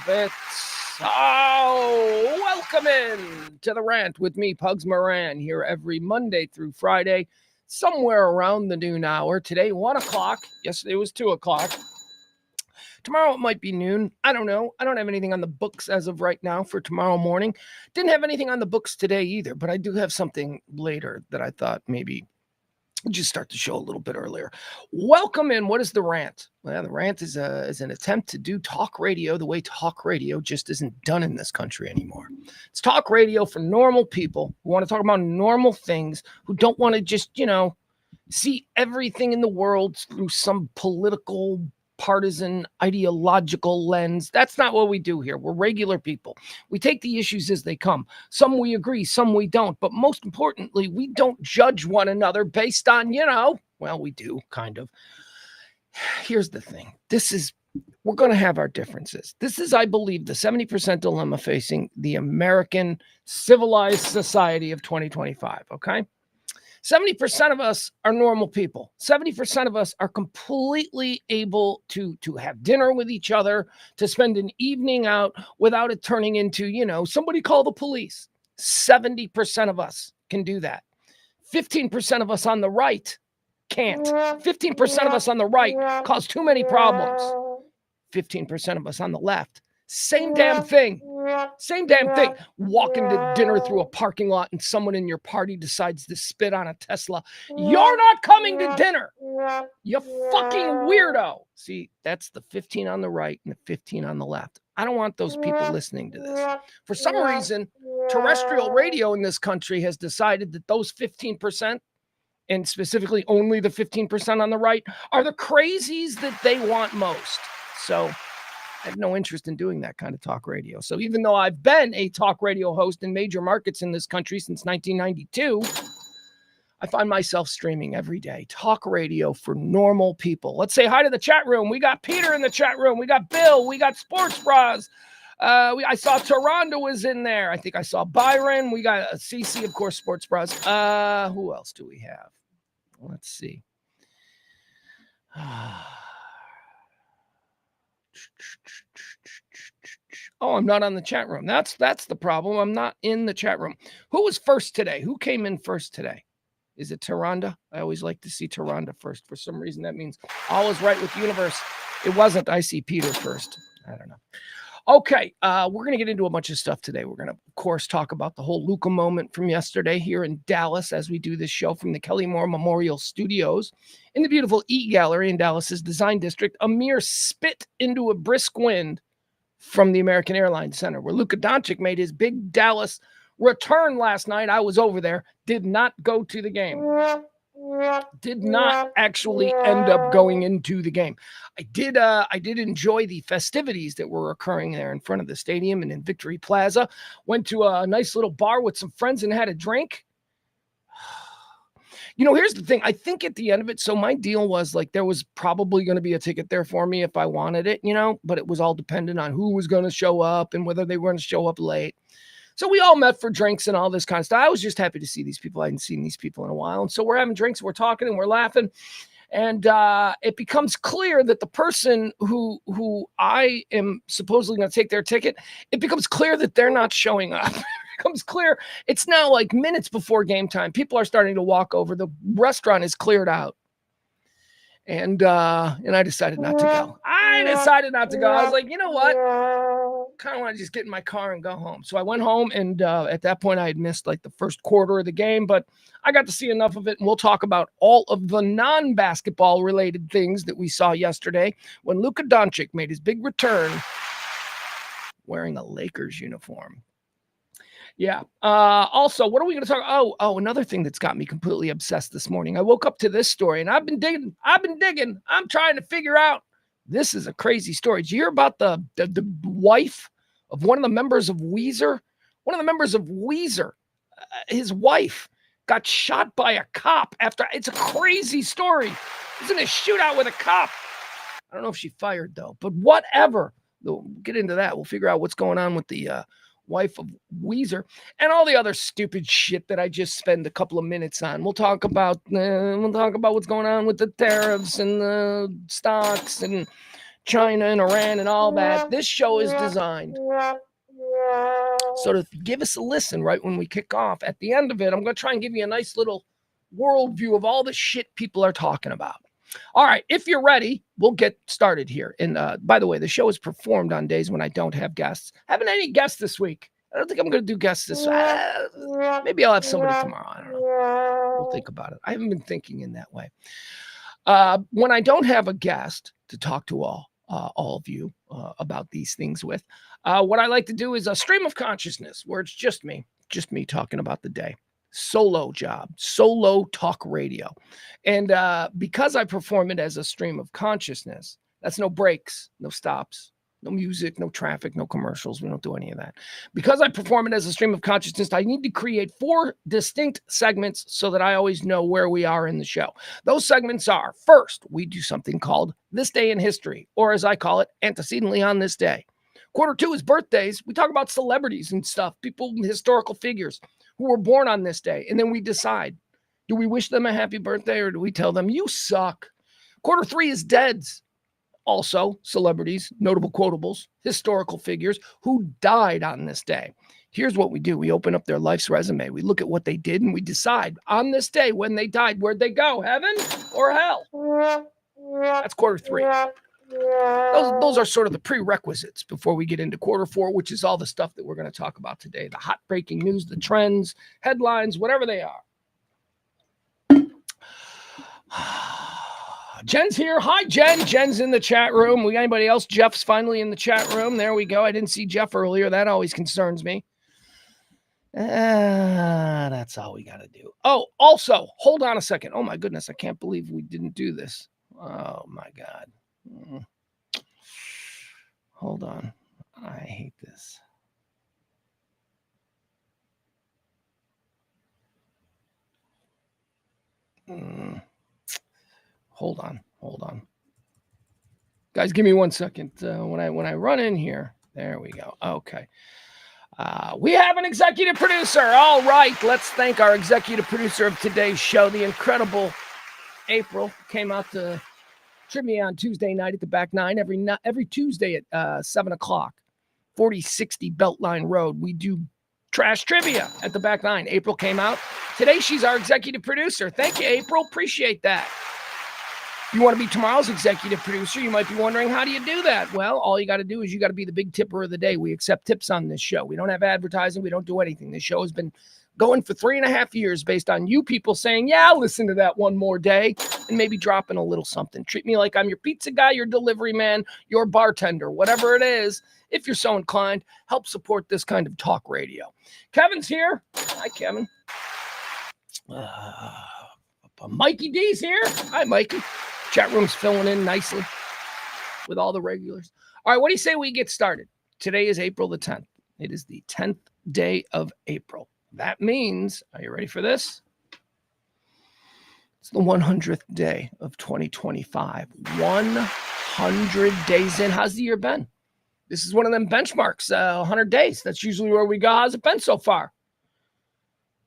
it. Oh, welcome in to the Rant with me, Pugs Moran, here every Monday through Friday, somewhere around the noon hour. Today, 1 o'clock. Yesterday was 2 o'clock. Tomorrow it might be noon. I don't know. I don't have anything on the books as of right now for tomorrow morning. Didn't have anything on the books today either, but I do have something later that I thought maybe just start the show a little bit earlier. Welcome in. What is the Rant? Well, the Rant is an attempt to do talk radio the way talk radio just isn't done in this country anymore. It's talk radio for normal people who want to talk about normal things, who don't want to just, see everything in the world through some political, partisan, ideological lens. That's not what we do here. We're regular people. We take the issues as they come. Some we agree, some we don't. But most importantly, we don't judge one another based on, well, we do, kind of. Here's the thing. We're going to have our differences. This is, I believe, the 70% dilemma facing the American civilized society of 2025, okay? 70% of us are normal people. 70% of us are completely able to have dinner with each other, to spend an evening out without it turning into, somebody call the police. 70% of us can do that. 15% of us on the right can't. 15% of us on the right cause too many problems. 15% of us on the left, same damn thing. Same damn thing. Walking to dinner through a parking lot and someone in your party decides to spit on a Tesla. You're not coming to dinner. You fucking weirdo. See, that's the 15 on the right and the 15 on the left. I don't want those people listening to this. For some reason, terrestrial radio in this country has decided that those 15%, and specifically only the 15% on the right, are the crazies that they want most. So I have no interest in doing that kind of talk radio. So even though I've been a talk radio host in major markets in this country since 1992, I find myself streaming every day. Talk radio for normal people. Let's say hi to the chat room. We got Peter in the chat room. We got Bill. We got Sports Bras. I saw Taronda was in there. I think I saw Byron. We got CC, of course, Sports Bras. Who else do we have? Let's see. Oh, I'm not on the chat room. That's the problem. I'm not in the chat room. Who was first today? Who came in first today? Is it Taronda? I always like to see Taronda first. For some reason, that means all is right with the universe. It wasn't. I see Peter first. I don't know. Okay, we're going to get into a bunch of stuff today. We're going to, of course, talk about the whole Luka moment from yesterday here in Dallas as we do this show from the Kelly Moore Memorial Studios in the beautiful E Gallery in Dallas's Design District, a mere spit into a brisk wind from the American Airlines Center, where Luka Doncic made his big Dallas return last night. I was over there, did not go to the game. Did not actually end up going into the game. I did enjoy the festivities that were occurring there in front of the stadium and in Victory Plaza. Went to a nice little bar with some friends and had a drink. Here's the thing. I think at the end of it, so my deal was like there was probably going to be a ticket there for me if I wanted it, but it was all dependent on who was going to show up and whether they were going to show up late. So we all met for drinks and all this kind of stuff. I was just happy to see these people. I hadn't seen these people in a while. And so we're having drinks, we're talking and we're laughing. And it becomes clear that the person who I am supposedly going to take their ticket, it becomes clear that they're not showing up. Becomes clear. It's now like minutes before game time. People are starting to walk over. The restaurant is cleared out. And I decided not to go. I was like, you know what? Kind of want to just get in my car and go home. So I went home, and at that point I had missed like the first quarter of the game, but I got to see enough of it. And we'll talk about all of the non-basketball related things that we saw yesterday when Luka Doncic made his big return wearing a Lakers uniform. Yeah. Also, what are we going to talk? Oh, another thing that's got me completely obsessed this morning. I woke up to this story and I've been digging. I'm trying to figure out. This is a crazy story. Did you hear about the wife of one of the members of Weezer? One of the members of Weezer, his wife got shot by a cop after. It's a crazy story. He's in a shootout with a cop. I don't know if she fired though, but whatever. We'll get into that. We'll figure out what's going on with the wife of Weezer and all the other stupid shit that I just spend a couple of minutes on. We'll talk about what's going on with the tariffs and the stocks and China and Iran and all that. This show is designed so to give us a listen right when we kick off. At the end of it, I'm going to try and give you a nice little worldview of all the shit people are talking about. All right, if you're ready, we'll get started here. And by the way, the show is performed on days when I don't have guests. Haven't any guests this week. I don't think I'm going to do guests this week. Maybe I'll have somebody tomorrow. I don't know. We'll think about it. I haven't been thinking in that way. When I don't have a guest to talk to all of you about these things with, what I like to do is a stream of consciousness where it's just me talking about the day. Solo job, solo talk radio. And because I perform it as a stream of consciousness, that's no breaks, no stops, no music, no traffic, no commercials. We don't do any of that. Because I perform it as a stream of consciousness, I need to create 4 distinct segments so that I always know where we are in the show. Those segments are, first, we do something called This Day in History, or as I call it, Antecedently on This Day. Quarter 2 is birthdays. We talk about celebrities and stuff, people, historical figures who were born on this day. And then we decide, do we wish them a happy birthday or do we tell them, you suck? Quarter 3 is deads. Also, celebrities, notable quotables, historical figures who died on this day. Here's what we do. We open up their life's resume. We look at what they did and we decide on this day when they died, where'd they go, heaven or hell? That's quarter 3. Those are sort of the prerequisites before we get into quarter 4, which is all the stuff that we're going to talk about today. The hot breaking news, the trends, headlines, whatever they are. Jen's here. Hi, Jen. Jen's in the chat room. We got anybody else? Jeff's finally in the chat room. There we go. I didn't see Jeff earlier. That always concerns me. That's all we got to do. Oh, also, hold on a second. Oh, my goodness. I can't believe we didn't do this. Oh, my God. Hold on. I hate this. Hold on. Guys, give me 1 second. When I run in here, there we go. Okay. We have an executive producer. All right. Let's thank our executive producer of today's show, the incredible April. Came out to trivia on Tuesday night at the back 9 every Tuesday at 7 o'clock, 4060 Beltline Road. We do trash trivia at the back 9. April came out. Today, she's our executive producer. Thank you, April. Appreciate that. You want to be tomorrow's executive producer? You might be wondering, how do you do that? Well, all you got to do is you got to be the big tipper of the day. We accept tips on this show. We don't have advertising. We don't do anything. This show has been going for 3.5 years based on you people saying, yeah, I'll listen to that one more day, and maybe dropping a little something. Treat me like I'm your pizza guy, your delivery man, your bartender, whatever it is. If you're so inclined, help support this kind of talk radio. Kevin's here. Hi, Kevin. Mikey D's here. Hi, Mikey. Chat room's filling in nicely with all the regulars. All right, what do you say we get started? Today is April the 10th. It is the 10th day of April. That means, are you ready for this? It's the 100th day of 2025. 100 days in. How's the year been? This is one of them benchmarks, 100 days. That's usually where we go. How's it been so far?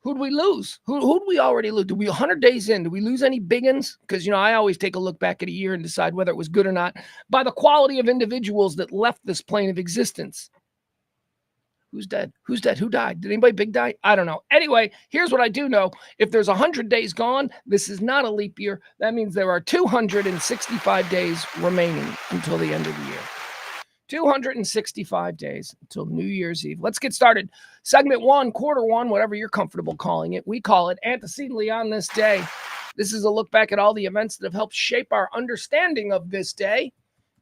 Who'd we lose? Who'd we already lose? Did we 100 days in? Did we lose any big uns? Because, I always take a look back at a year and decide whether it was good or not by the quality of individuals that left this plane of existence. Who's dead? Who's dead? Who died? Did anybody big die? I don't know. Anyway, here's what I do know. If there's 100 days gone, this is not a leap year. That means there are 265 days remaining until the end of the year. 265 days until New Year's Eve. Let's get started. Segment 1, quarter 1, whatever you're comfortable calling it. We call it Antecedently on This Day. This is a look back at all the events that have helped shape our understanding of this day.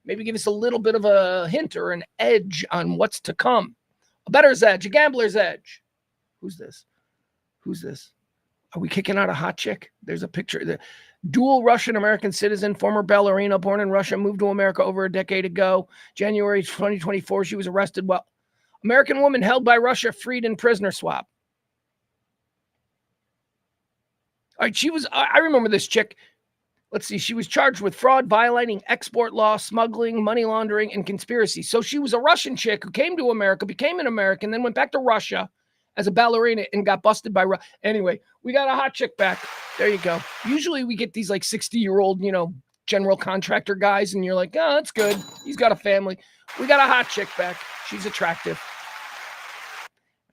Maybe give us a little bit of a hint or an edge on what's to come. A bettor's edge, a gambler's edge. Who's this? Are we kicking out a hot chick? There's a picture. The dual Russian-American citizen, former ballerina, born in Russia, moved to America over a decade ago. January 2024, she was arrested. Well, American woman held by Russia, freed in prisoner swap. All right, I remember this chick. Let's see, she was charged with fraud, violating export law, smuggling, money laundering, and conspiracy. So she was a Russian chick who came to America, became an American, then went back to Russia as a ballerina and got busted by Anyway, we got a hot chick back. There you go. Usually we get these like 60-year-old, general contractor guys, and you're like, oh, that's good. He's got a family. We got a hot chick back. She's attractive.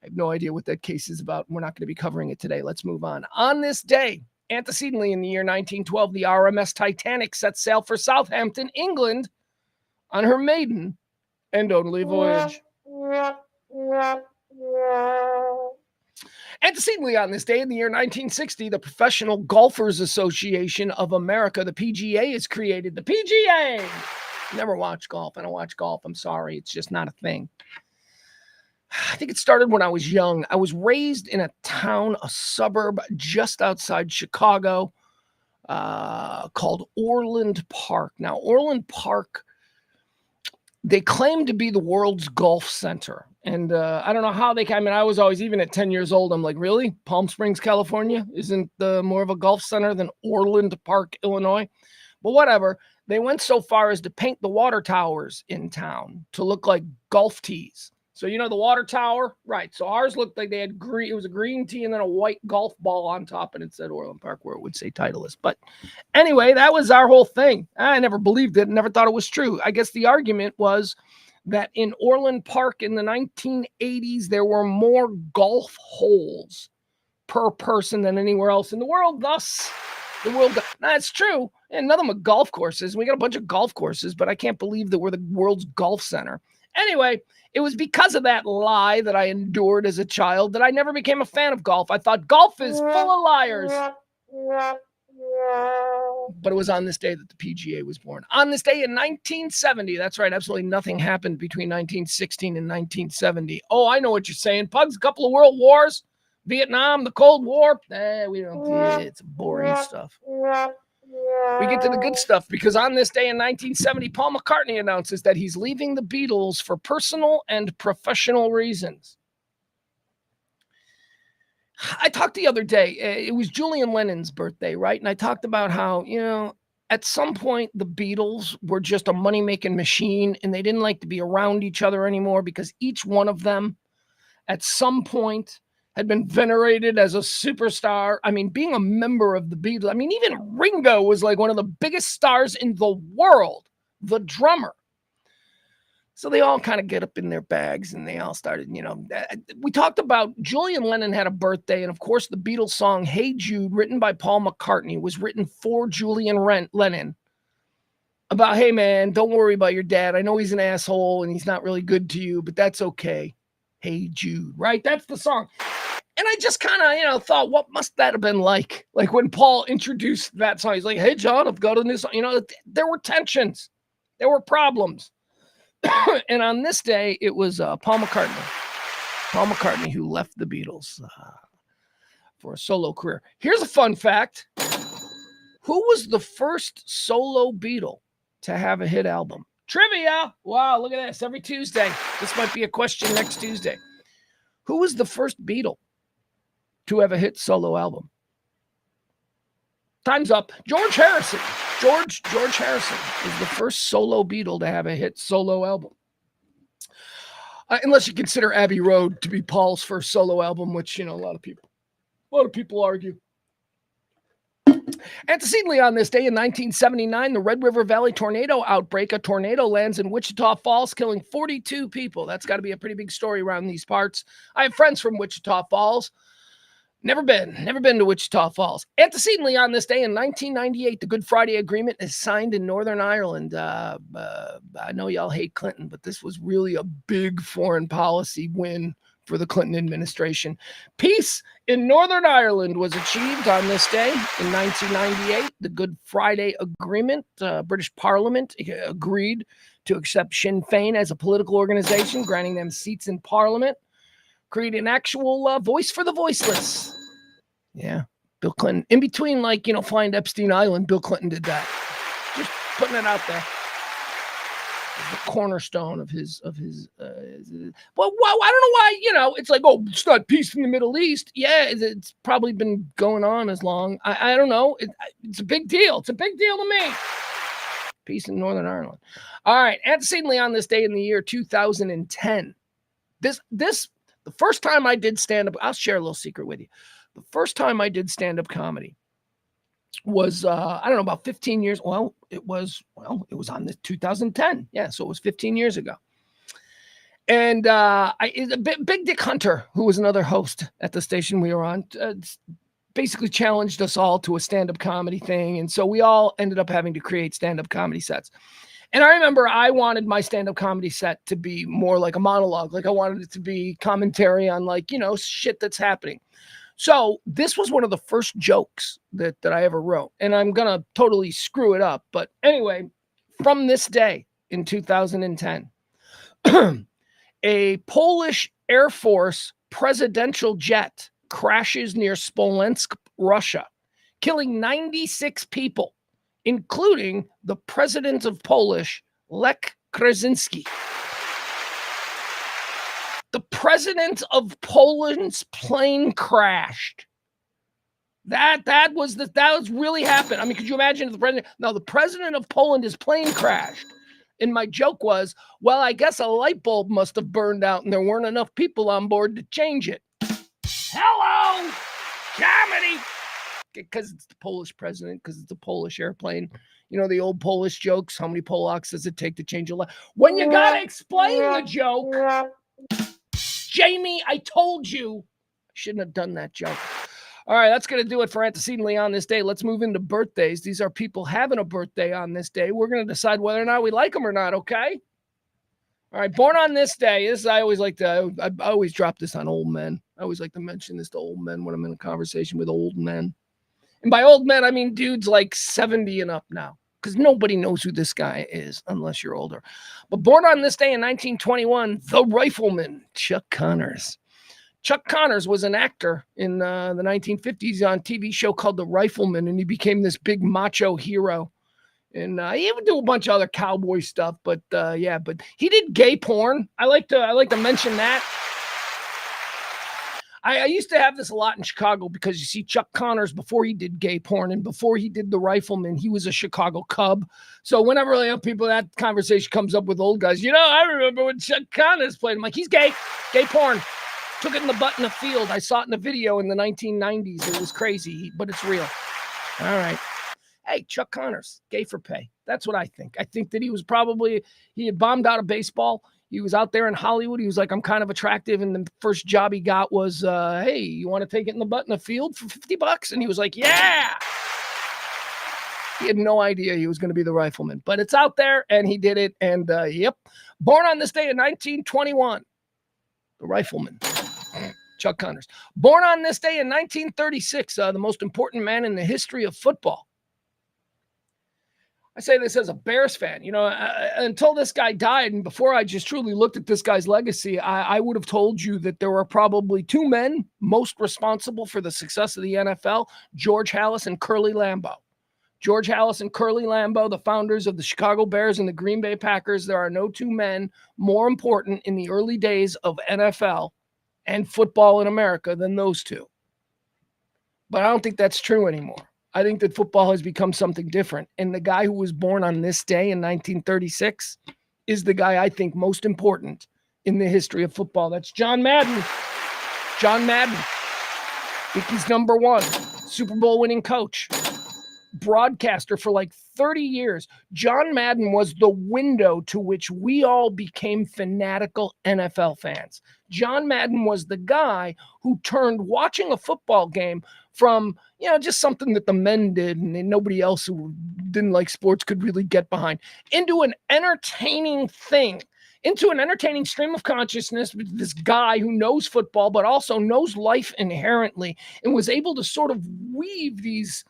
I have no idea what that case is about. We're not going to be covering it today. Let's move on. On this day, antecedently in the year 1912, the RMS Titanic set sail for Southampton, England, on her maiden and only voyage. Antecedently on this day, in the year 1960, the Professional Golfers Association of America, the PGA, is created. The PGA! Never watched golf. I don't watch golf. I'm sorry. It's just not a thing. I think it started when I was young. I was raised in a town, a suburb just outside Chicago called Orland Park. Now, Orland Park, they claim to be the world's golf center. And I don't know how they came. I was always, even at 10 years old, I'm like, really? Palm Springs, California isn't more of a golf center than Orland Park, Illinois? But whatever. They went so far as to paint the water towers in town to look like golf tees. So, you know, the water tower, right? So ours looked like they had green. It was a green tee and then a white golf ball on top, and it said Orland Park, where it would say Titleist. But anyway, that was our whole thing. I never believed it, never thought it was true. I guess the argument was that in Orland Park in the 1980s, there were more golf holes per person than anywhere else in the world. Thus, the world. That's true. And none of them are golf courses. We got a bunch of golf courses, but I can't believe that we're the world's golf center. Anyway, it was because of that lie that I endured as a child that I never became a fan of golf. I thought golf is full of liars. But it was on this day that the PGA was born. On this day in 1970, that's right, absolutely nothing happened between 1916 and 1970. Oh, I know what you're saying. Pugs, a couple of world wars, Vietnam, the Cold War. We don't, it's boring stuff. We get to the good stuff because on this day in 1970, Paul McCartney announces that he's leaving the Beatles for personal and professional reasons. I talked the other day, it was Julian Lennon's birthday, right? And I talked about how, you know, at some point the Beatles were just a money-making machine and they didn't like to be around each other anymore because each one of them at some point had been venerated as a superstar. I mean, being a member of the Beatles, I mean, even Ringo was like one of the biggest stars in the world, the drummer. So they all kind of get up in their bags and they all started, you know, we talked about Julian Lennon had a birthday. And of course, the Beatles song, Hey Jude, written by Paul McCartney, was written for Julian Lennon about, hey, man, don't worry about your dad. I know he's an asshole and he's not really good to you, but that's okay. Hey Jude, right? That's the song. And I just kind of, you know, thought, what must that have been like? Like when Paul introduced that song, he's like, hey, John, I've got a new song. You know, there were tensions. There were problems. And on this day, it was Paul McCartney who left the Beatles for a solo career. Here's a fun fact. Who was the first solo Beatle to have a hit album? Trivia. Wow, look at this. Every Tuesday. This might be a question next Tuesday. Who was the first Beatle to have a hit solo album? Time's up. George Harrison. George Harrison is the first solo Beatle to have a hit solo album. Unless you consider Abbey Road to be Paul's first solo album, which, you know, a lot of people argue. Antecedently on this day in 1979, the Red River Valley tornado outbreak. A tornado lands in Wichita Falls, killing 42 people. That's got to be a pretty big story around these parts. I have friends from Wichita Falls. Never been to Wichita Falls. Antecedently on this day in 1998, the Good Friday Agreement is signed in Northern Ireland. I know y'all hate Clinton, but this was really a big foreign policy win for the Clinton administration. Peace in Northern Ireland was achieved on this day in 1998. The Good Friday Agreement, British Parliament agreed to accept Sinn Féin as a political organization, granting them seats in Parliament. Create an actual voice for the voiceless. Yeah, Bill Clinton. In between, like, you know, flying to Epstein Island, Bill Clinton did that. Just putting it out there. The cornerstone of his. Well, I don't know why. You know, it's like, oh, it's not peace in the Middle East. Yeah, it's probably been going on as long. I don't know. It's a big deal. It's a big deal to me. Peace in Northern Ireland. All right. Antecedently on this day in the year 2010, the first time I did stand-up, I'll share a little secret with you. The first time I did stand-up comedy, was I don't know, about 15 years. Well, it was on the 2010. Yeah, so it was 15 years ago. And Big Dick Hunter, who was another host at the station we were on, basically challenged us all to a stand-up comedy thing. And so we all ended up having to create stand-up comedy sets. And I remember I wanted my stand-up comedy set to be more like a monologue. Like I wanted it to be commentary on like, shit that's happening. So this was one of the first jokes that I ever wrote. And I'm going to totally screw it up. But anyway, from this day in 2010, a Polish Air Force presidential jet crashes near Smolensk, Russia, killing 96 people, including the president of Polish, Lech Kaczynski. The president of Poland's plane crashed. That was really happened. I mean, could you imagine if the president? No, the president of Poland, plane crashed. And my joke was, well, I guess a light bulb must have burned out and there weren't enough people on board to change it. Hello, comedy. Because it's the Polish president, because it's a Polish airplane. You know, the old Polish jokes. How many Polacks does it take to change a light? When you got to explain the joke. Jamie, I told you. I shouldn't have done that joke. All right, that's going to do it for Antecedently on this day. Let's move into birthdays. These are people having a birthday on this day. We're going to decide whether or not we like them or not, okay? All right, born on this day. I always drop this on old men. I always like to mention this to old men when I'm in a conversation with old men. And by old men, I mean dudes like 70 and up now, because nobody knows who this guy is unless you're older. But born on this day in 1921, the rifleman, Chuck Connors. Chuck Connors was an actor in the 1950s on a TV show called The Rifleman, and he became this big macho hero. And he would do a bunch of other cowboy stuff, but he did gay porn. I like to mention that. I used to have this a lot in Chicago because you see Chuck Connors, before he did gay porn and before he did The Rifleman, he was a Chicago Cub. So whenever that conversation comes up with old guys, I remember when Chuck Connors played. I'm like, he's gay porn. Took it in the butt in the field. I saw it in a video in the 1990s. It was crazy, but it's real. All right. Hey, Chuck Connors, gay for pay. That's what I think. I think that he had bombed out of baseball. He was out there in Hollywood. He was like, I'm kind of attractive. And the first job he got was, hey, you want to take it in the butt in the field for $50? And he was like, yeah. He had no idea he was going to be the rifleman, but it's out there and he did it. And yep. Born on this day in 1921, the rifleman, Chuck Connors. Born on this day in 1936, the most important man in the history of football. I say this as a Bears fan, until this guy died and before I just truly looked at this guy's legacy, I would have told you that there were probably two men most responsible for the success of the NFL, George Halas and Curly Lambeau. George Halas and Curly Lambeau, the founders of the Chicago Bears and the Green Bay Packers. There are no two men more important in the early days of NFL and football in America than those two. But I don't think that's true anymore. I think that football has become something different. And the guy who was born on this day in 1936 is the guy I think most important in the history of football. That's John Madden. John Madden. I think he's number one. Super Bowl winning coach. Broadcaster for like 30 years. John Madden was the window to which we all became fanatical NFL fans. John Madden was the guy who turned watching a football game from, just something that the men did and nobody else who didn't like sports could really get behind, into an entertaining thing, into an entertaining stream of consciousness with this guy who knows football, but also knows life inherently and was able to sort of weave these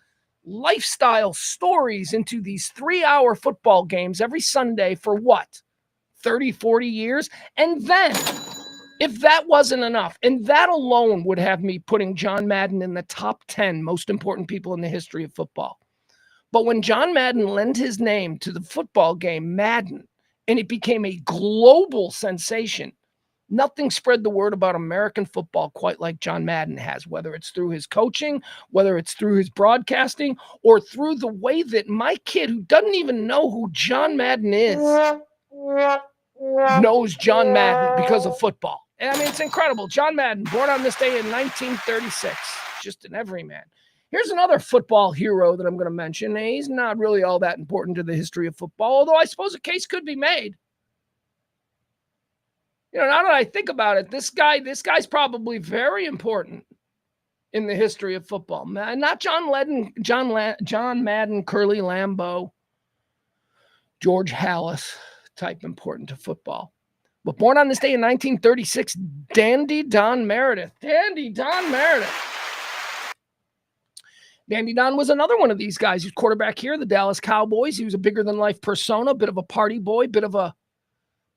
lifestyle stories into these 3-hour football games every Sunday for what? 30, 40 years? And then, if that wasn't enough, and that alone would have me putting John Madden in the top 10 most important people in the history of football. But when John Madden lent his name to the football game Madden, and it became a global sensation, nothing spread the word about American football quite like John Madden has, whether it's through his coaching, whether it's through his broadcasting, or through the way that my kid, who doesn't even know who John Madden is, knows John Madden because of football. And I mean, it's incredible. John Madden, born on this day in 1936, just an everyman. Here's another football hero that I'm going to mention. He's not really all that important to the history of football, although I suppose a case could be made. Now that I think about it, this guy's probably very important in the history of football. Not John Madden, Curly Lambeau, George Halas type important to football. But born on this day in 1936, Dandy Don Meredith. Dandy Don Meredith. Dandy Don was another one of these guys. He was quarterback here, the Dallas Cowboys. He was a bigger-than-life persona, bit of a party boy, bit of a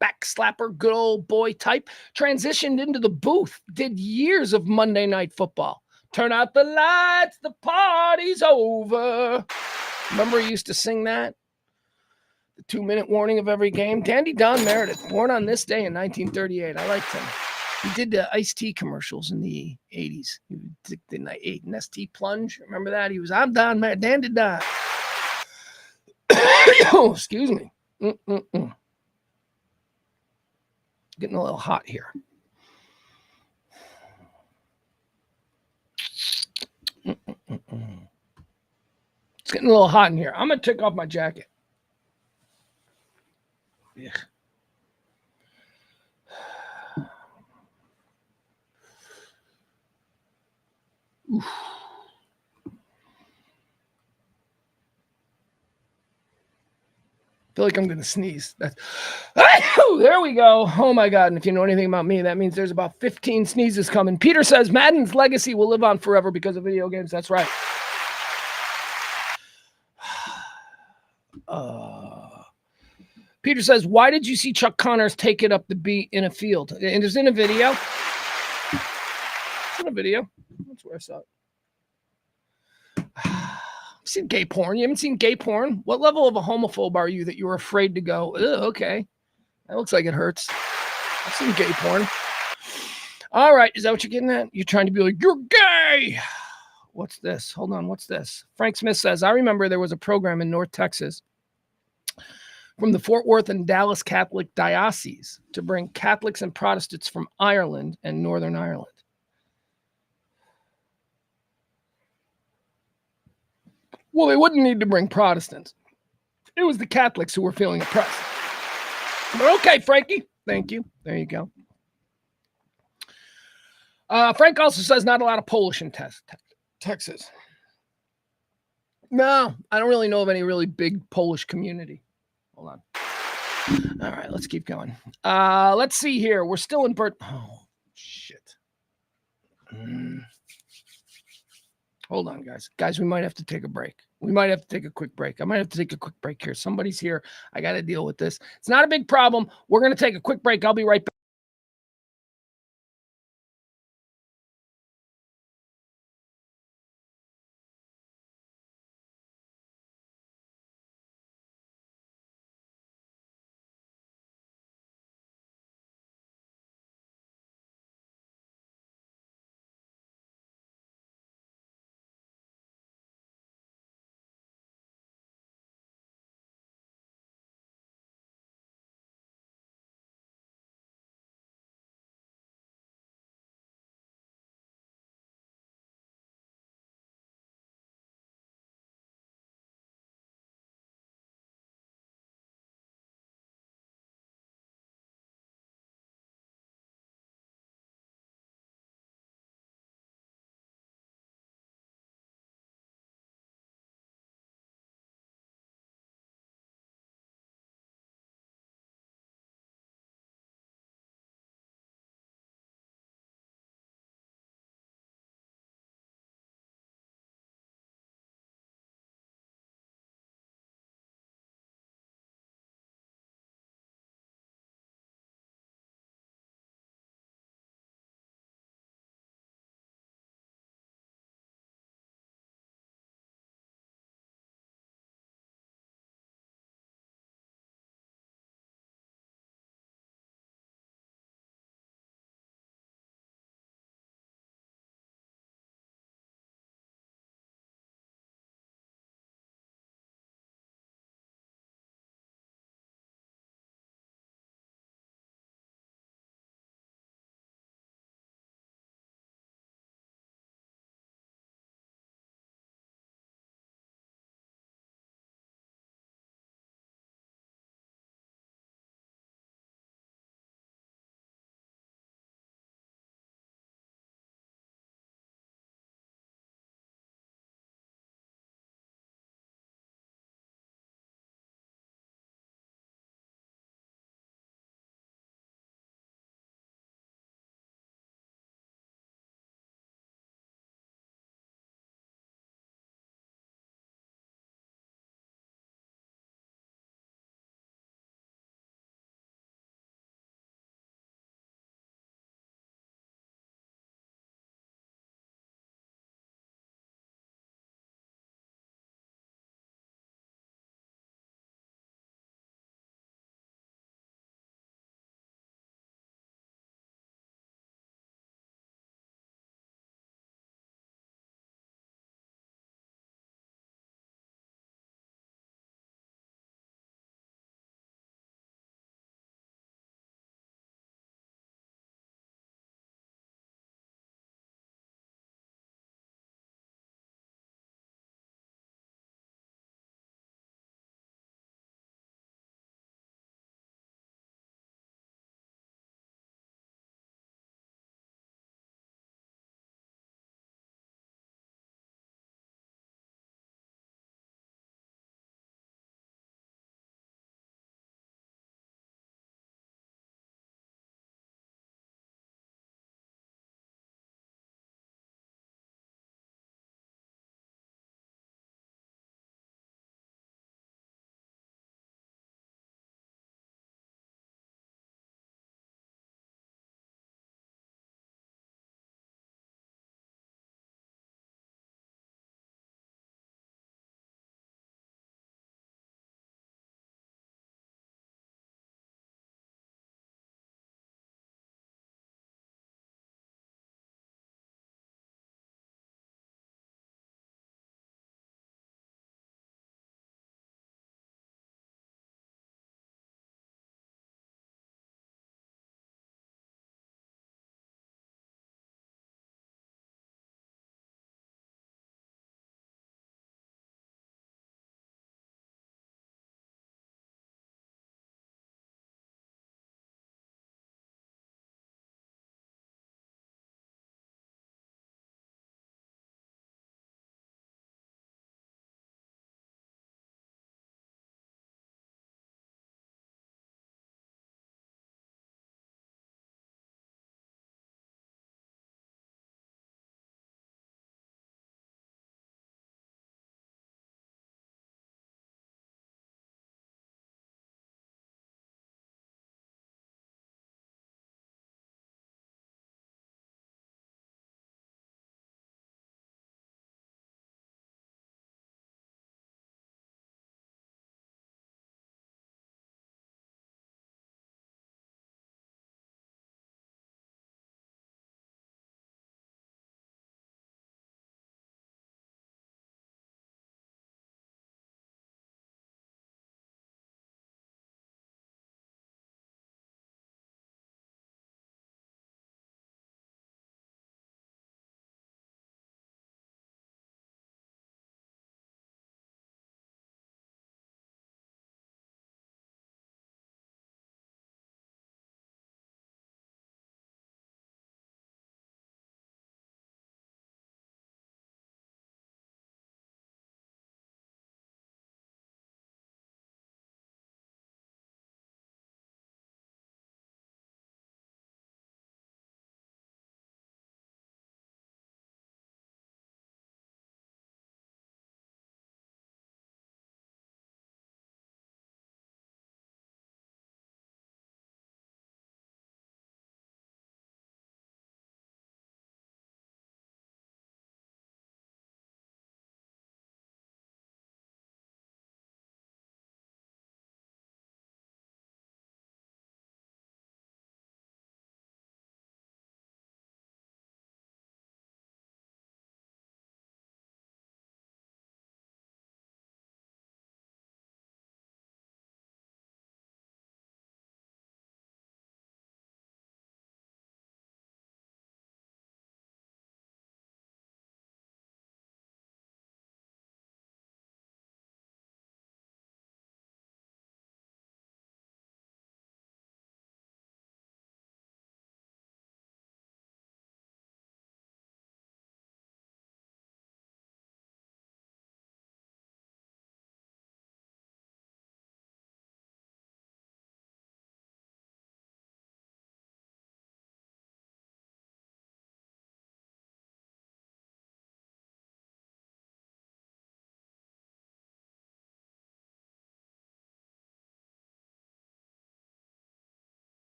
backslapper, good old boy type. Transitioned into the booth, did years of Monday Night Football. Turn out the lights, the party's over. Remember he used to sing that? The 2-minute warning of every game. Dandy Don Meredith, born on this day in 1938. I liked him. He did the iced tea commercials in the 80s. He did the Nestea Plunge. Remember that? He was, I'm Don Meredith, Dandy Don. Oh, excuse me. Getting a little hot here. It's getting a little hot in here. I'm going to take off my jacket. Yeah. Oof. I feel like I'm going to sneeze. There we go. Oh, my God. And if you know anything about me, that means there's about 15 sneezes coming. Peter says Madden's legacy will live on forever because of video games. That's right. Peter says, why did you see Chuck Connors take it up the beat in a field? And it's in a video. It's in a video. That's where I saw it. I've seen gay porn. You haven't seen gay porn? What level of a homophobe are you that you're afraid to go, okay, that looks like it hurts. I've seen gay porn. All right, is that what you're getting at? You're trying to be like, you're gay. What's this? Hold on, what's this? Frank Smith says, I remember there was a program in North Texas from the Fort Worth and Dallas Catholic Diocese to bring Catholics and Protestants from Ireland and Northern Ireland. Well, they wouldn't need to bring Protestants. It was the Catholics who were feeling oppressed. But okay, Frankie. Thank you. There you go. Frank also says not a lot of Polish in Texas. No, I don't really know of any really big Polish community. Hold on. All right, let's keep going. Let's see here. We're still in Oh, shit. Hold on, guys. Guys, we might have to take a break. We might have to take a quick break. I might have to take a quick break here. Somebody's here. I got to deal with this. It's not a big problem. We're going to take a quick break. I'll be right back.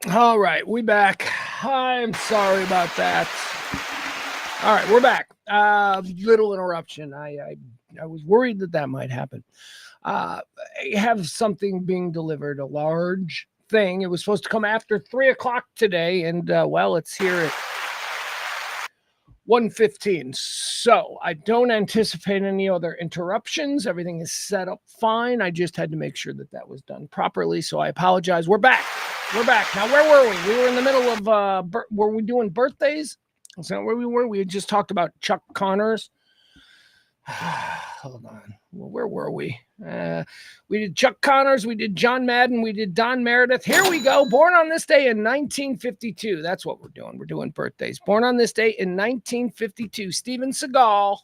All right, we back. I'm sorry about that. All right, we're back. Little interruption. I was worried that might happen. I have something being delivered, a large thing. It was supposed to come after 3:00 today, and well, it's here at 1:15. So I don't anticipate any other interruptions. Everything is set up fine. I just had to make sure that was done properly. So I apologize. We're back. We're back. Now, where were we? We were in the middle of, were we doing birthdays? Is that where we were? We had just talked about Chuck Connors. Hold on. Well, where were we? We did Chuck Connors, we did John Madden, we did Don Meredith. Here we go. Born on this day in 1952. That's what we're doing. We're doing birthdays. Born on this day in 1952. Steven Seagal.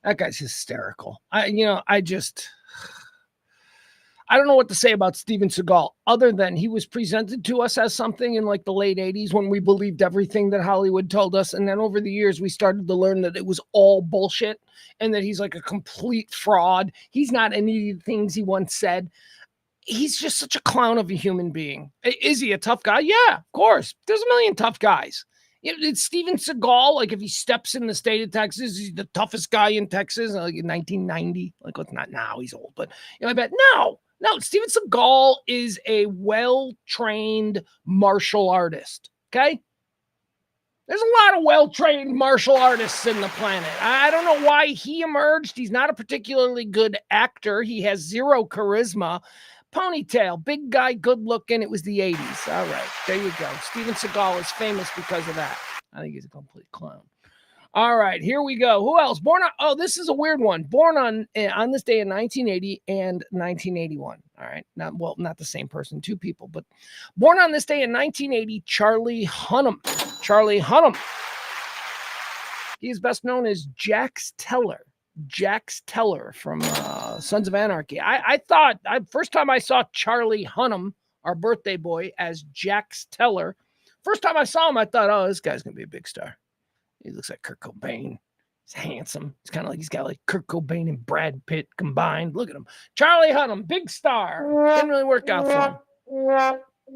That guy's hysterical. I don't know what to say about Steven Seagal other than he was presented to us as something in like the late 80s when we believed everything that Hollywood told us. And then over the years, we started to learn that it was all bullshit and that he's like a complete fraud. He's not any of the things he once said. He's just such a clown of a human being. Is he a tough guy? Yeah, of course. There's a million tough guys. It's Steven Seagal. Like if he steps in the state of Texas, he's the toughest guy in Texas, like in 1990. Like, well, not now, he's old, but I bet no, Steven Seagal is a well-trained martial artist. Okay. There's a lot of well-trained martial artists in the planet. I don't know why he emerged. He's not a particularly good actor. He has zero charisma. Ponytail, big guy, good looking. It was the 80s. All right, there you go. Steven Seagal is famous because of that. I think he's a complete clown. All right, here we go. Who else? This is a weird one. Born on this day in 1980 and 1981. All right, not the same person, two people, but born on this day in 1980, Charlie Hunnam. Charlie Hunnam. He is best known as Jax Teller. Jax Teller from Sons of Anarchy. I thought, first time I saw Charlie Hunnam, our birthday boy, as Jax Teller, first time I saw him, I thought, oh, this guy's going to be a big star. He looks like Kurt Cobain. He's handsome. He's kind of like, he's got like Kurt Cobain and Brad Pitt combined. Look at him. Charlie Hunnam, big star. Didn't really work out for him.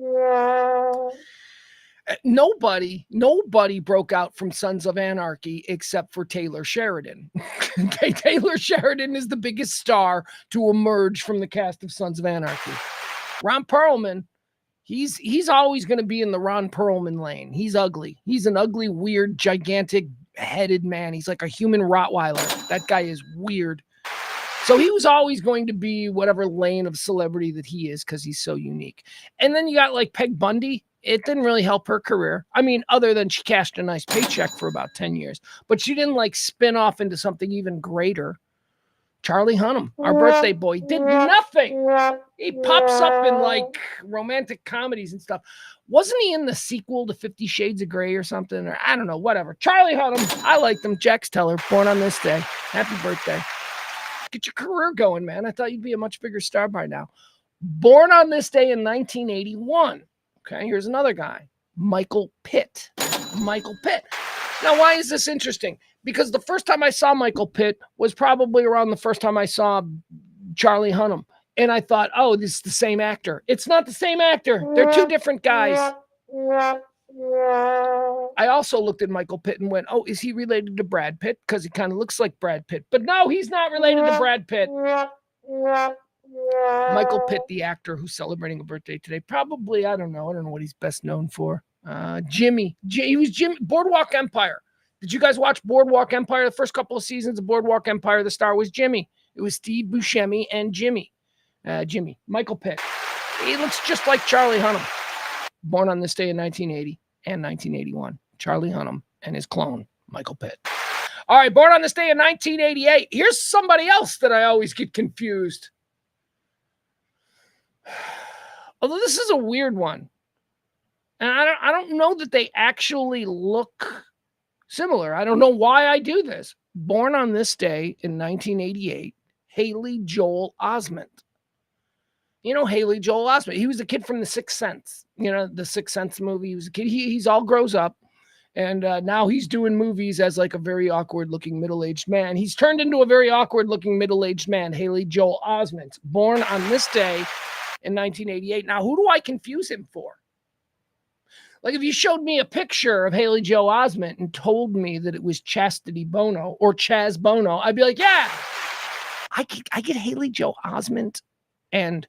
Nobody broke out from Sons of Anarchy except for Taylor Sheridan. Okay, Taylor Sheridan is the biggest star to emerge from the cast of Sons of Anarchy. Ron Perlman, he's always going to be in the Ron Perlman lane. He's ugly. He's an ugly, weird, gigantic headed man. He's like a human Rottweiler. That guy is weird. So he was always going to be whatever lane of celebrity that he is because he's so unique. And then you got like Peg Bundy. It didn't really help her career. I mean, other than she cashed a nice paycheck for about 10 years, but she didn't like spin off into something even greater. Charlie Hunnam, our birthday boy, did nothing. He pops up in like romantic comedies and stuff. Wasn't he in the sequel to 50 Shades of Grey or something? Or I don't know, whatever. Charlie Hunnam, I liked him. Jax Teller, born on this day. Happy birthday. Get your career going, man. I thought you'd be a much bigger star by now. Born on this day in 1981. Okay, here's another guy, Michael Pitt. Michael Pitt. Now, why is this interesting? Because the first time I saw Michael Pitt was probably around the first time I saw Charlie Hunnam. And I thought, oh, this is the same actor. It's not the same actor. They're two different guys. I also looked at Michael Pitt and went, oh, is he related to Brad Pitt? Because he kind of looks like Brad Pitt. But no, he's not related to Brad Pitt. Michael Pitt, the actor who's celebrating a birthday today, probably, I don't know what he's best known for. Jimmy. He was Jimmy. Boardwalk Empire. Did you guys watch Boardwalk Empire? The first couple of seasons of Boardwalk Empire, the star was Jimmy. It was Steve Buscemi and Jimmy. Michael Pitt. He looks just like Charlie Hunnam. Born on this day in 1980 and 1981. Charlie Hunnam and his clone, Michael Pitt. All right, born on this day in 1988. Here's somebody else that I always get confused. Although this is a weird one. And I don't know that they actually look similar. I don't know why I do this. Born on this day in 1988, Haley Joel Osment. You know Haley Joel Osment. He was a kid from The Sixth Sense. You know, the Sixth Sense movie. He was a kid. He's all grows up. And now he's doing movies as like a very awkward-looking middle-aged man. He's turned into a very awkward-looking middle-aged man, Haley Joel Osment. Born on this day in 1988. Now, who do I confuse him for? Like, if you showed me a picture of Haley Joel Osment and told me that it was Chastity Bono or Chaz Bono, I'd be like, yeah, I get Haley Joel Osment and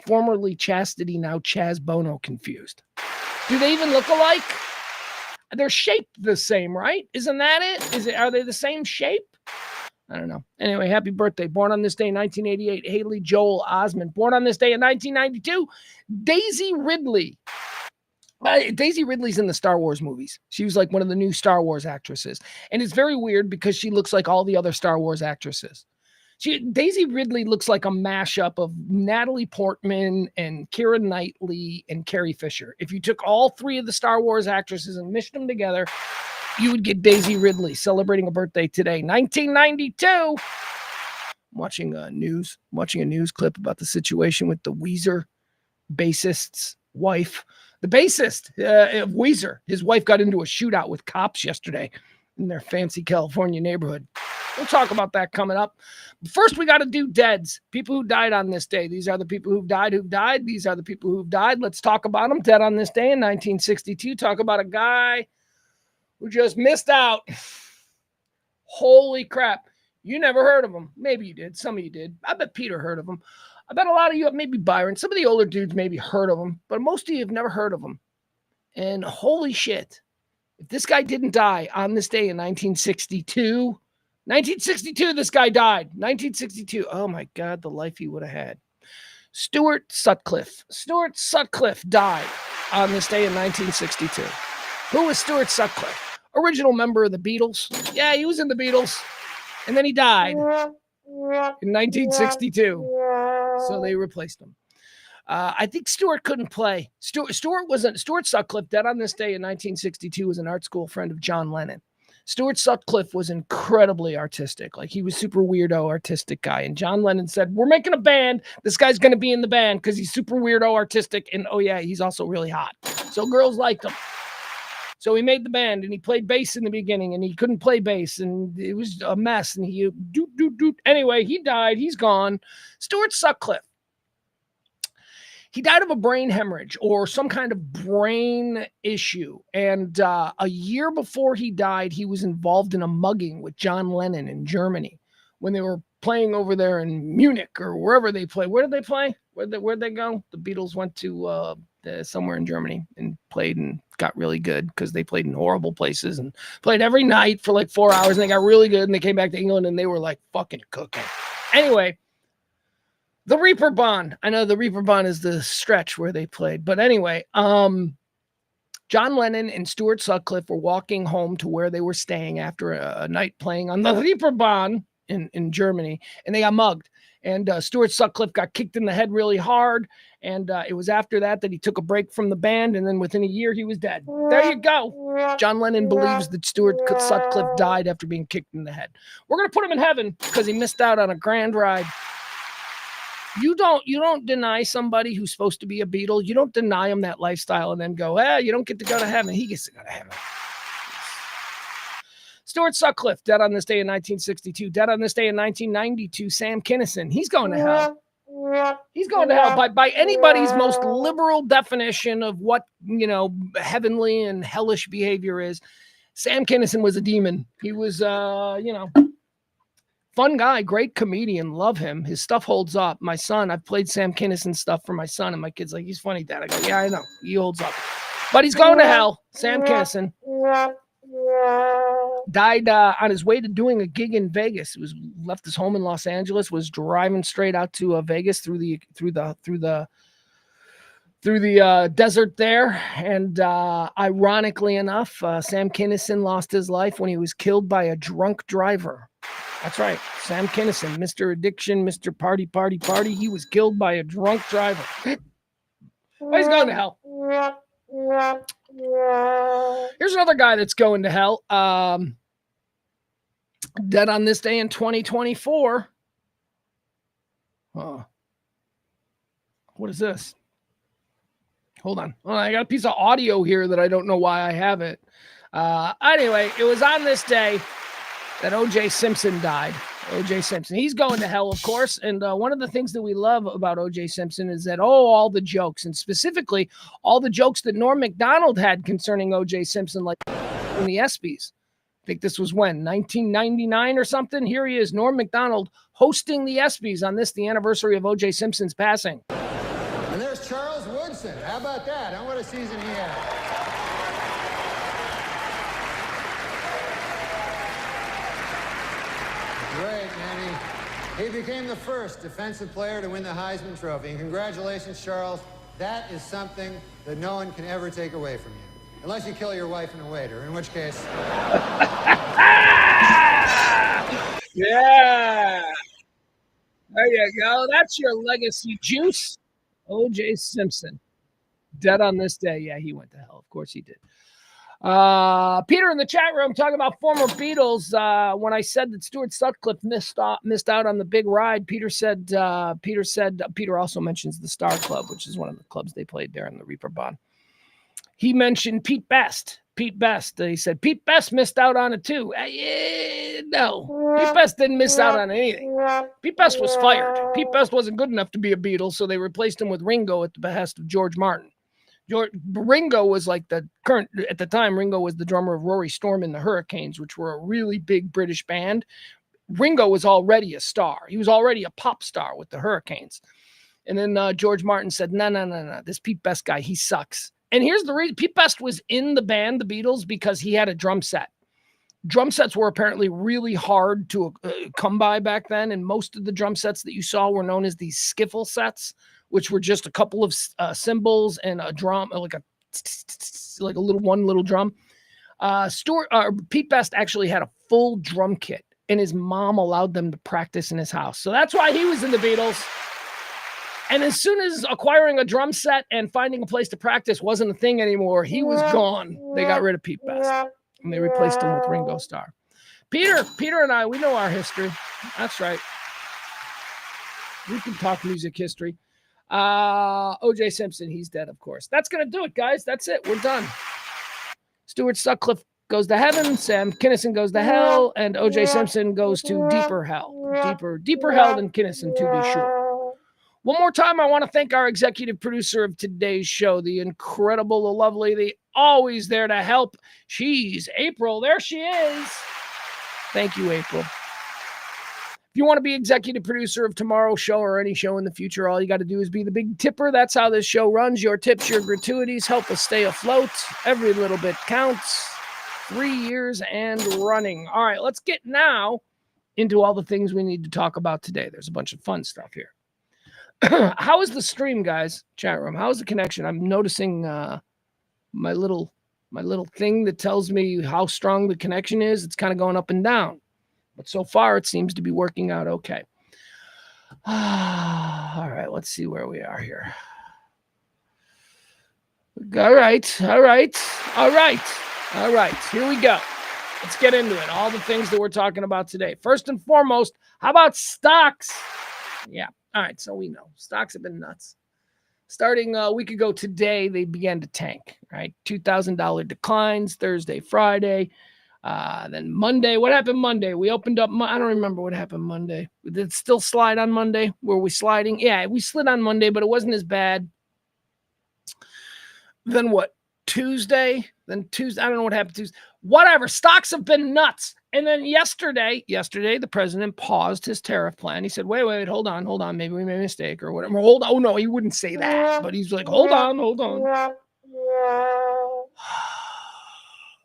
formerly Chastity, now Chaz Bono confused. Do they even look alike? They're shaped the same, right? Isn't that it? Are they the same shape? I don't know. Anyway, happy birthday. Born on this day in 1988, Haley Joel Osment. Born on this day in 1992, Daisy Ridley. Daisy Ridley's in the Star Wars movies. She was like one of the new Star Wars actresses. And it's very weird because she looks like all the other Star Wars actresses. Daisy Ridley looks like a mashup of Natalie Portman and Keira Knightley and Carrie Fisher. If you took all three of the Star Wars actresses and mished them together, you would get Daisy Ridley celebrating a birthday today. 1992. I'm watching a news clip about the situation with the Weezer bassist's wife. The bassist of Weezer, his wife got into a shootout with cops yesterday in their fancy California neighborhood. We'll talk about that coming up. First, we got to do deads. People who died on this day. These are the people who've died. These are the people who've died. Let's talk about them. Dead on this day in 1962. Talk about a guy who just missed out. Holy crap. You never heard of him. Maybe you did. Some of you did. I bet Peter heard of him. I bet a lot of you, maybe Byron, some of the older dudes maybe heard of him, but most of you have never heard of him. And holy shit, if this guy didn't die on this day in 1962, this guy died. 1962. Oh my God, the life he would have had. Stuart Sutcliffe. Stuart Sutcliffe died on this day in 1962. Who was Stuart Sutcliffe? Original member of the Beatles. Yeah, he was in the Beatles. And then he died in 1962. So they replaced him. I think Stuart couldn't play. Stuart Sutcliffe, dead on this day in 1962, was an art school friend of John Lennon. Stuart Sutcliffe was incredibly artistic. Like, he was super weirdo, artistic guy. And John Lennon said, we're making a band. This guy's going to be in the band because he's super weirdo, artistic. And oh yeah, he's also really hot. So girls liked him. So he made the band and he played bass in the beginning and he couldn't play bass and it was a mess. And he Anyway, he died. He's gone. Stuart Sutcliffe. He died of a brain hemorrhage or some kind of brain issue. And a year before he died, he was involved in a mugging with John Lennon in Germany when they were playing over there in Munich or wherever they play. Where did they play? Where'd they go? The Beatles went to somewhere in Germany and played and got really good because they played in horrible places and played every night for like 4 hours and they got really good and they came back to England and they were like fucking cooking. Anyway, the Reeperbahn. I know the Reeperbahn is the stretch where they played, but anyway, John Lennon and Stuart Sutcliffe were walking home to where they were staying after a night playing on the Reeperbahn in Germany, and they got mugged. And Stuart Sutcliffe got kicked in the head really hard. And it was after that he took a break from the band. And then within a year, he was dead. There you go. John Lennon believes that Stuart Sutcliffe died after being kicked in the head. We're going to put him in heaven because he missed out on a grand ride. You don't deny somebody who's supposed to be a Beatle. You don't deny him that lifestyle and then go, you don't get to go to heaven. He gets to go to heaven. Stuart Sutcliffe, dead on this day in 1962. Dead on this day in 1992, Sam Kinison. He's going to hell. He's going to hell by anybody's most liberal definition of what, heavenly and hellish behavior is. Sam Kinison was a demon. He was, fun guy, great comedian. Love him. His stuff holds up. My son, I've played Sam Kinison stuff for my son, and my kid's like, he's funny, Dad. I go, yeah, I know. He holds up. But he's going to hell. Sam Kinison. Died on his way to doing a gig in Vegas. He was left his home in Los Angeles, was driving straight out to Vegas through the desert there. And ironically enough, Sam Kinison lost his life when he was killed by a drunk driver. That's right, Sam Kinison, Mr. Addiction, Mr. Party. He was killed by a drunk driver. Well, he's going to hell. Here's another guy that's going to hell. Dead on this day in 2024. What is this? Hold on. I got a piece of audio here that I don't know why I have it. Anyway, it was on this day that O.J. Simpson died. O.J. Simpson. He's going to hell, of course. And one of the things that we love about O.J. Simpson is that, all the jokes, and specifically all the jokes that Norm Macdonald had concerning O.J. Simpson, like in the ESPYs. I think this was when, 1999 or something? Here he is, Norm Macdonald, hosting the ESPYs on the anniversary of O.J. Simpson's passing. And there's Charles Woodson. How about that? How what a season he had. Great, man. He became the first defensive player to win the Heisman Trophy. And congratulations, Charles. That is something that no one can ever take away from you. Unless you kill your wife and a waiter, in which case... Yeah. There you go. That's your legacy juice. O.J. Simpson. Dead on this day. Yeah, he went to hell. Of course he did. Peter in the chat room talking about former Beatles. When I said that Stuart Sutcliffe missed out on the big ride, Peter also mentions the Star Club, which is one of the clubs they played there in the Reaper Bond. He mentioned Pete Best. He said Pete Best missed out on it too. No, Pete Best didn't miss out on anything. Pete Best was fired. Pete Best wasn't good enough to be a Beatle, so they replaced him with Ringo at the behest of George Martin. Ringo was like at the time, Ringo was the drummer of Rory Storm and the Hurricanes, which were a really big British band. Ringo was already a star. He was already a pop star with the Hurricanes. And then George Martin said, no, this Pete Best guy, he sucks. And here's the reason. Pete Best was in the band, the Beatles, because he had a drum set. Drum sets were apparently really hard to come by back then, and most of the drum sets that you saw were known as these skiffle sets, which were just a couple of cymbals and a drum, like a little drum. Pete Best actually had a full drum kit, and his mom allowed them to practice in his house. So that's why he was in the Beatles. And as soon as acquiring a drum set and finding a place to practice wasn't a thing anymore, he was gone. They got rid of Pete Best, and they replaced him with Ringo Starr. Peter and I, we know our history. That's right. We can talk music history. O.J. Simpson, he's dead, of course. That's going to do it, guys. That's it. We're done. Stuart Sutcliffe goes to heaven. Sam Kinison goes to hell. And O.J. Simpson goes to deeper hell. Deeper hell than Kinison, to be sure. One more time, I want to thank our executive producer of today's show, the incredible, the lovely, the always there to help. She's April. There she is. Thank you, April. If you want to be executive producer of tomorrow's show or any show in the future, all you got to do is be the big tipper. That's how this show runs. Your tips, your gratuities help us stay afloat. Every little bit counts. 3 years and running. All right, let's get now into all the things we need to talk about today. There's a bunch of fun stuff here. How is the stream, guys? Chat room. How is the connection? I'm noticing my little thing that tells me how strong the connection is. It's kind of going up and down, but so far it seems to be working out okay. All right, let's see where we are here. All right. Here we go. Let's get into it. All the things that we're talking about today. First and foremost, how about stocks? Yeah. All right, so we know stocks have been nuts. Starting a week ago today, they began to tank, right? $2,000 declines Thursday, Friday. Then Monday, what happened Monday? We opened up, I don't remember what happened Monday. Did it still slide on Monday? Were we sliding? Yeah, we slid on Monday, but it wasn't as bad. Then what? Tuesday, I don't know what happened Tuesday. Whatever, stocks have been nuts. And then yesterday, the president paused his tariff plan. He said, wait, hold on. Maybe we made a mistake or whatever. Hold on. Oh, no, he wouldn't say that. But he's like, hold on.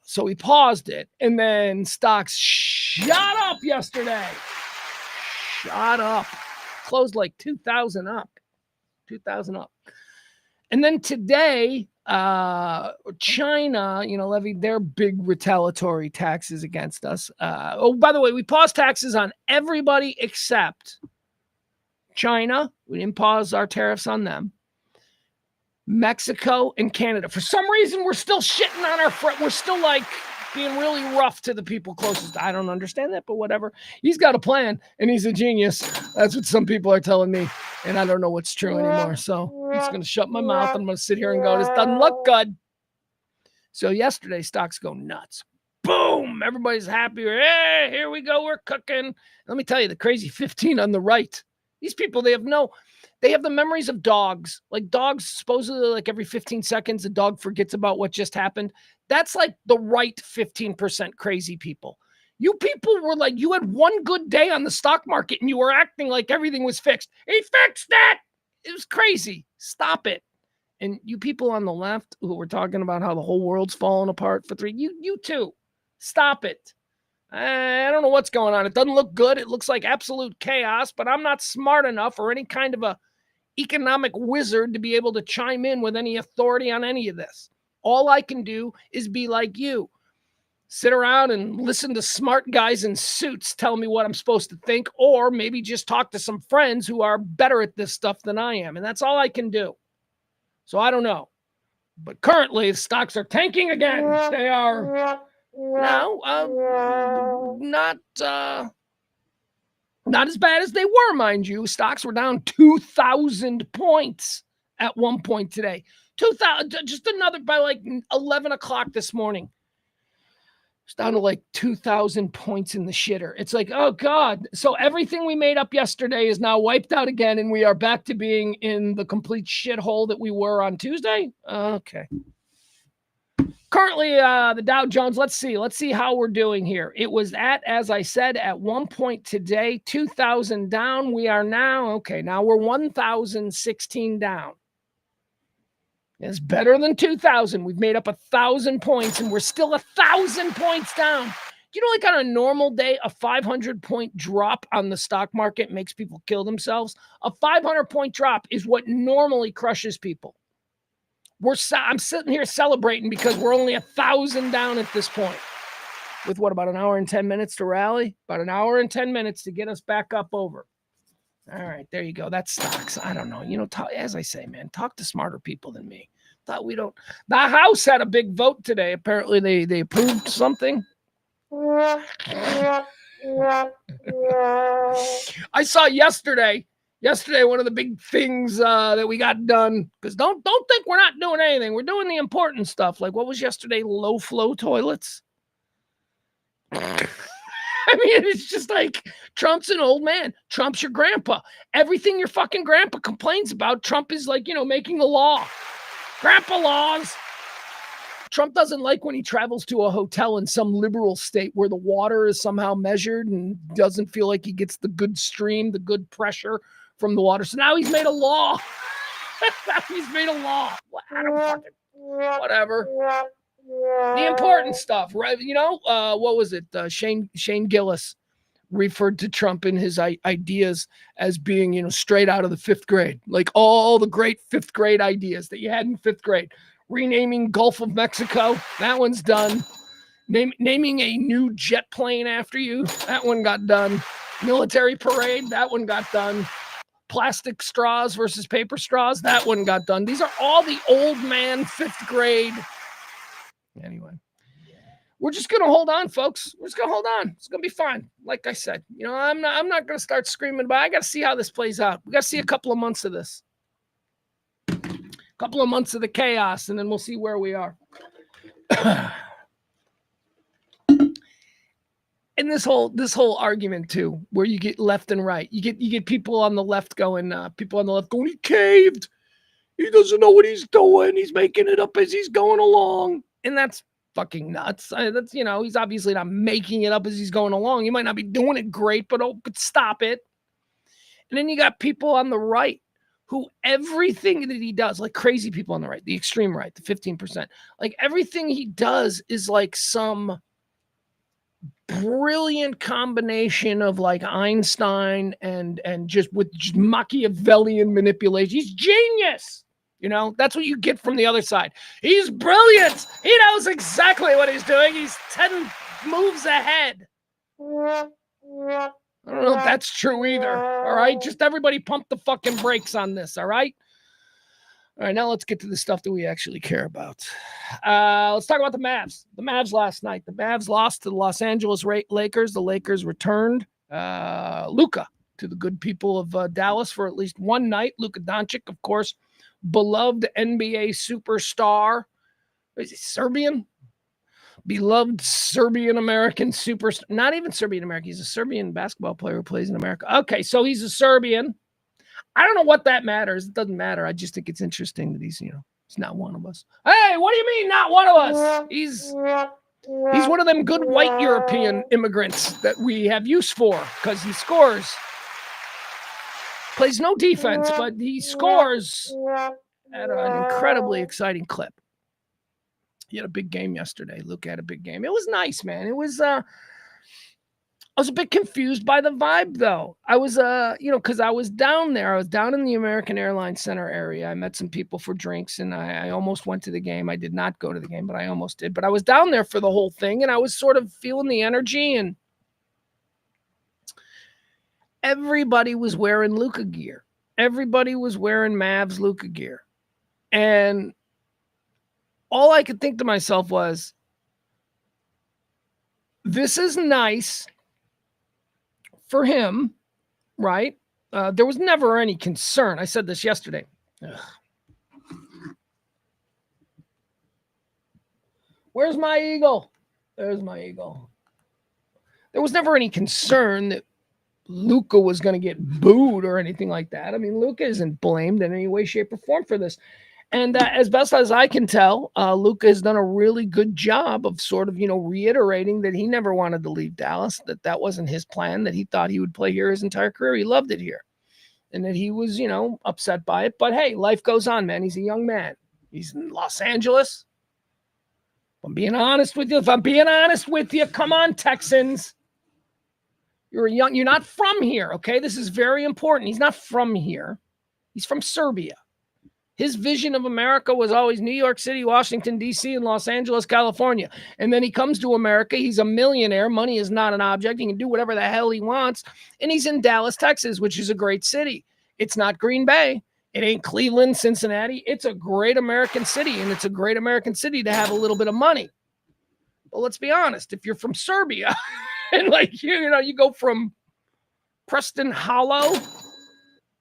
So he paused it. And then stocks shot up yesterday. Closed like 2,000 up. And then today, China, levied their big retaliatory taxes against us. By the way, we paused taxes on everybody except China. We didn't pause our tariffs on them. Mexico and Canada. For some reason, we're still shitting on our front. We're still like being really rough to the people closest. I don't understand that, but whatever. He's got a plan and he's a genius. That's what some people are telling me. And I don't know what's true anymore. So I'm just going to shut my mouth. I'm going to sit here and go, this doesn't look good. So yesterday, stocks go nuts. Boom, boom, everybody's happy. Hey, here we go, we're cooking. Let me tell you, the crazy 15 on the right. These people, they have the memories of dogs. Like dogs, supposedly like every 15 seconds, a dog forgets about what just happened. That's like the right 15% crazy people. You people were like, you had one good day on the stock market and you were acting like everything was fixed. He fixed it. It was crazy. Stop it. And you people on the left who were talking about how the whole world's falling apart for 3, you too. Stop it. I don't know what's going on. It doesn't look good. It looks like absolute chaos, but I'm not smart enough or any kind of a economic wizard to be able to chime in with any authority on any of this. All I can do is be like you. Sit around and listen to smart guys in suits tell me what I'm supposed to think, or maybe just talk to some friends who are better at this stuff than I am. And that's all I can do. So I don't know. But currently, the stocks are tanking again. They are now not as bad as they were, mind you. Stocks were down 2,000 points at one point today. 2,000, just another by like 11 o'clock this morning. It's down to like 2,000 points in the shitter. It's like, oh God. So everything we made up yesterday is now wiped out again, and we are back to being in the complete shithole that we were on Tuesday. Okay. Currently, the Dow Jones, let's see how we're doing here. It was as I said, at one point today, 2,000 down. We are now we're 1,016 down. It's better than 2,000. We've made up 1,000 points, and we're still 1,000 points down. You know, like on a normal day, a 500-point drop on the stock market makes people kill themselves. A 500-point drop is what normally crushes people. I'm sitting here celebrating because we're only 1,000 down at this point. With what, about an hour and 10 minutes to rally? About an hour and 10 minutes to get us back up over. All right, there you go. That's stocks. I don't know. You know, as I say, man, talk to smarter people than me. Thought we don't. The House had a big vote today. Apparently, they approved something. I saw yesterday, one of the big things that we got done. Because don't think we're not doing anything. We're doing the important stuff. Like what was yesterday? Low flow toilets. I mean, it's just like Trump's an old man. Trump's your grandpa. Everything your fucking grandpa complains about, Trump is like, making a law. Grandpa laws. Trump doesn't like when he travels to a hotel in some liberal state where the water is somehow measured and doesn't feel like he gets the good stream, the good pressure from the water. So now he's made a law. Whatever. The important stuff, right? What was it? Shane Gillis referred to Trump in his ideas as being, straight out of the 5th grade. Like all the great 5th grade ideas that you had in 5th grade. Renaming Gulf of Mexico, that one's done. Naming a new jet plane after you, that one got done. Military parade, that one got done. Plastic straws versus paper straws, that one got done. These are all the old man 5th grade. Anyway, we're just going to hold on, folks. We're just going to hold on. It's going to be fine. Like I said, I'm not going to start screaming, but I got to see how this plays out. We got to see a couple of months of this. Couple of months of the chaos, and then we'll see where we are. And this whole argument too, where you get left and right, you get people on the left going, he caved. He doesn't know what he's doing. He's making it up as he's going along, and that's fucking nuts. He's obviously not making it up as he's going along. He might not be doing it great, but stop it. And then you got people on the right who everything that he does, like crazy people on the right, the extreme right, the 15%, like everything he does is like some brilliant combination of like Einstein and just Machiavellian manipulation. He's genius. That's what you get from the other side. He's brilliant. He knows exactly what he's doing. He's 10 moves ahead. I don't know if that's true either. All right. Just everybody pump the fucking brakes on this. All right. All right. Now let's get to the stuff that we actually care about. Let's talk about the Mavs. The Mavs last night. The Mavs lost to the Los Angeles Lakers. The Lakers returned Luka to the good people of Dallas for at least one night. Luka Doncic, of course, beloved NBA superstar. Is he Serbian? beloved Serbian-American superstar. Not even Serbian-American. He's a Serbian basketball player who plays in America. Okay, so he's a Serbian. I don't know what that matters. It doesn't matter. I just think it's interesting that he's, he's not one of us. Hey, what do you mean not one of us? He's one of them good white European immigrants that we have use for because he scores. Plays no defense, but he scores at an incredibly exciting clip. He had a big game yesterday. Luke had a big game. It was nice, man. It was, I was a bit confused by the vibe, though. I was, because I was down there. I was down in the American Airlines Center area. I met some people for drinks, and I almost went to the game. I did not go to the game, but I almost did. But I was down there for the whole thing, and I was sort of feeling the energy, and everybody was wearing Luka gear. Everybody was wearing Mavs Luka gear. And all I could think to myself was, this is nice for him, right? There was never any concern. I said this yesterday. Ugh. Where's my eagle? There's my eagle. There was never any concern that Luka was going to get booed or anything like that. I mean, Luka isn't blamed in any way, shape, or form for this. And as best as I can tell, Luka has done a really good job of sort of, reiterating that he never wanted to leave Dallas, that wasn't his plan, that he thought he would play here his entire career. He loved it here. And that he was, upset by it. But hey, life goes on, man. He's a young man. He's in Los Angeles. If I'm being honest with you, come on, Texans. You're not from here, okay? This is very important. He's not from here. He's from Serbia. His vision of America was always New York City, Washington, D.C., and Los Angeles, California. And then he comes to America. He's a millionaire. Money is not an object. He can do whatever the hell he wants. And he's in Dallas, Texas, which is a great city. It's not Green Bay. It ain't Cleveland, Cincinnati. It's a great American city, and it's a great American city to have a little bit of money. But let's be honest. If you're from Serbia and you go from Preston Hollow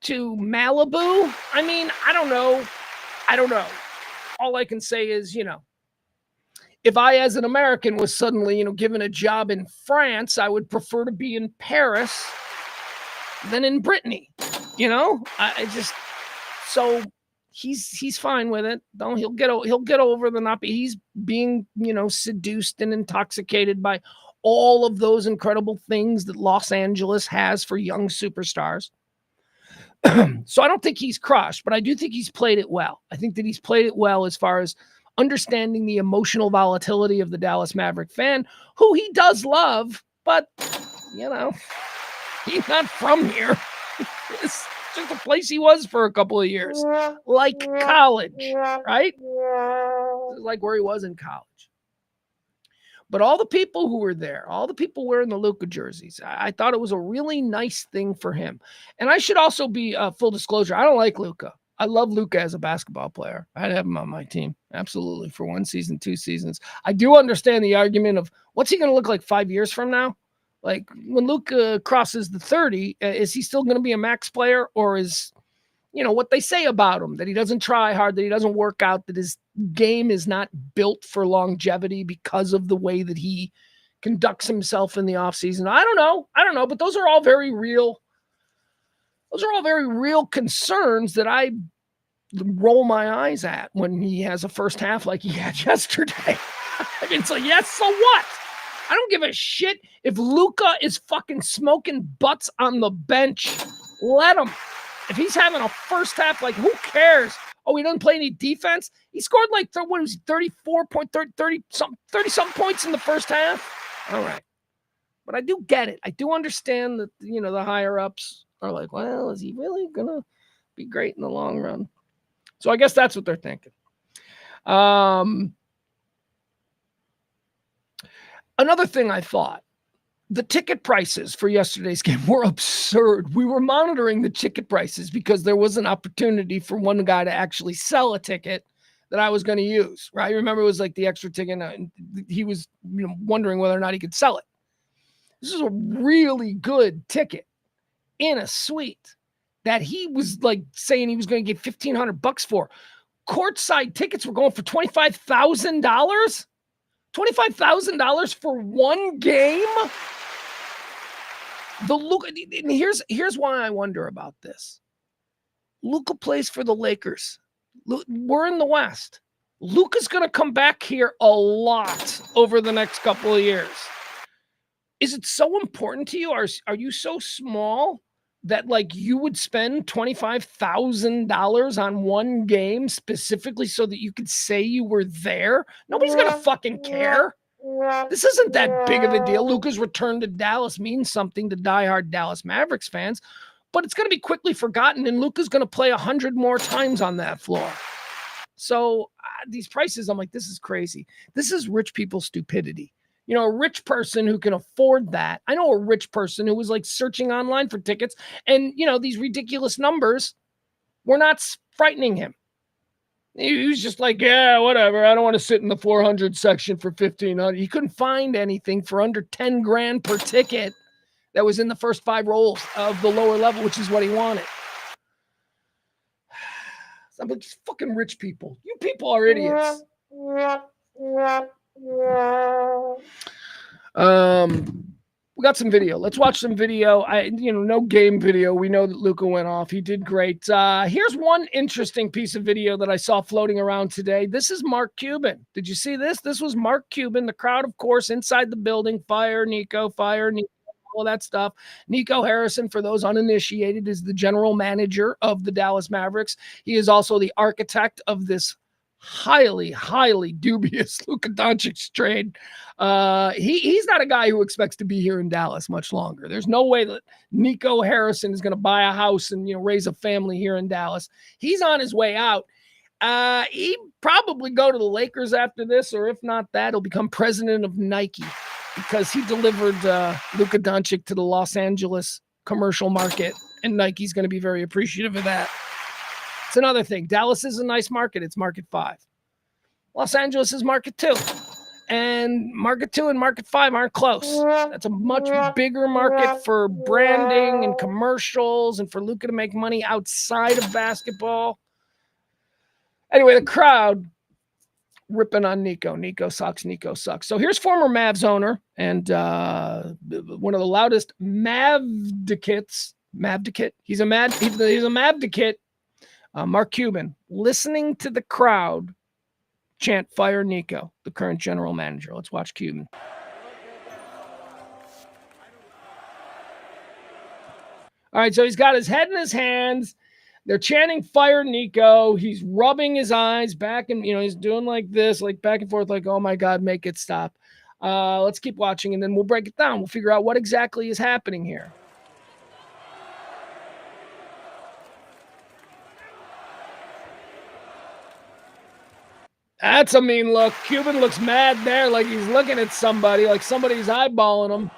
to Malibu. I mean, I don't know. All I can say is, if I, as an American, was suddenly, given a job in France, I would prefer to be in Paris than in Brittany. So he's fine with it. He'll get over the not be. He's being, seduced and intoxicated by all of those incredible things that Los Angeles has for young superstars. So I don't think he's crushed, but I do think he's played it well. I think that he's played it well as far as understanding the emotional volatility of the Dallas Maverick fan, who he does love, but, he's not from here. It's just a place he was for a couple of years, like college, right? Like where he was in college. But all the people who were there, all the people wearing the Luka jerseys, I thought it was a really nice thing for him. And I should also be full disclosure. I don't like Luka. I love Luka as a basketball player. I'd have him on my team. Absolutely. For 1 season, 2 seasons. I do understand the argument of what's he going to look like 5 years from now? Like when Luka crosses the 30, is he still going to be a max player, or is, what they say about him, that he doesn't try hard, that he doesn't work out, that his game is not built for longevity because of the way that he conducts himself in the offseason. I don't know, but those are all very real. Those are all very real concerns that I roll my eyes at when he has a first half like he had yesterday. I mean, it's like, yes, so what? I don't give a shit if Luka is fucking smoking butts on the bench. Let him. If he's having a first half, who cares? Oh, he doesn't play any defense? He scored 30-something points in the first half. All right. But I do get it. I do understand that, the higher ups are like, well, is he really going to be great in the long run? So I guess that's what they're thinking. Another thing I thought, the ticket prices for yesterday's game were absurd. We were monitoring the ticket prices because there was an opportunity for one guy to actually sell a ticket that I was going to use, right? Remember, it was like the extra ticket, and he was wondering whether or not he could sell it. This is a really good ticket in a suite that he was saying he was going to get $1,500 for. Courtside tickets were going for $25,000. $25,000 for one game? And here's why I wonder about this. Luka plays for the Lakers. We're in the West. Luka's going to come back here a lot over the next couple of years. Is it so important to you? Are you so small that like you would spend $25,000 on one game specifically so that you could say you were there? Nobody's going to fucking care. This isn't that big of a deal. Luka's return to Dallas means something to diehard Dallas Mavericks fans, but it's going to be quickly forgotten, and Luka's going to play 100 more times on that floor. So these prices, I'm like, this is crazy. This is rich people's stupidity. You know, a rich person who can afford that. I know a rich person who was like searching online for tickets, and, you know, these ridiculous numbers were not frightening him. He was just like, yeah, whatever. I don't want to sit in the 400 section for 1,500. He couldn't find anything for under 10 grand per ticket that was in the first 5 rows of the lower level, which is what he wanted. I'm like, these fucking rich people. You people are idiots. We got some video. Let's watch some video. No game video. We know that Luka went off. He did great. Here's one interesting piece of video that I saw floating around today. This is Mark Cuban. Did you see this? This was Mark Cuban. The crowd, of course, inside the building. Fire Nico, all that stuff. Nico Harrison, for those uninitiated, is the general manager of the Dallas Mavericks. He is also the architect of this highly, highly dubious Luka Doncic trade. He's not a guy who expects to be here in Dallas much longer. There's no way that Nico Harrison is going to buy a house and, raise a family here in Dallas. He's on his way out. He probably go to the Lakers after this, or if not that, he'll become president of Nike because he delivered Luka Doncic to the Los Angeles commercial market, and Nike's going to be very appreciative of that. It's another thing. Dallas is a nice market. It's market 5. Los Angeles is market 2. And market 2 and market 5 aren't close. That's a much bigger market for branding and commercials and for Luka to make money outside of basketball. Anyway, the crowd ripping on Nico. Nico sucks. So here's former Mavs owner and one of the loudest Mavdicates. He's a Mavdicate. Mark Cuban, listening to the crowd chant "Fire Nico," the current general manager. Let's watch Cuban. All right, so he's got his head in his hands. They're chanting "Fire Nico." He's rubbing his eyes back and, he's doing like this, like back and forth, like, oh my God, make it stop. Let's keep watching and then we'll break it down. We'll figure out what exactly is happening here. That's a mean look. Cuban looks mad there, like he's looking at somebody, like somebody's eyeballing him.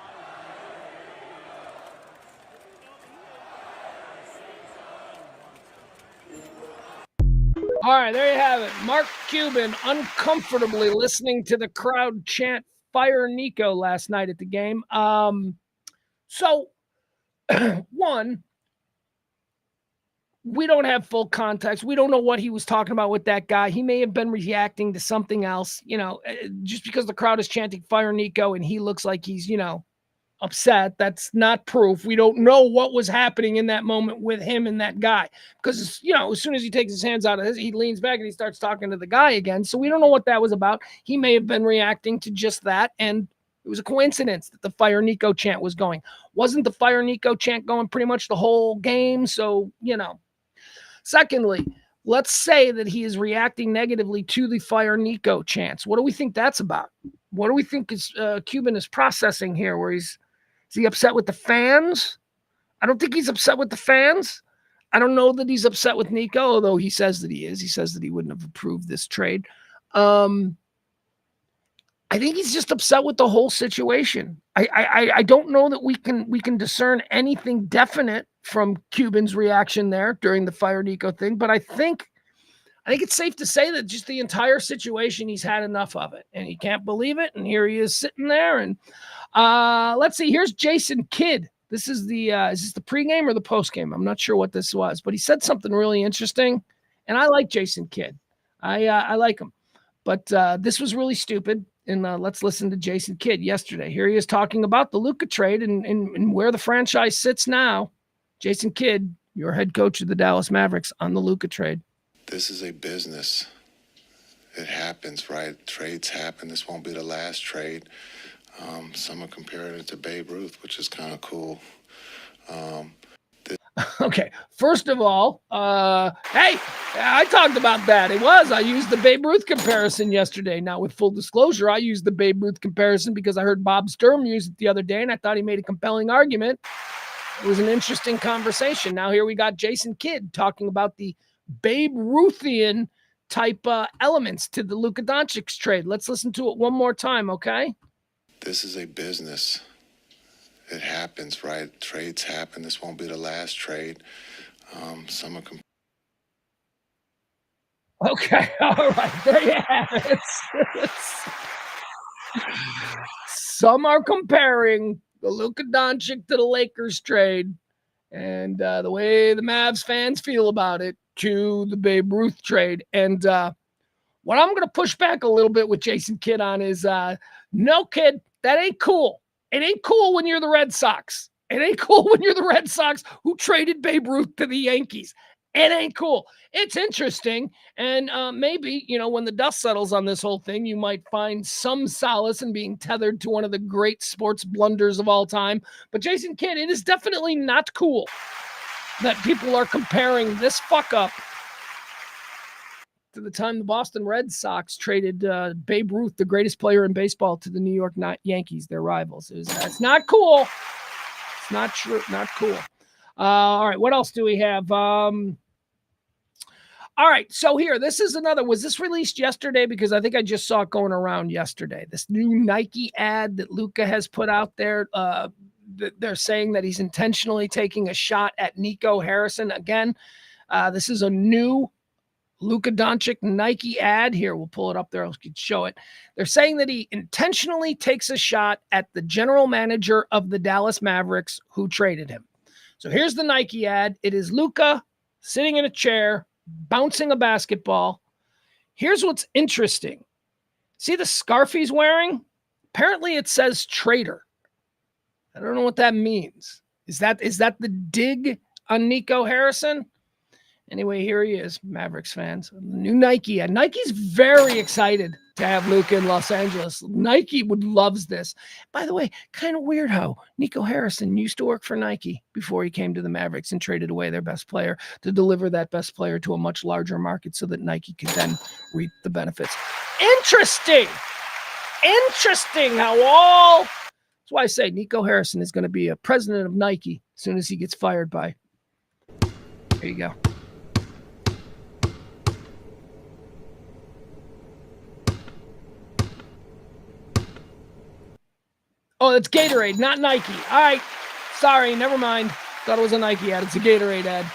All right, there you have it. Mark Cuban uncomfortably listening to the crowd chant "Fire Nico" last night at the game. So, one, we don't have full context. We don't know what he was talking about with that guy. He may have been reacting to something else, just because the crowd is chanting "Fire Nico" and he looks like he's, upset. That's not proof. We don't know what was happening in that moment with him and that guy because, as soon as he takes his hands out of his, he leans back and he starts talking to the guy again. So we don't know what that was about. He may have been reacting to just that. And it was a coincidence that the "Fire Nico" chant was going. Wasn't the "Fire Nico" chant going pretty much the whole game? So, Secondly, let's say that he is reacting negatively to the "Fire Nico" chants. What do we think that's about? What do we think is Cuban is processing here? Where is he upset with the fans? I don't think he's upset with the fans. I don't know that he's upset with Nico, although he says that he is. He says that he wouldn't have approved this trade. I think he's just upset with the whole situation. I don't know that we can discern anything definite from Cuban's reaction there during the "Fire Nico" thing, but I think it's safe to say that just the entire situation, he's had enough of it, and he can't believe it. And here he is sitting there. And let's see. Here's Jason Kidd. This is is this the pregame or the postgame? I'm not sure what this was, but he said something really interesting, and I like Jason Kidd. I like him, but this was really stupid. and let's listen to Jason Kidd yesterday. Here he is talking about the Luka trade and where the franchise sits now. Jason Kidd, your head coach of the Dallas Mavericks, on the Luka trade. This is a business. It happens, right? Trades happen. This won't be the last trade. Some are comparing it to Babe Ruth, which is kind of cool. Okay, first of all, hey, I talked about that. I used the Babe Ruth comparison yesterday. Now, with full disclosure, I used the Babe Ruth comparison because I heard Bob Sturm use it the other day, and I thought he made a compelling argument. It was an interesting conversation. Now, here we got Jason Kidd talking about the Babe Ruthian type elements to the Luka Doncic trade. Let's listen to it one more time, okay? This is a business. It happens, right? Trades happen. This won't be the last trade. Some are Okay, all right, there you have it. Some are comparing the Luka Doncic to the Lakers trade and the way the Mavs fans feel about it to the Babe Ruth trade. And what I'm going to push back a little bit with Jason Kidd on is, no, kid, that ain't cool. It ain't cool when you're the Red Sox. It ain't cool when you're the Red Sox who traded Babe Ruth to the Yankees. It ain't cool. It's interesting. And maybe, when the dust settles on this whole thing, you might find some solace in being tethered to one of the great sports blunders of all time. But Jason Kidd, it is definitely not cool that people are comparing this fuck up to the time the Boston Red Sox traded Babe Ruth, the greatest player in baseball, to the New York Yankees, their rivals. It's not cool. It's not true. Not cool. All right, what else do we have? All right, so here, this is another. Was this released yesterday? Because I think I just saw it going around yesterday. This new Nike ad that Luka has put out there. They're saying that he's intentionally taking a shot at Nico Harrison. Again, this is a new Luka Doncic Nike ad. Here, we'll pull it up there. I can show it. They're saying that he intentionally takes a shot at the general manager of the Dallas Mavericks who traded him. So here's the Nike ad. It is Luka sitting in a chair, bouncing a basketball. Here's what's interesting. See the scarf he's wearing? Apparently it says traitor. I don't know what that means. Is that the dig on Nico Harrison? Anyway, here he is, Mavericks fans. The new Nike ad. Nike's very excited to have Luka in Los Angeles. Nike loves this. By the way, kind of weird how Nico Harrison used to work for Nike before he came to the Mavericks and traded away their best player to deliver that best player to a much larger market so that Nike could then reap the benefits. Interesting how all... That's why I say Nico Harrison is going to be a president of Nike as soon as he gets fired by... There you go. Oh, it's Gatorade, not Nike. All right. Sorry, never mind. Thought it was a Nike ad. It's a Gatorade ad.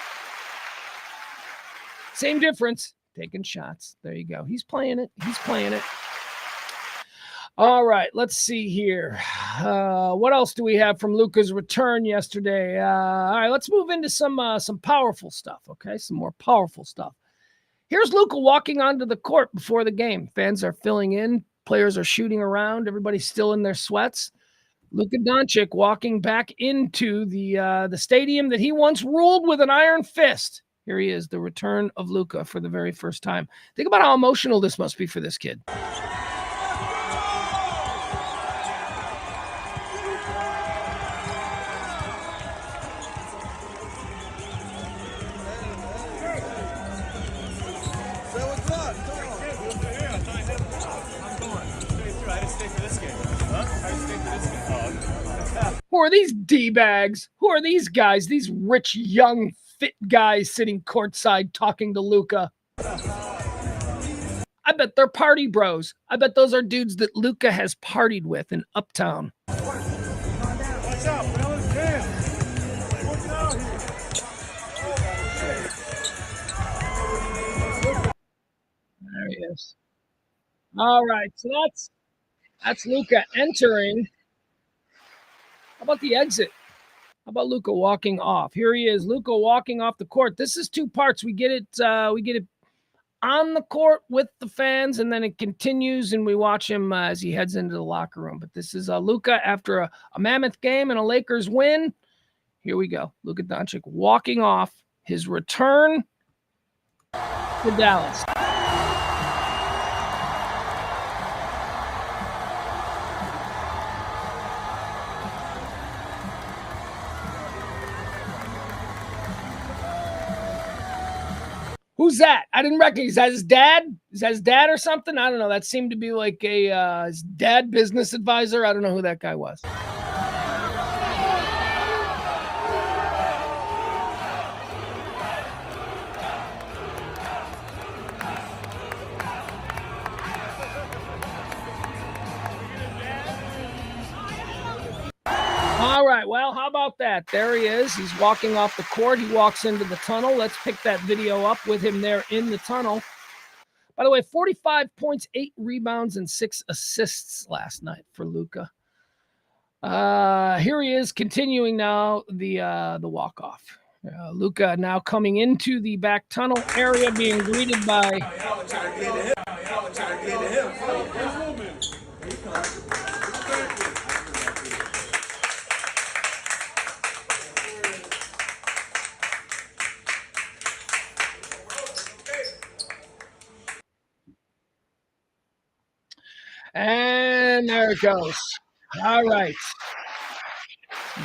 Same difference. Taking shots. There you go. He's playing it. All right. Let's see here. What else do we have from Luka's return yesterday? All right. Let's move into some powerful stuff, okay? Some more powerful stuff. Here's Luka walking onto the court before the game. Fans are filling in. Players are shooting around. Everybody's still in their sweats. Luka Doncic walking back into the stadium that he once ruled with an iron fist. Here he is, the return of Luka for the very first time. Think about how emotional this must be for this kid. Who are these D-bags? Who are these guys? These rich, young, fit guys sitting courtside talking to Luka. I bet they're party bros. I bet those are dudes that Luka has partied with in Uptown. Watch out, fellas. Look out here. There he is. All right, so that's Luka entering. How about the exit? How about Luka walking off? Here he is, Luka walking off the court. This is two parts. We get it on the court with the fans, and then it continues, and we watch him as he heads into the locker room. But this is Luka after a mammoth game and a Lakers win. Here we go. Luka Doncic walking off his return to Dallas. Who's that? I didn't recognize. Is that his dad? Is that his dad or something? I don't know. That seemed to be like his dad business advisor. I don't know who that guy was. All right, well, how about that? There he is. He's walking off the court. He walks into the tunnel. Let's pick that video up with him there in the tunnel. By the way, 45 points, 8 rebounds, and 6 assists last night for Luka. Here he is continuing now the walk-off. Luka now coming into the back tunnel area, being greeted by... And there it goes. All right.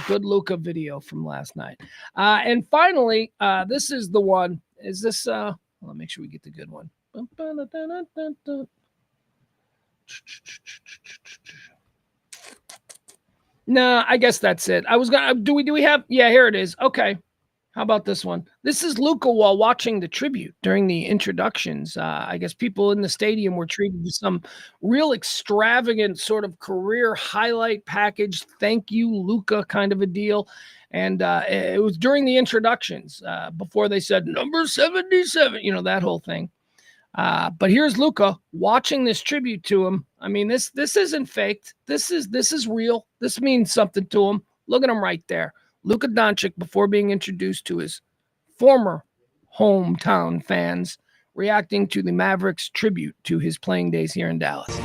Good Luka video from last night. And finally, this is the one. Is this, well, make sure we get the good one. No, I guess that's it. I was gonna, do we have, yeah, here it is. Okay. How about this one? This is Luka while watching the tribute during the introductions. I guess people in the stadium were treated to some real extravagant sort of career highlight package. Thank you, Luka kind of a deal. And it was during the introductions before they said number 77, you know, that whole thing. But here's Luka watching this tribute to him. I mean, this isn't faked. This is real. This means something to him. Look at him right there. Luka Doncic, before being introduced to his former hometown fans, reacting to the Mavericks tribute to his playing days here in Dallas.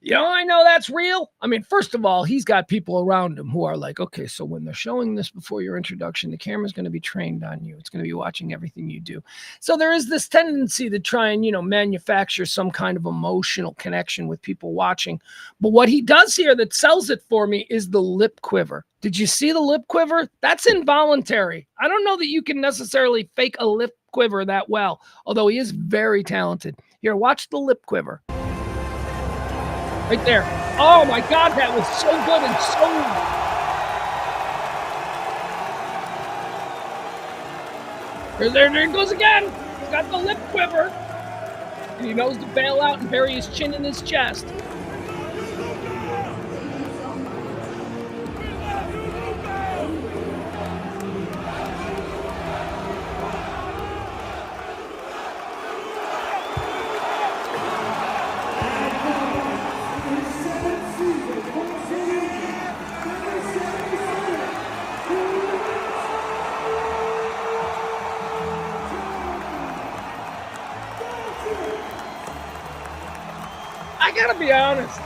You know, I know that's real. I mean, first of all, he's got people around him who are like, okay, so when they're showing this before your introduction, the camera's going to be trained on you. It's going to be watching everything you do. So there is this tendency to try and, you know, manufacture some kind of emotional connection with people watching. But what he does here that sells it for me is the lip quiver. Did you see the lip quiver? That's involuntary. I don't know that you can necessarily fake a lip quiver that well, although he is very talented. Here, watch the lip quiver. Right there. Oh my God, that was so good and so. There it goes again. He's got the lip quiver. And he knows to bail out and bury his chin in his chest. I gotta be honest.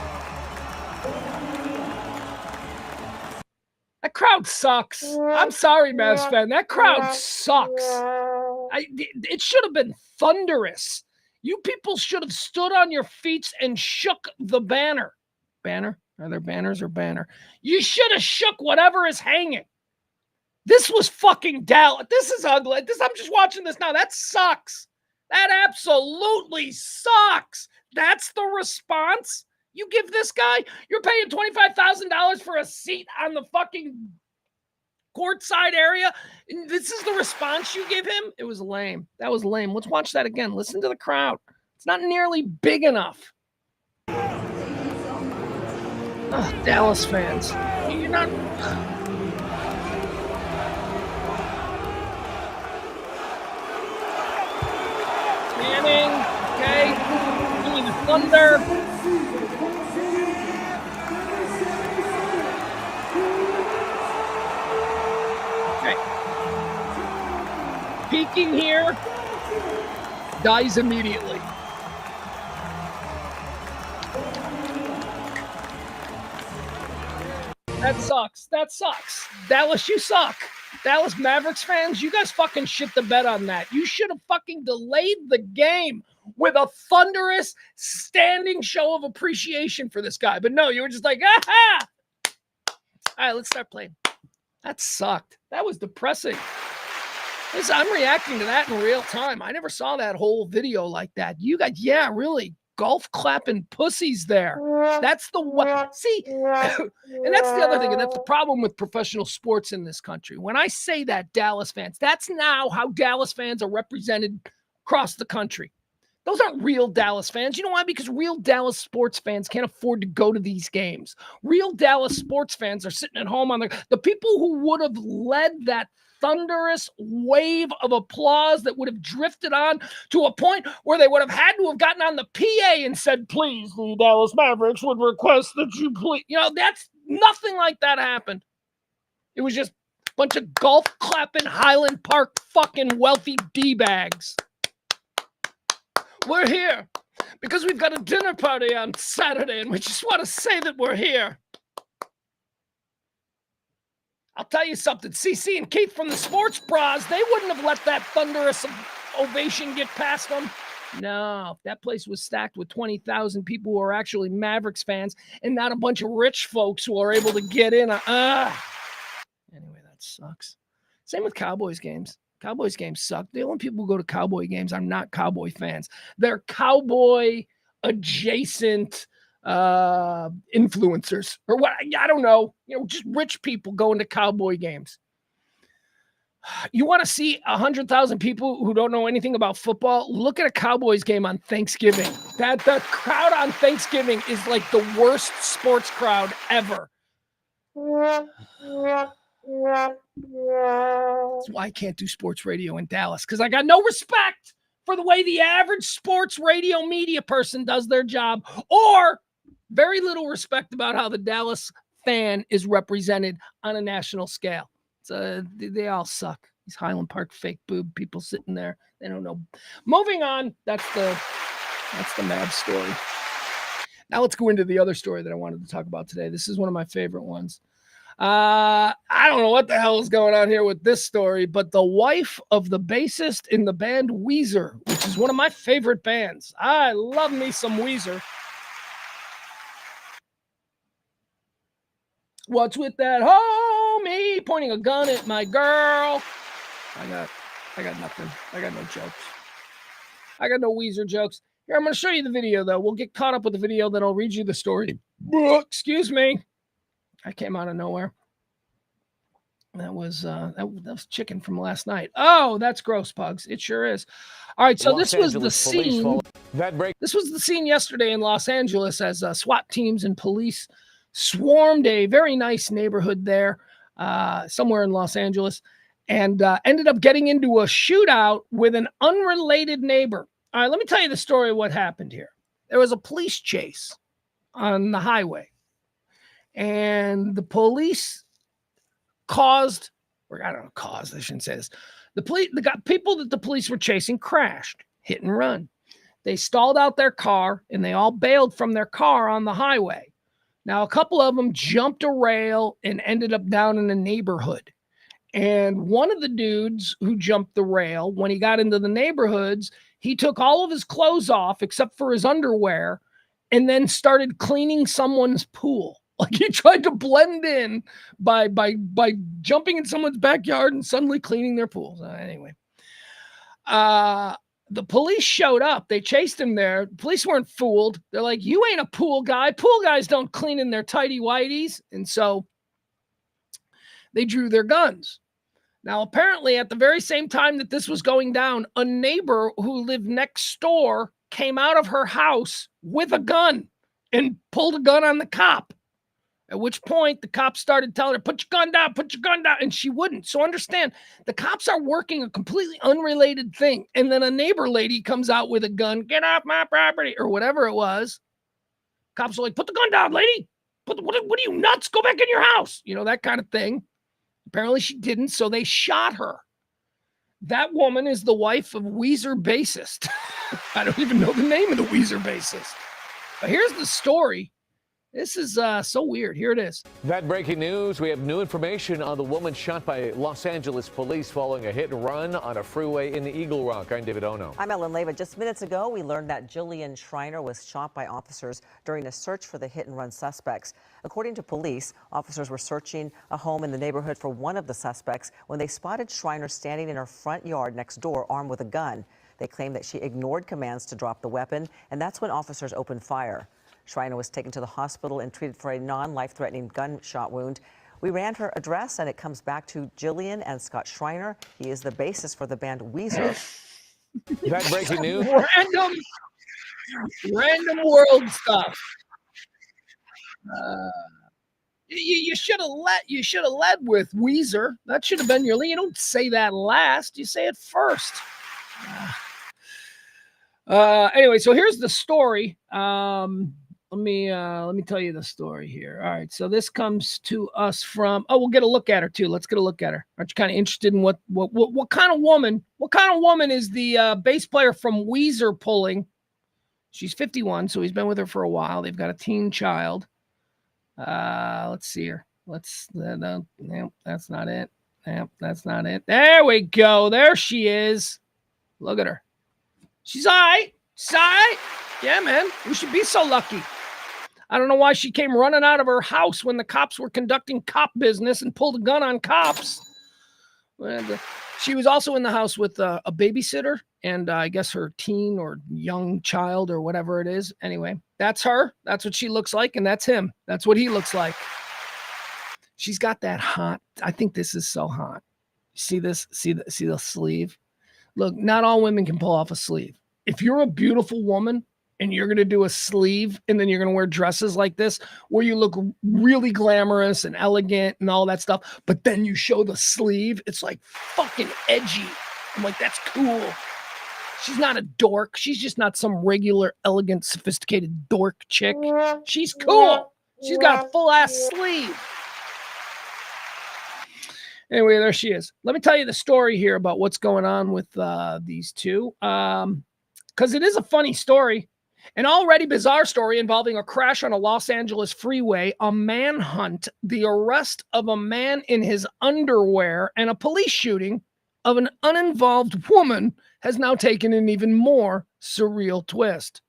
That crowd sucks. I'm sorry, Mavs fan. That crowd sucks. It should have been thunderous. You people should have stood on your feet and shook the banner. Banner? Are there banners or banner? You should have shook whatever is hanging. This was fucking Dallas. This is ugly. I'm just watching this now. That sucks. That absolutely sucks. That's the response you give this guy? You're paying $25,000 for a seat on the fucking courtside area? And this is the response you give him? It was lame. That was lame. Let's watch that again. Listen to the crowd. It's not nearly big enough. Dallas fans. You're not... Thunder. Okay. Peeking here, dies immediately. That sucks. That sucks. Dallas, you suck. Dallas Mavericks fans, you guys fucking shit the bed on that. You should have fucking delayed the game with a thunderous standing show of appreciation for this guy. But no, you were just like, aha! All right, let's start playing. That sucked. That was depressing. Listen, I'm reacting to that in real time. I never saw that whole video like that. You guys, yeah, really golf clapping pussies there. That's the what. See, and that's the other thing, and that's the problem with professional sports in this country. When I say that, Dallas fans, that's now how Dallas fans are represented across the country. Those aren't real Dallas fans. You know why? Because real Dallas sports fans can't afford to go to these games. Real Dallas sports fans are sitting at home on the people who would have led that thunderous wave of applause that would have drifted on to a point where they would have had to have gotten on the PA and said, please, the Dallas Mavericks would request that you please. You know, that's nothing like that happened. It was just a bunch of golf clapping Highland Park fucking wealthy D-bags. We're here because we've got a dinner party on Saturday and we just want to say that we're here. I'll tell you something, CC and Keith from the Sports Bras, they wouldn't have let that thunderous ovation get past them. No, that place was stacked with 20,000 people who are actually Mavericks fans and not a bunch of rich folks who are able to get in. Anyway, that sucks. Same with Cowboys games. Cowboys games suck. The only people who go to Cowboy games are not Cowboy fans. They're Cowboy adjacent influencers or what? I don't know. You know, just rich people going to Cowboy games. You want to see 100,000 people who don't know anything about football? Look at a Cowboys game on Thanksgiving. That the crowd on Thanksgiving is like the worst sports crowd ever. That's why I can't do sports radio in Dallas, because I got no respect for the way the average sports radio media person does their job, or very little respect about how the Dallas fan is represented on a national scale. They all suck. These Highland Park fake boob people sitting there. They don't know. Moving on. That's the Mavs story. Now let's go into the other story that I wanted to talk about today. This is one of my favorite ones. I don't know what the hell is going on here with this story, but the wife of the bassist in the band Weezer, which is one of my favorite bands. I love me some Weezer. What's with that homie pointing a gun at my girl? I got nothing. I got no jokes. I got no Weezer jokes. Here, I'm going to show you the video, though. We'll get caught up with the video, then I'll read you the story. Excuse me. I came out of nowhere. That was chicken from last night. Oh, that's gross, Pugs. It sure is. All right, so this was the scene. This was the scene yesterday in Los Angeles as SWAT teams and police swarmed a very nice neighborhood there, somewhere in Los Angeles, and ended up getting into a shootout with an unrelated neighbor. All right, let me tell you the story of what happened here. There was a police chase on the highway, and the police I shouldn't say this. The people that the police were chasing crashed, hit and run. They stalled out their car, and they all bailed from their car on the highway. Now, a couple of them jumped a rail and ended up down in a neighborhood. And one of the dudes who jumped the rail, when he got into the neighborhoods, he took all of his clothes off except for his underwear and then started cleaning someone's pool. Like he tried to blend in by jumping in someone's backyard and suddenly cleaning their pool. So anyway, the police showed up. They chased him there. The police weren't fooled. They're like, you ain't a pool guy. Pool guys don't clean in their tighty whities. And so they drew their guns. Now, apparently at the very same time that this was going down, a neighbor who lived next door came out of her house with a gun and pulled a gun on the cop. At which point the cops started telling her, put your gun down, and she wouldn't. So understand, the cops are working a completely unrelated thing. And then a neighbor lady comes out with a gun, get off my property, or whatever it was. Cops are like, put the gun down, lady. What are you, nuts? Go back in your house. You know, that kind of thing. Apparently she didn't, so they shot her. That woman is the wife of Weezer bassist. I don't even know the name of the Weezer bassist. But here's the story. This is so weird. Here it is. That breaking news. We have new information on the woman shot by Los Angeles police following a hit and run on a freeway in the Eagle Rock. I'm David Ono. I'm Ellen Leva. Just minutes ago, we learned that Jillian Schreiner was shot by officers during a search for the hit and run suspects. According to police, officers were searching a home in the neighborhood for one of the suspects when they spotted Schreiner standing in her front yard next door, armed with a gun. They claim that she ignored commands to drop the weapon, and that's when officers opened fire. Schreiner was taken to the hospital and treated for a non-life-threatening gunshot wound. We ran her address, and it comes back to Jillian and Scott Schreiner. He is the bassist for the band Weezer. That breaking news. Random world stuff. You should have led with Weezer. That should have been your lead. You don't say that last. You say it first. Anyway, so here's the story. Let me tell you the story here. All right, so this comes to us from. Oh, we'll get a look at her too. Let's get a look at her. Aren't you kind of interested in what kind of woman? What kind of woman is the bass player from Weezer pulling? She's 51, so he's been with her for a while. They've got a teen child. Let's see her. Nope, that's not it. Nope, that's not it. There we go. There she is. Look at her. She's all right. She's all right. Yeah, man. We should be so lucky. I don't know why she came running out of her house when the cops were conducting cop business and pulled a gun on cops. She was also in the house with a babysitter and I guess her teen or young child or whatever it is. Anyway, that's her. That's what she looks like. And that's him. That's what he looks like. She's got that hot. I think this is so hot. See this? See the sleeve? Look, not all women can pull off a sleeve. If you're a beautiful woman and you're going to do a sleeve and then you're going to wear dresses like this where you look really glamorous and elegant and all that stuff, but then you show the sleeve, it's like fucking edgy. I'm like, that's cool. She's not a dork. She's just not some regular, elegant, sophisticated dork chick. She's cool. She's got a full-ass sleeve. Anyway, there she is. Let me tell you the story here about what's going on with these two. Because it is a funny story. An already bizarre story involving a crash on a Los Angeles freeway, a manhunt, the arrest of a man in his underwear, and a police shooting of an uninvolved woman has now taken an even more surreal twist.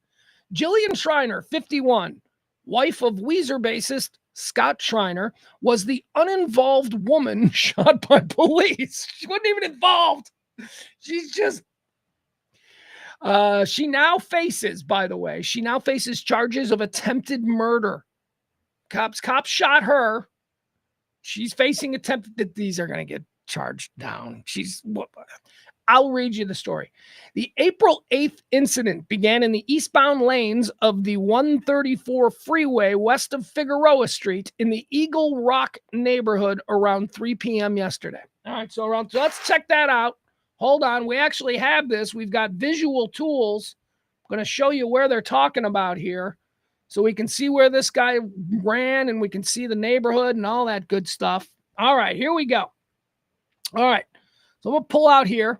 Jillian Schreiner, 51, wife of Weezer bassist Scott Schreiner, was the uninvolved woman shot by police. She wasn't even involved. She's just... she now faces, by the way, charges of attempted murder. Cops shot her. She's facing attempted. These are going to get charged down. I'll read you the story. The April 8th incident began in the eastbound lanes of the 134 freeway west of Figueroa Street in the Eagle Rock neighborhood around 3 p.m. yesterday. All right, so let's check that out. Hold on. We actually have this. We've got visual tools. I'm going to show you where they're talking about here so we can see where this guy ran and we can see the neighborhood and all that good stuff. All right, here we go. All right. So we'll pull out here,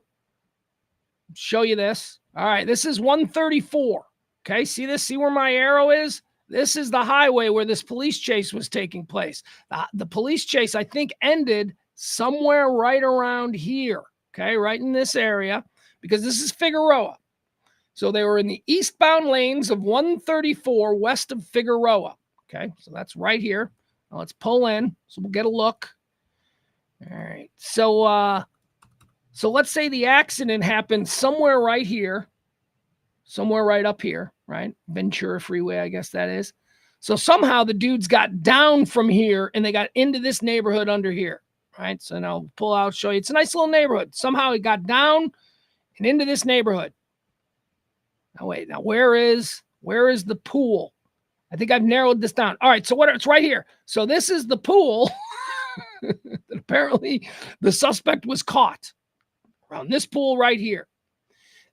show you this. All right, this is 134. Okay, see this? See where my arrow is? This is the highway where this police chase was taking place. The police chase, I think, ended somewhere right around here. Okay, right in this area, because this is Figueroa. So they were in the eastbound lanes of 134 west of Figueroa. Okay, so that's right here. Now let's pull in, so we'll get a look. All right, so let's say the accident happened somewhere right here, somewhere right up here, right? Ventura Freeway, I guess that is. So somehow the dudes got down from here and they got into this neighborhood under here. Right, so now I'll pull out, show you. It's a nice little neighborhood. Somehow it got down and into this neighborhood. Now wait, where is the pool? I think I've narrowed this down. All right, so it's right here. So this is the pool that apparently the suspect was caught around this pool right here.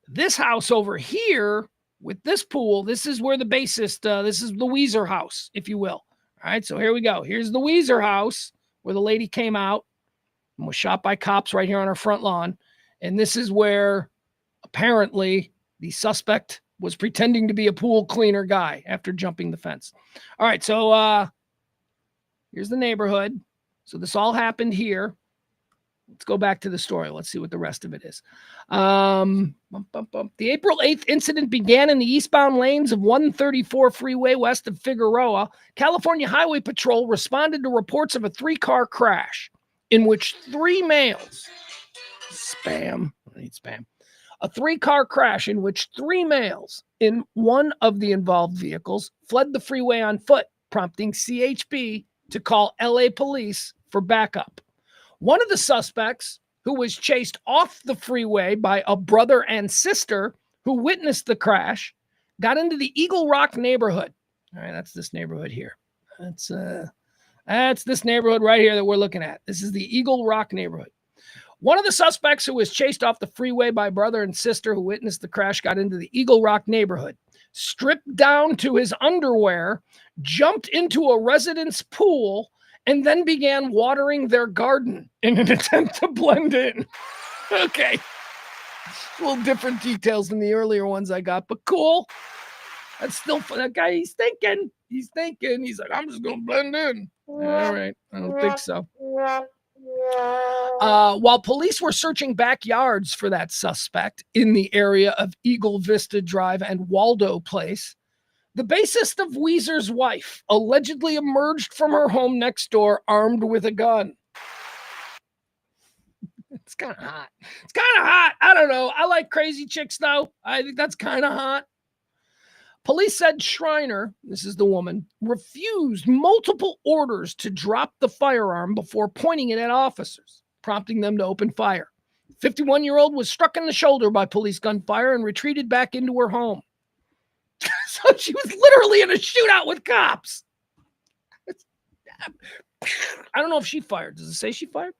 This house over here with this pool, this is where the bassist, this is the Weezer house, if you will. All right, so here we go. Here's the Weezer house where the lady came out and was shot by cops right here on her front lawn. And this is where apparently the suspect was pretending to be a pool cleaner guy after jumping the fence. All right, so here's the neighborhood. So this all happened here. Let's go back to the story. Let's see what the rest of it is. The April 8th incident began in the eastbound lanes of 134 freeway west of Figueroa. California Highway Patrol responded to reports of a 3-car crash in which 3 males, a 3-car crash in which 3 males in one of the involved vehicles fled the freeway on foot, prompting CHP to call LA police for backup. One of the suspects, who was chased off the freeway by a brother and sister who witnessed the crash, got into the Eagle Rock neighborhood. All right, that's this neighborhood here. That's this neighborhood right here that we're looking at. This is the Eagle Rock neighborhood. One of the suspects who was chased off the freeway by brother and sister who witnessed the crash got into the Eagle Rock neighborhood, stripped down to his underwear, jumped into a resident's pool, and then began watering their garden in an attempt to blend in. Okay. A little different details than the earlier ones I got, but cool. That's still fun. That guy, he's thinking. He's like, I'm just going to blend in. All right. I don't think so. While police were searching backyards for that suspect in the area of Eagle Vista Drive and Waldo Place, the bassist of Weezer's wife allegedly emerged from her home next door armed with a gun. It's kind of hot. I don't know. I like crazy chicks, though. I think that's kind of hot. Police said Schreiner, this is the woman, refused multiple orders to drop the firearm before pointing it at officers, prompting them to open fire. 51-year-old was struck in the shoulder by police gunfire and retreated back into her home. So she was literally in a shootout with cops. I don't know if she fired. Does it say she fired?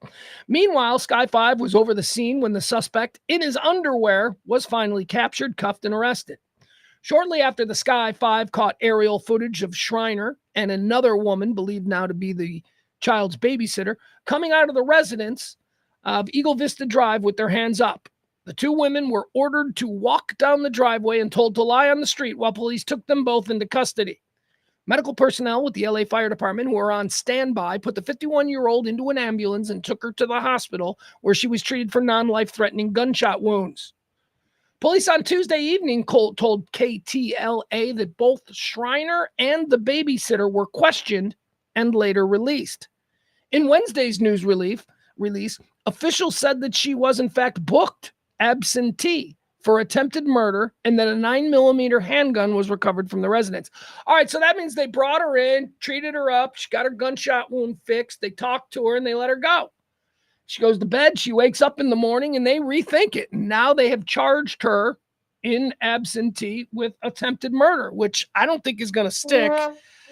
Meanwhile, Sky 5 was over the scene when the suspect in his underwear was finally captured, cuffed, and arrested. Shortly after the Sky 5 caught aerial footage of Schreiner and another woman, believed now to be the child's babysitter, coming out of the residence of Eagle Vista Drive with their hands up. The 2 women were ordered to walk down the driveway and told to lie on the street while police took them both into custody. Medical personnel with the LA Fire Department who were on standby put the 51-year-old into an ambulance and took her to the hospital where she was treated for non-life-threatening gunshot wounds. Police on Tuesday evening told KTLA that both Schreiner and the babysitter were questioned and later released. In Wednesday's news release, officials said that she was in fact booked absentee for attempted murder and that a 9mm handgun was recovered from the residence. All right, so that means they brought her in, treated her up. She got her gunshot wound fixed. They talked to her and they let her go. She goes to bed. She wakes up in the morning and they rethink it. Now they have charged her in absentee with attempted murder, which I don't think is going to stick.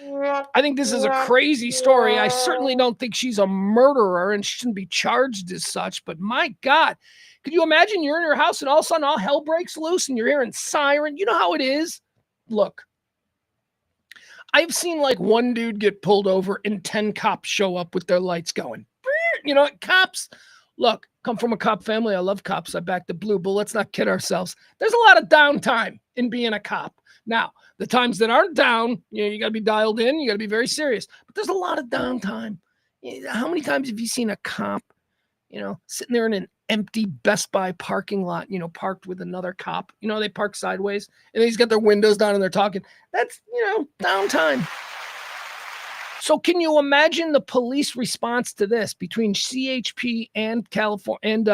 I think this is a crazy story. I certainly don't think she's a murderer and she shouldn't be charged as such. But my God, could you imagine you're in your house and all of a sudden all hell breaks loose and you're hearing siren? You know how it is? Look, I've seen like one dude get pulled over and 10 cops show up with their lights going. You know, cops, look, come from a cop family. I love cops. I back the blue, but let's not kid ourselves. There's a lot of downtime in being a cop. Now, the times that aren't down, you got to be dialed in. You got to be very serious. But there's a lot of downtime. How many times have you seen a cop, sitting there in an empty Best Buy parking lot, parked with another cop? They park sideways and he's got their windows down and they're talking. That's, downtime. So can you imagine the police response to this between CHP and California and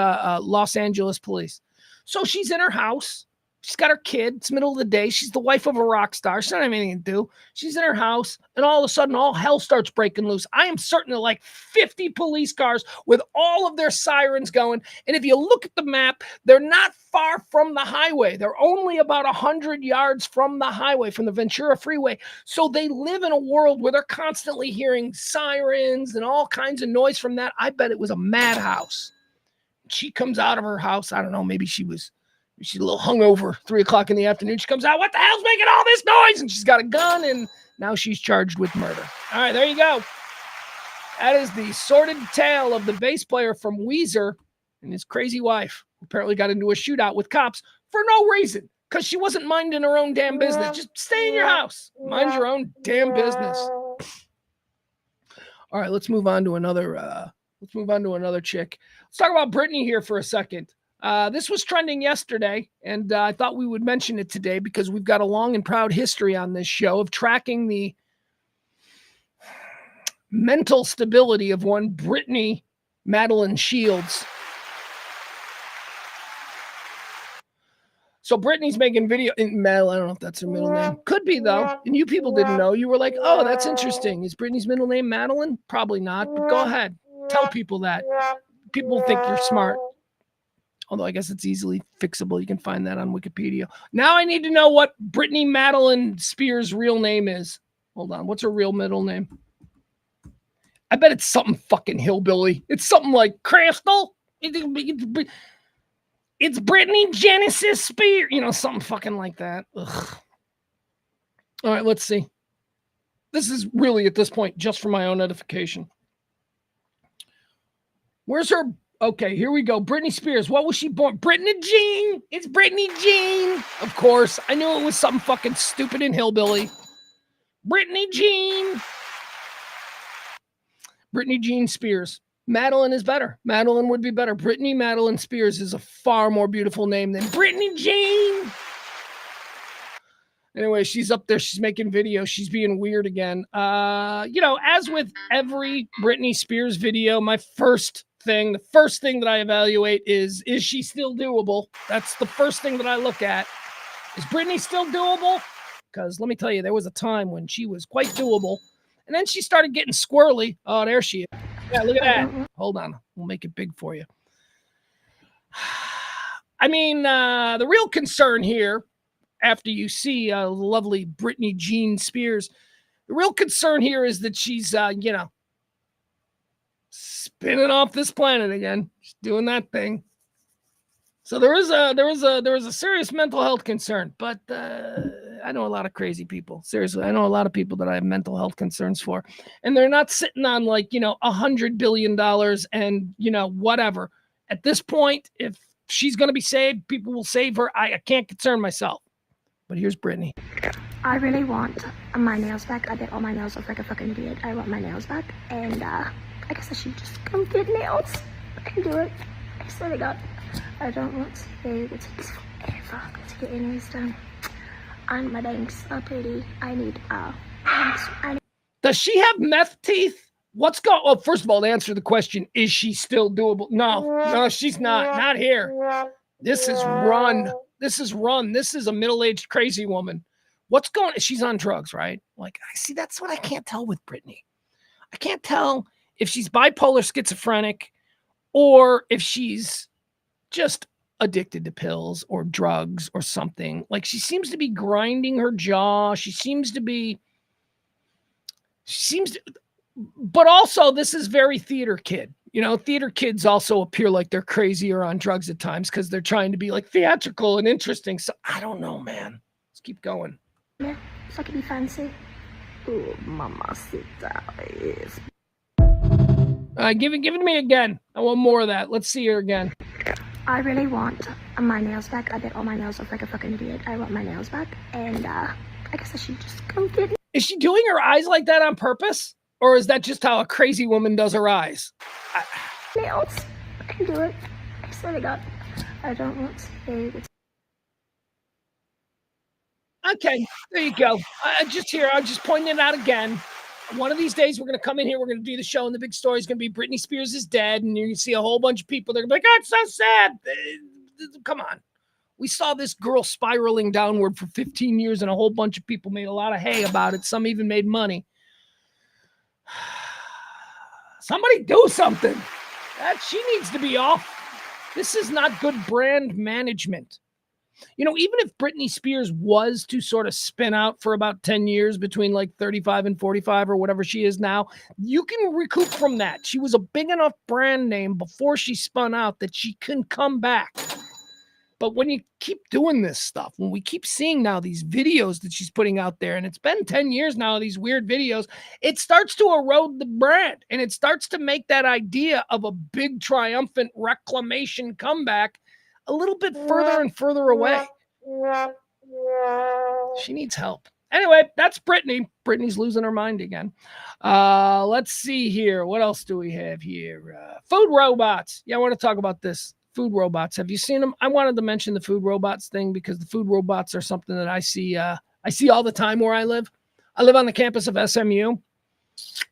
Los Angeles police? So she's in her house. She's got her kid. It's middle of the day. She's the wife of a rock star. She doesn't have anything to do. She's in her house, and all of a sudden, all hell starts breaking loose. I am certain of like 50 police cars with all of their sirens going. And if you look at the map, they're not far from the highway. They're only about 100 yards from the highway, from the Ventura Freeway. So they live in a world where they're constantly hearing sirens and all kinds of noise from that. I bet it was a madhouse. She comes out of her house. I don't know. Maybe she's a little hungover, 3 o'clock in the afternoon. She comes out, what the hell's making all this noise? And she's got a gun, and now she's charged with murder. All right, there you go. That is the sordid tale of the bass player from Weezer and his crazy wife. Apparently got into a shootout with cops for no reason, because she wasn't minding her own damn business. Just stay in your house. Mind your own damn business. All right, let's move on to another chick. Let's talk about Britney here for a second. This was trending yesterday, and I thought we would mention it today because we've got a long and proud history on this show of tracking the mental stability of one Britney Madeline Shields. So Britney's making video. Mel, I don't know if that's her middle name. Could be, though. And you people didn't know. You were like, oh, that's interesting. Is Britney's middle name Madeline? Probably not, but go ahead. Tell people that. People think you're smart. Although I guess it's easily fixable. You can find that on Wikipedia. Now I need to know what Britney Madeline Spears' real name is. Hold on. What's her real middle name? I bet it's something fucking hillbilly. It's something like Crystal. It's Britney Genesis Spears. You know, something fucking like that. Ugh. All right, let's see. This is really, at this point, just for my own edification. Where's her... Okay, here we go. Britney Spears. What was she born? Britney Jean. It's Britney Jean. Of course. I knew it was something fucking stupid and hillbilly. Britney Jean. Britney Jean Spears. Madeline is better. Madeline would be better. Britney Madeline Spears is a far more beautiful name than Britney Jean. Anyway, she's up there. She's making videos. She's being weird again. As with every Britney Spears video, the first thing that I evaluate is she still doable? That's the first thing that I look at. Is Britney still doable? Because let me tell you, there was a time when she was quite doable. And then she started getting squirrely. Oh, there she is. Yeah, look at that. Hold on. We'll make it big for you. I mean, the real concern here, after you see lovely Britney Jean Spears, the real concern here is that she's, spinning off this planet again. She's doing that thing. So there was a serious mental health concern, but I know a lot of crazy people. Seriously, I know a lot of people that I have mental health concerns for, and they're not sitting on $100 billion and whatever. At this point, if she's going to be saved, people will save her. I can't concern myself. But here's Britney. I really want my nails back. I did all my nails look like a fucking idiot. I want my nails back, and I guess I should just go get nails. I can do it. I swear to God. I don't want to pay. It takes forever to get your nails done. And my bangs are pretty. I need Does she have meth teeth? What's going? Well, first of all, to answer the question, is she still doable? No, she's not. Not here. This is Run. This is a middle-aged crazy woman. What's going? She's on drugs, right? Like, I see. That's what I can't tell with Britney. I can't tell if she's bipolar schizophrenic or if she's just addicted to pills or drugs or something. Like, she seems to be grinding her jaw. But also this is very theater kid. Theater kids also appear like they're crazy or on drugs at times because they're trying to be like theatrical and interesting. So I don't know, man. Let's keep going. Yeah, so I can be fancy. Ooh, mamacita is. Give it to me again. I want more of that. Let's see her again. I really want my nails back. I did all my nails look like a fucking idiot. I want my nails back, and I guess I should just go get it. Is she doing her eyes like that on purpose? Or is that just how a crazy woman does her eyes? Nails. I can do it. I swear to God. I don't want to pay. Okay, there you go. I'm just pointing it out again. One of these days, we're going to come in here, we're going to do the show, and the big story is going to be Britney Spears is dead, and you're going to see a whole bunch of people. They're going to be like, oh, it's so sad. Come on. We saw this girl spiraling downward for 15 years, and a whole bunch of people made a lot of hay about it. Some even made money. Somebody do something. She needs to be off. This is not good brand management. You know, even if Britney Spears was to sort of spin out for about 10 years between like 35 and 45 or whatever she is now, you can recoup from that. She was a big enough brand name before she spun out that she can come back. But when you keep doing this stuff, when we keep seeing now these videos that she's putting out there, and it's been 10 years now, these weird videos, it starts to erode the brand, and it starts to make that idea of a big triumphant reclamation comeback a little bit further and further away. She needs help. Anyway, that's Britney. Britney's losing her mind again. Let's see here. What else do we have here? Food robots. Yeah, I want to talk about this. Food robots. Have you seen them? I wanted to mention the food robots thing because the food robots are something that I see all the time where I live. I live on the campus of SMU.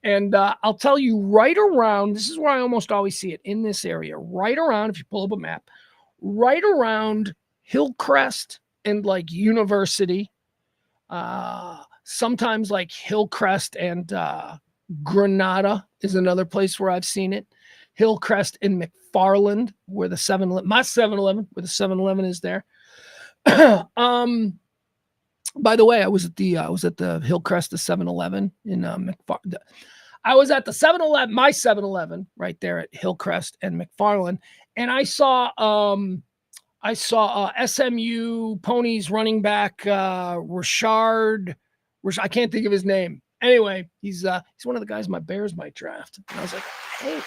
And I'll tell you right around, this is where I almost always see it, in this area, right around, if you pull up a map, right around Hillcrest and like University, sometimes like Hillcrest and Granada is another place where I've seen it. Hillcrest and McFarland, where the 7-Eleven, my 7-Eleven, where the 7-Eleven is there. By the way, I was at the Hillcrest, the 7-Eleven in McFarland. I was at the 7-Eleven, my 7-Eleven, right there at Hillcrest and McFarland, and I saw SMU Ponies running back Rashard. I can't think of his name. Anyway, he's one of the guys my Bears might draft. And I was like, hey,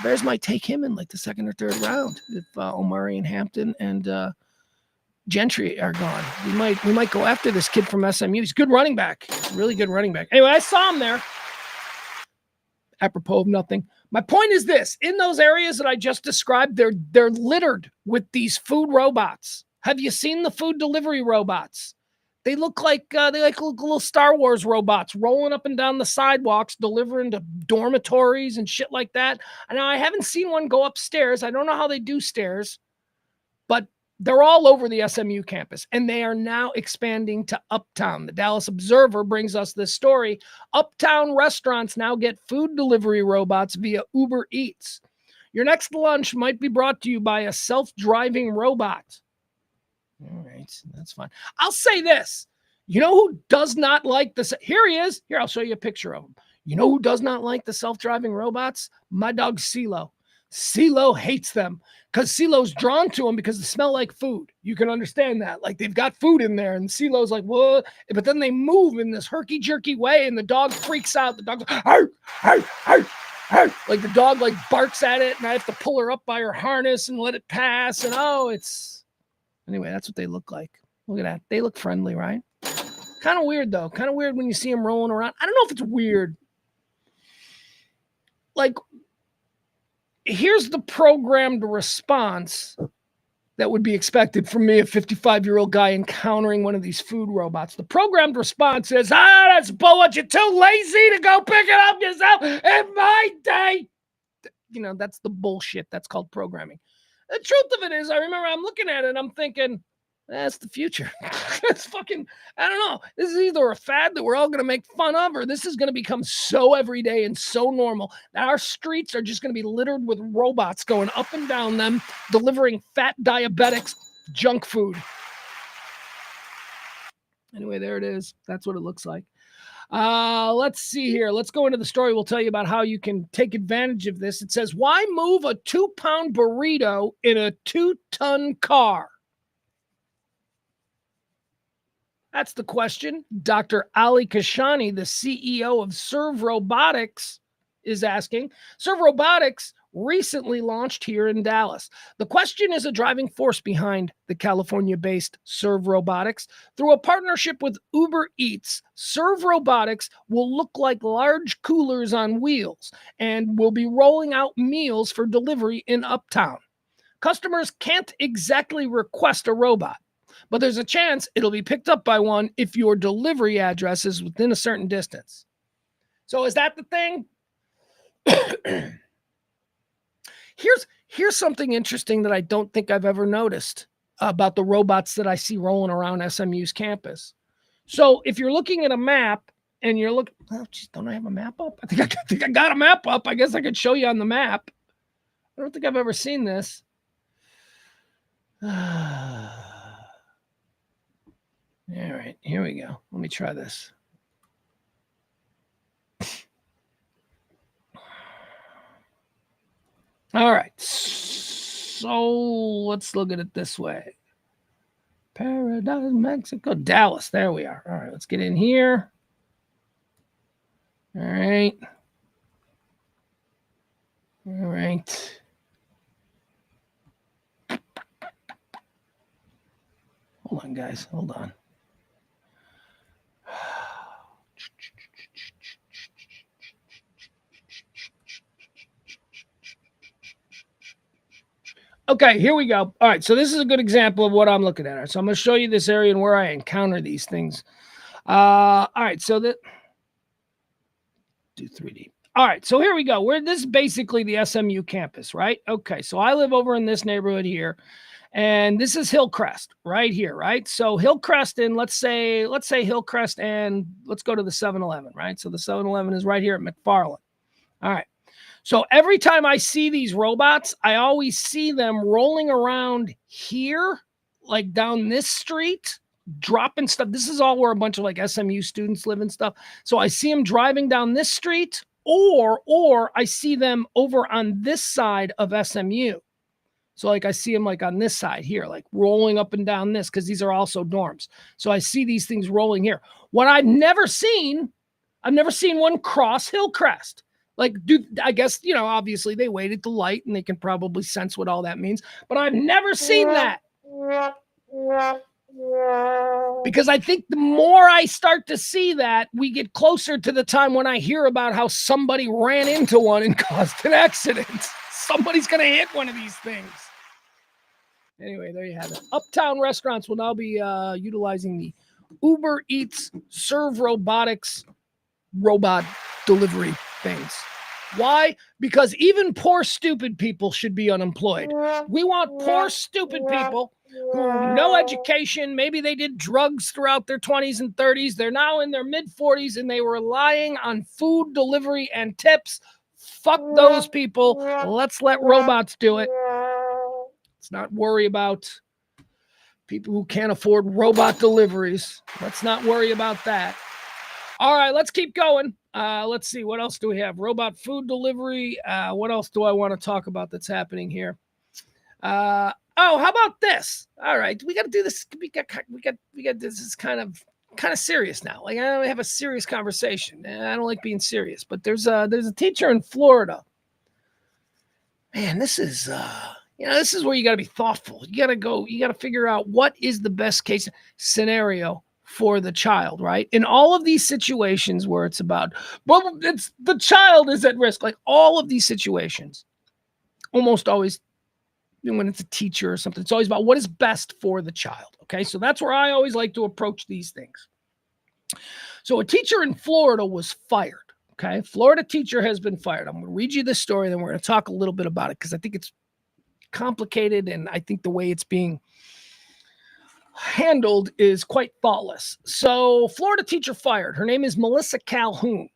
Bears might take him in like the second or third round if Omari and Hampton and Gentry are gone. We might go after this kid from SMU. He's a good running back. He's a really good running back. Anyway, I saw him there. Apropos of nothing. My point is this: in those areas that I just described, they're littered with these food robots. Have you seen the food delivery robots? They look like little Star Wars robots rolling up and down the sidewalks, delivering to dormitories and shit like that. And now I haven't seen one go upstairs. I don't know how they do stairs, but they're all over the SMU campus, and they are now expanding to Uptown. The Dallas Observer brings us this story. Uptown restaurants now get food delivery robots via Uber Eats. Your next lunch might be brought to you by a self-driving robot. All right, that's fine. I'll say this. You know who does not like this? Here he is. Here, I'll show you a picture of him. You know who does not like the self-driving robots? My dog, CeeLo. CeeLo hates them because CeeLo's drawn to them because they smell like food. You can understand that. Like they've got food in there, and CeeLo's like, what? But then they move in this herky-jerky way, and the dog freaks out. The dog's like, arr, arr, arr, arr. Like the dog like barks at it, and I have to pull her up by her harness and let it pass. And anyway, that's what they look like. Look at that. They look friendly, right? Kind of weird, though. Kind of weird when you see them rolling around. I don't know if it's weird. Like, here's the programmed response that would be expected from me, a 55-year-old guy encountering one of these food robots. The programmed response is, that's bullshit. You're too lazy to go pick it up yourself in my day. You know, that's the bullshit. That's called programming. The truth of it is, I remember I'm looking at it and I'm thinking, that's the future. It's fucking, I don't know. This is either a fad that we're all going to make fun of, or this is going to become so everyday and so normal that our streets are just going to be littered with robots going up and down them, delivering fat diabetics junk food. Anyway, there it is. That's what it looks like. Let's see here. Let's go into the story. We'll tell you about how you can take advantage of this. It says, why move a 2-pound burrito in a 2-ton car? That's the question. Dr. Ali Kashani, the CEO of Serve Robotics, is asking. Serve Robotics recently launched here in Dallas. The question is a driving force behind the California-based Serve Robotics. Through a partnership with Uber Eats, Serve Robotics will look like large coolers on wheels and will be rolling out meals for delivery in Uptown. Customers can't exactly request a robot, but there's a chance it'll be picked up by one if your delivery address is within a certain distance. So is that the thing? Here's something interesting that I don't think I've ever noticed. about the robots that I see rolling around SMU's campus. So if you're looking at a map and you're looking, oh, geez, don't I have a map up? I think I got a map up. I guess I could show you on the map. I don't think I've ever seen this. All right, here we go. Let me try this. All right, so let's look at it this way. Paradise, Mexico, Dallas. There we are. All right, let's get in here. All right. All right. Hold on, guys. Hold on. Okay, here we go. All right, so this is a good example of what I'm looking at. So I'm going to show you this area and where I encounter these things. All right, so that do 3D. All right, so here we go. This is basically the SMU campus, right? Okay, so I live over in this neighborhood here, and this is Hillcrest right here, right? So Hillcrest and let's say Hillcrest and let's go to the 7-Eleven, right? So the 7-Eleven is right here at McFarland. All right. So every time I see these robots, I always see them rolling around here, like down this street, dropping stuff. This is all where a bunch of like SMU students live and stuff. So I see them driving down this street, or I see them over on this side of SMU. So like I see them like on this side here, like rolling up and down this, because these are also dorms. So I see these things rolling here. What I've never seen one cross Hillcrest. Like, dude, I guess, you know, obviously they waited the light and they can probably sense what all that means. But I've never seen that. Because I think the more I start to see that, we get closer to the time when I hear about how somebody ran into one and caused an accident. Somebody's going to hit one of these things. Anyway, there you have it. Uptown restaurants will now be utilizing the Uber Eats Serve Robotics robot delivery things. Why? Because even poor, stupid people should be unemployed. We want poor, stupid people who have no education. Maybe they did drugs throughout their 20s and 30s. They're now in their mid-40s and they were relying on food delivery and tips. Fuck those people. Let's let robots do it. Let's not worry about people who can't afford robot deliveries. Let's not worry about that. All right, let's keep going. Let's see. What else do we have? Robot food delivery. What else do I want to talk about that's happening here? How about this? All right, we got to do this. We got this is kind of serious now. Like, I don't have a serious conversation. I don't like being serious, but there's a teacher in Florida. Man, this is this is where you got to be thoughtful. You got to figure out what is the best case scenario for the child, right? In all of these situations where it's about, well, it's the child is at risk, like all of these situations, almost always, when it's a teacher or something, it's always about what is best for the child, okay? So that's where I always like to approach these things. So a teacher in Florida was fired, okay? Florida teacher has been fired. I'm going to read you this story, then we're going to talk a little bit about it because I think it's complicated and I think the way it's being handled is quite thoughtless. So Florida teacher fired. Her name is Melissa Calhoun.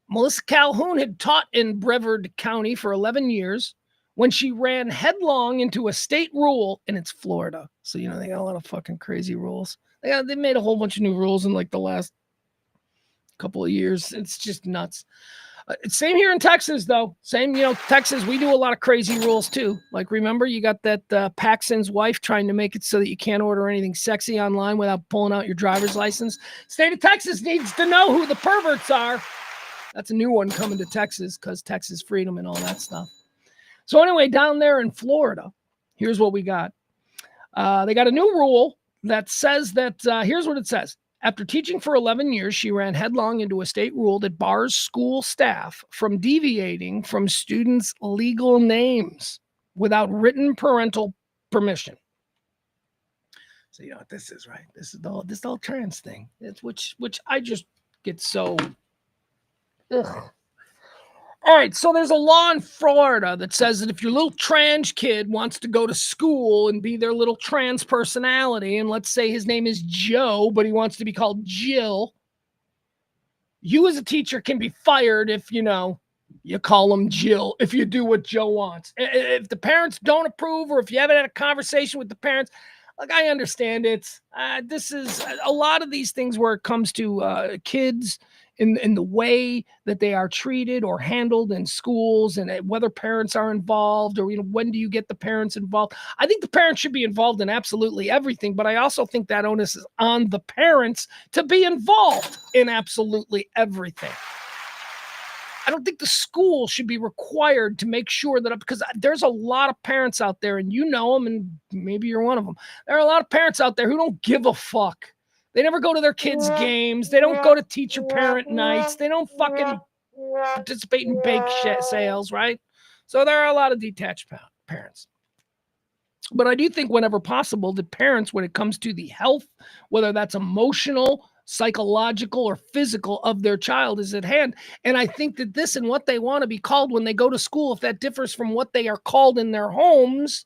Melissa Calhoun had taught in Brevard County for 11 years when she ran headlong into a state rule, and it's Florida. So, you know, they got a lot of fucking crazy rules. They made a whole bunch of new rules in like the last couple of years. It's just nuts. Same here in Texas, though. Same, Texas, we do a lot of crazy rules, too. Like, remember, you got that Paxton's wife trying to make it so that you can't order anything sexy online without pulling out your driver's license. State of Texas needs to know who the perverts are. That's a new one coming to Texas because Texas freedom and all that stuff. So anyway, down there in Florida, here's what we got. They got a new rule that says that, here's what it says. After teaching for 11 years, she ran headlong into a state rule that bars school staff from deviating from students' legal names without written parental permission. So you know what this is, right? This is this whole trans thing. It's which I just get so. Ugh. All right, so there's a law in Florida that says that if your little trans kid wants to go to school and be their little trans personality, and let's say his name is Joe, but he wants to be called Jill, you as a teacher can be fired if, you call him Jill, if you do what Joe wants. If the parents don't approve, or if you haven't had a conversation with the parents, like, I understand it. This is a lot of these things where it comes to kids in the way that they are treated or handled in schools, and whether parents are involved, or when do you get the parents involved. I think the parents should be involved in absolutely everything, but I also think that onus is on the parents to be involved in absolutely everything. I don't think the school should be required to make sure that, because there's a lot of parents out there, and you know them, and maybe you're one of them. There are a lot of parents out there who don't give a fuck. They never go to their kids' games. They don't go to teacher-parent nights. They don't fucking participate in bake sales, right? So there are a lot of detached parents. But I do think whenever possible, the parents, when it comes to the health, whether that's emotional, psychological, or physical of their child, is at hand. And I think that this and what they want to be called when they go to school, if that differs from what they are called in their homes,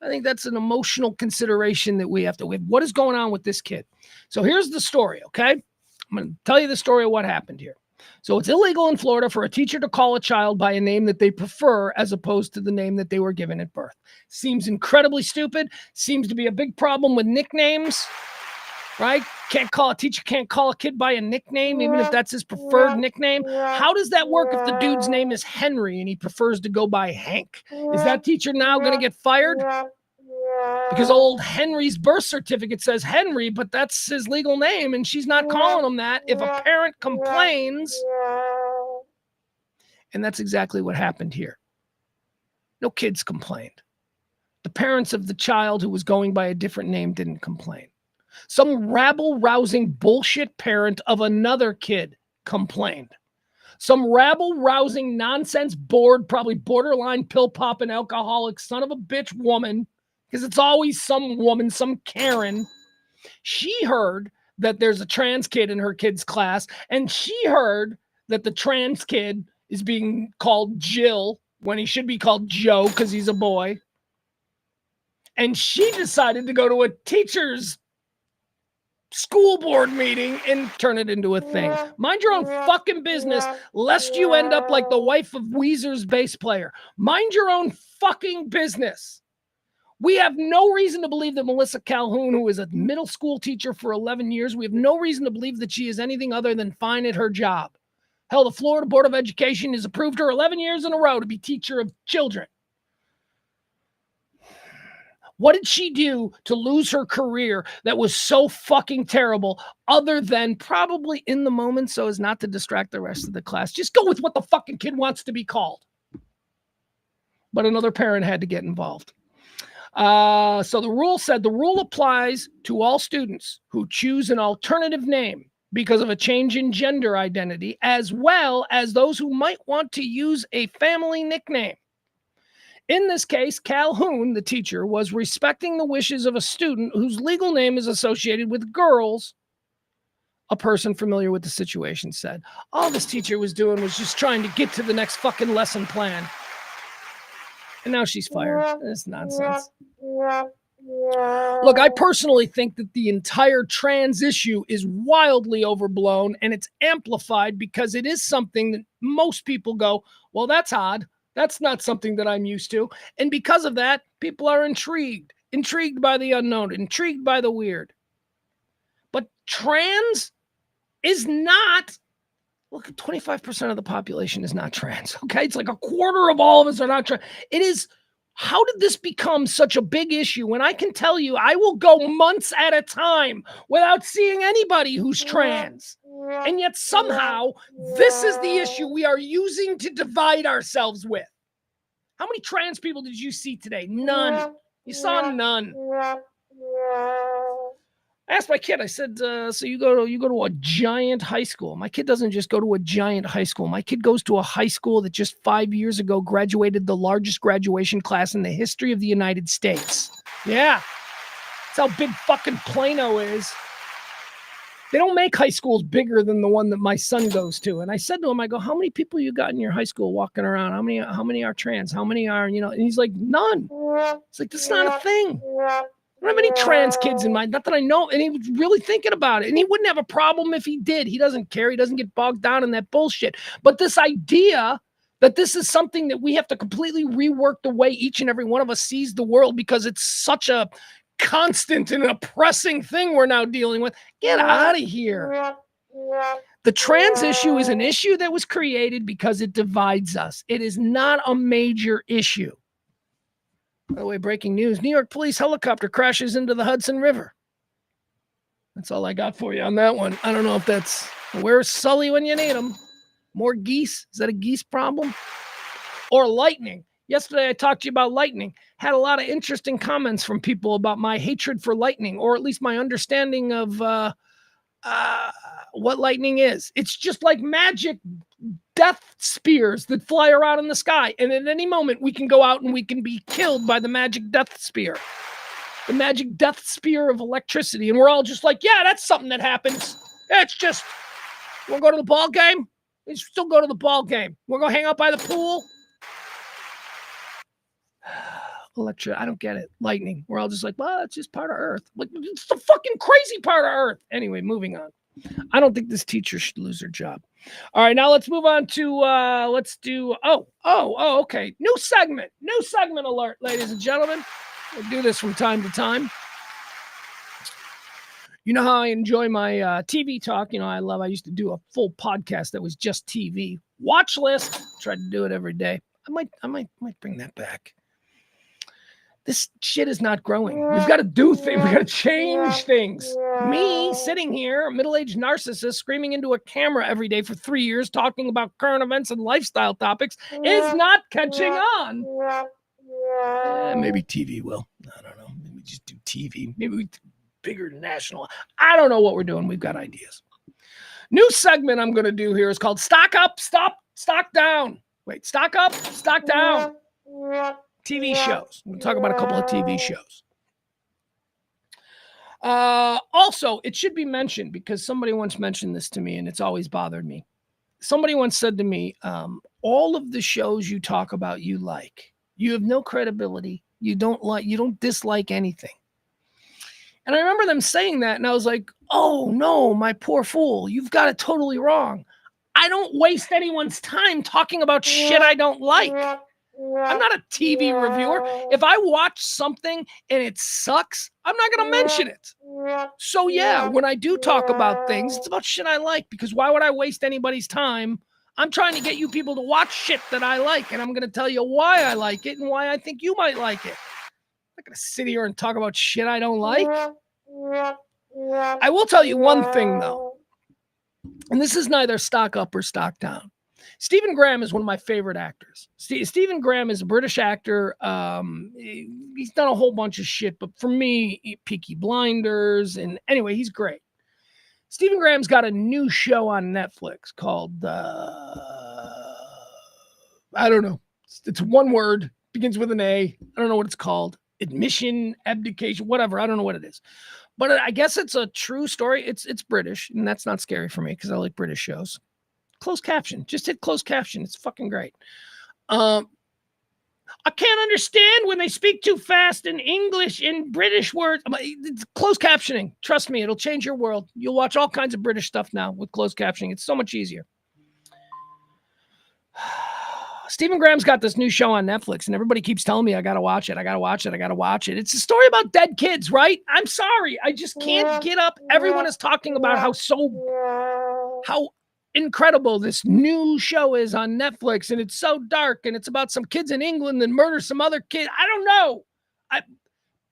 I think that's an emotional consideration that we have to. What is going on with this kid? So here's the story, okay? I'm going to tell you the story of what happened here. So it's illegal in Florida for a teacher to call a child by a name that they prefer as opposed to the name that they were given at birth. Seems incredibly stupid. Seems to be a big problem with nicknames, right? Teacher can't call a kid by a nickname, even if that's his preferred nickname. How does that work if the dude's name is Henry and he prefers to go by Hank? Is that teacher now going to get fired? Because old Henry's birth certificate says Henry, but that's his legal name, and she's not calling him that. If a parent complains, and that's exactly what happened here. No kids complained. The parents of the child who was going by a different name didn't complain. Some rabble-rousing bullshit parent of another kid complained. Some rabble-rousing nonsense bored, probably borderline pill-popping alcoholic son of a bitch woman, because it's always some woman, some Karen. She heard that there's a trans kid in her kid's class, and she heard that the trans kid is being called Jill when he should be called Joe because he's a boy. And she decided to go to a teacher's school board meeting and turn it into a thing. Mind your own fucking business, lest you end up like the wife of Weezer's bass player. Mind your own fucking business. We have no reason to believe that Melissa Calhoun, who is a middle school teacher for 11 years, we have no reason to believe that she is anything other than fine at her job. Hell, the Florida Board of Education has approved her 11 years in a row to be teacher of children. What did she do to lose her career that was so fucking terrible, other than probably in the moment so as not to distract the rest of the class? Just go with what the fucking kid wants to be called. But another parent had to get involved. So the rule applies to all students who choose an alternative name because of a change in gender identity, as well as those who might want to use a family nickname. In this case, Calhoun, the teacher, was respecting the wishes of a student whose legal name is associated with girls. A person familiar with the situation said, all this teacher was doing was just trying to get to the next fucking lesson plan. And now she's fired. That's nonsense. Look, I personally think that the entire trans issue is wildly overblown, and it's amplified because it is something that most people go, well, that's odd. That's not something that I'm used to. And because of that, people are intrigued by the unknown, intrigued by the weird. But trans is not, look, 25% of the population is not trans, okay? It's like a quarter of all of us are not trans. It is, how did this become such a big issue when I can tell you I will go months at a time without seeing anybody who's trans? And yet somehow this is the issue we are using to divide ourselves with. How many trans people did you see today? None. You saw none. I asked my kid, I said, so you go to a giant high school. My kid doesn't just go to a giant high school. My kid goes to a high school that just 5 years ago graduated the largest graduation class in the history of the United States. Yeah. That's how big fucking Plano is. They don't make high schools bigger than the one that my son goes to. And I said to him, I go, how many people you got in your high school walking around? How many are trans? How many are, and he's like, none. It's like, that's not a thing. I don't have any trans kids in mind. Not that I know. And he was really thinking about it. And he wouldn't have a problem if he did. He doesn't care. He doesn't get bogged down in that bullshit. But this idea that this is something that we have to completely rework the way each and every one of us sees the world because it's such a constant and oppressing thing we're now dealing with. Get out of here. The trans issue is an issue that was created because it divides us. It is not a major issue. By the way, breaking news, New York police helicopter crashes into the Hudson River. That's all I got for you on that one. I don't know if that's, where's Sully when you need him? More geese? Is that a geese problem? Or lightning? Yesterday, I talked to you about lightning. Had a lot of interesting comments from people about my hatred for lightning, or at least my understanding of what lightning is. It's just like magic death spears that fly around in the sky. And at any moment, we can go out and we can be killed by the magic death spear. The magic death spear of electricity. And we're all just like, yeah, that's something that happens. It's just, we'll go to the ball game. We still go to the ball game. We're going to hang out by the pool. I don't get it. Lightning. We're all just like, well, it's just part of Earth. Like, it's the fucking crazy part of Earth. Anyway, moving on. I don't think this teacher should lose her job. All right, now let's move on to, okay. New segment alert, ladies and gentlemen. We'll do this from time to time. You know how I enjoy my TV talk. I used to do a full podcast that was just TV. Watch list. Try to do it every day. I might bring that back. This shit is not growing. We've got to do things. We've got to change things. Me sitting here, a middle-aged narcissist, screaming into a camera every day for 3 years, talking about current events and lifestyle topics, is not catching on. Maybe TV will. I don't know. Maybe just do TV. Maybe we do bigger national. I don't know what we're doing. We've got ideas. New segment I'm going to do here is called Stock Up, Stock Down. Wait, Stock Up, Stock Down. TV shows. We'll talk about a couple of TV shows. Also, it should be mentioned because somebody once mentioned this to me and it's always bothered me. Somebody once said to me, all of the shows you talk about, you like. You have no credibility. You don't dislike anything. And I remember them saying that and I was like, oh no, my poor fool. You've got it totally wrong. I don't waste anyone's time talking about shit I don't like. I'm not a TV reviewer. If I watch something and it sucks, I'm not going to mention it. So yeah, when I do talk about things, it's about shit I like because why would I waste anybody's time? I'm trying to get you people to watch shit that I like and I'm going to tell you why I like it and why I think you might like it. I'm not going to sit here and talk about shit I don't like. I will tell you one thing though, and this is neither stock up or stock down. Stephen Graham is one of my favorite actors. Stephen Graham is a British actor. He's done a whole bunch of shit, but for me, Peaky Blinders, and anyway, he's great. Stephen Graham's got a new show on Netflix called, I don't know. It's one word, begins with an A. I don't know what it's called. Admission, abdication, whatever. I don't know what it is. But I guess it's a true story. It's British, and that's not scary for me because I like British shows. Closed caption. Just hit closed caption. It's fucking great. I can't understand when they speak too fast in English in British words. It's closed captioning. Trust me, it'll change your world. You'll watch all kinds of British stuff now with closed captioning. It's so much easier. Stephen Graham's got this new show on Netflix, and everybody keeps telling me I gotta watch it. It's a story about dead kids, right? I'm sorry. I just can't get up. Everyone is talking about how incredible this new show is on Netflix, and it's so dark, and it's about some kids in England that murder some other kid. I don't know.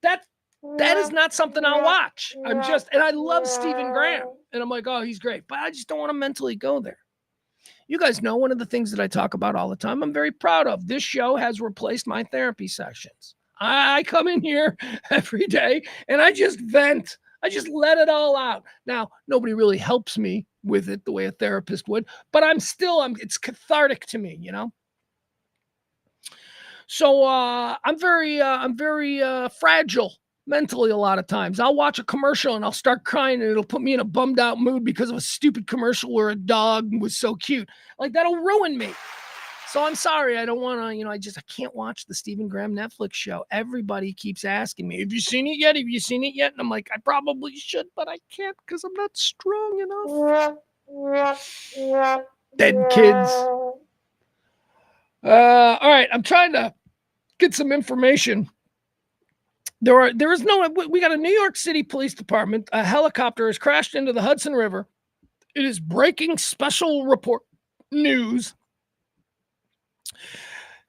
That is not something I'll watch. And I love Stephen Graham, and I'm like, oh, he's great, but I just don't want to mentally go there. You guys know one of the things that I talk about all the time, I'm very proud of. This show has replaced my therapy sessions. I come in here every day, and I just vent. I just let it all out. Now, nobody really helps me with it the way a therapist would, but it's cathartic to me, you know? So I'm very fragile mentally a lot of times. I'll watch a commercial and I'll start crying and it'll put me in a bummed out mood because of a stupid commercial where a dog was so cute. Like, that'll ruin me. So I'm sorry. I don't want to, I can't watch the Stephen Graham Netflix show. Everybody keeps asking me, have you seen it yet? Have you seen it yet? And I'm like, I probably should, but I can't because I'm not strong enough. Dead kids. All right. I'm trying to get some information. We got a New York City Police Department. A helicopter has crashed into the Hudson River. It is breaking special report news.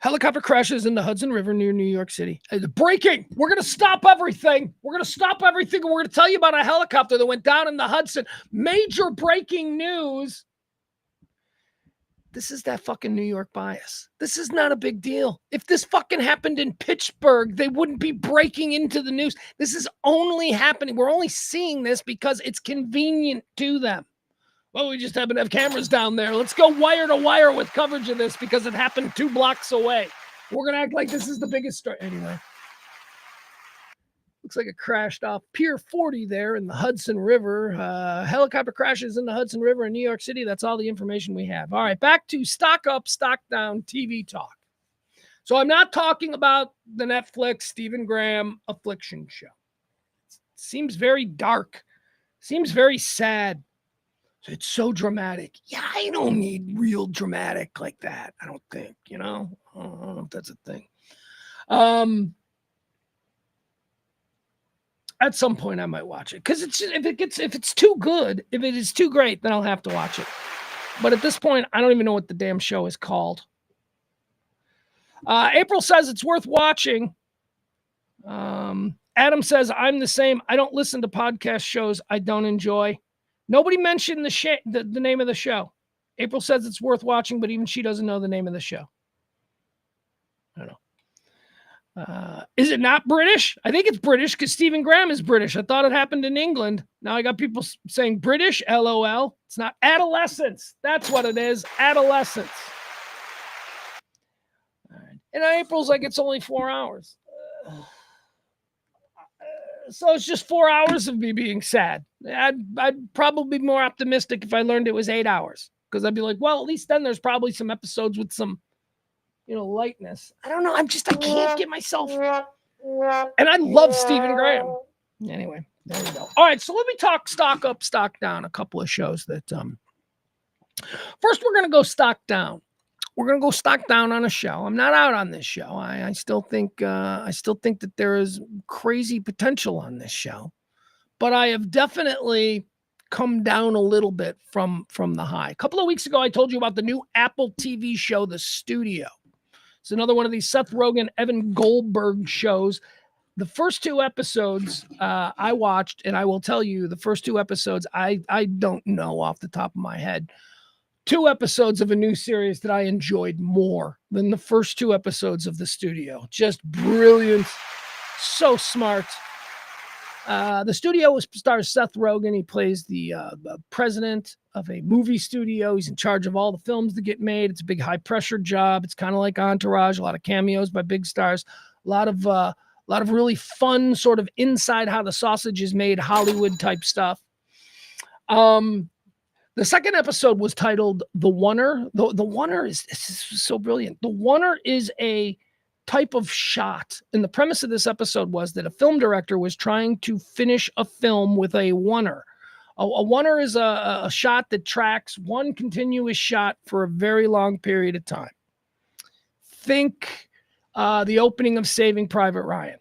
Helicopter crashes in the Hudson River near New York City. Breaking. We're going to stop everything. We're going to stop everything. And we're going to tell you about a helicopter that went down in the Hudson. Major breaking news. This is that fucking New York bias. This is not a big deal. If this fucking happened in Pittsburgh, they wouldn't be breaking into the news. This is only happening. We're only seeing this because it's convenient to them. Well, we just happen to have cameras down there. Let's go wire to wire with coverage of this because it happened 2 blocks away. We're going to act like this is the biggest story. Anyway. Looks like it crashed off Pier 40 there in the Hudson River. Helicopter crashes in the Hudson River in New York City. That's all the information we have. All right, back to Stock Up, Stock Down TV talk. So I'm not talking about the Netflix Stephen Graham affliction show. It seems very dark. Seems very sad. It's so dramatic. Yeah, I don't need real dramatic like that. I don't think, I don't know if that's a thing. At some point I might watch it because if it's too good, if it is too great, then I'll have to watch it. But at this point, I don't even know what the damn show is called. April says it's worth watching. Adam says I'm the same. I don't listen to podcast shows I don't enjoy. Nobody mentioned the name of the show. April says it's worth watching, but even she doesn't know the name of the show. I don't know. Is it not British? I think it's British because Stephen Graham is British. I thought it happened in England. Now I got people saying British, LOL. It's not. Adolescence. That's what it is. Adolescence. All right. And April's like, it's only 4 hours. So it's just 4 hours of me being sad. I'd probably be more optimistic if I learned it was 8 hours. Because I'd be like, well, at least then there's probably some episodes with some, lightness. I don't know. I can't get myself. And I love Stephen Graham. Anyway, there we go. All right, so let me talk Stock Up, Stock Down, a couple of shows that. First, we're going to go stock down. We're going to go stock down on a show. I'm not out on this show. I still think that there is crazy potential on this show, but I have definitely come down a little bit from the high. A couple of weeks ago, I told you about the new Apple TV show, The Studio. It's another one of these Seth Rogen, Evan Goldberg shows. The first 2 episodes I watched, and I will tell you, the first 2 episodes, I don't know off the top of my head. 2 episodes of a new series that I enjoyed more than the first 2 episodes of The Studio. Just brilliant. So smart. The Studio stars Seth Rogen. He plays the president of a movie studio. He's in charge of all the films that get made. It's a big high-pressure job. It's kind of like Entourage, a lot of cameos by big stars, a lot of really fun sort of inside how the sausage is made, Hollywood-type stuff. The second episode was titled The Oneer. The Oneer is so brilliant. The Oneer is a type of shot. And the premise of this episode was that a film director was trying to finish a film with a oneer. A oneer is a shot that tracks one continuous shot for a very long period of time. Think the opening of Saving Private Ryan.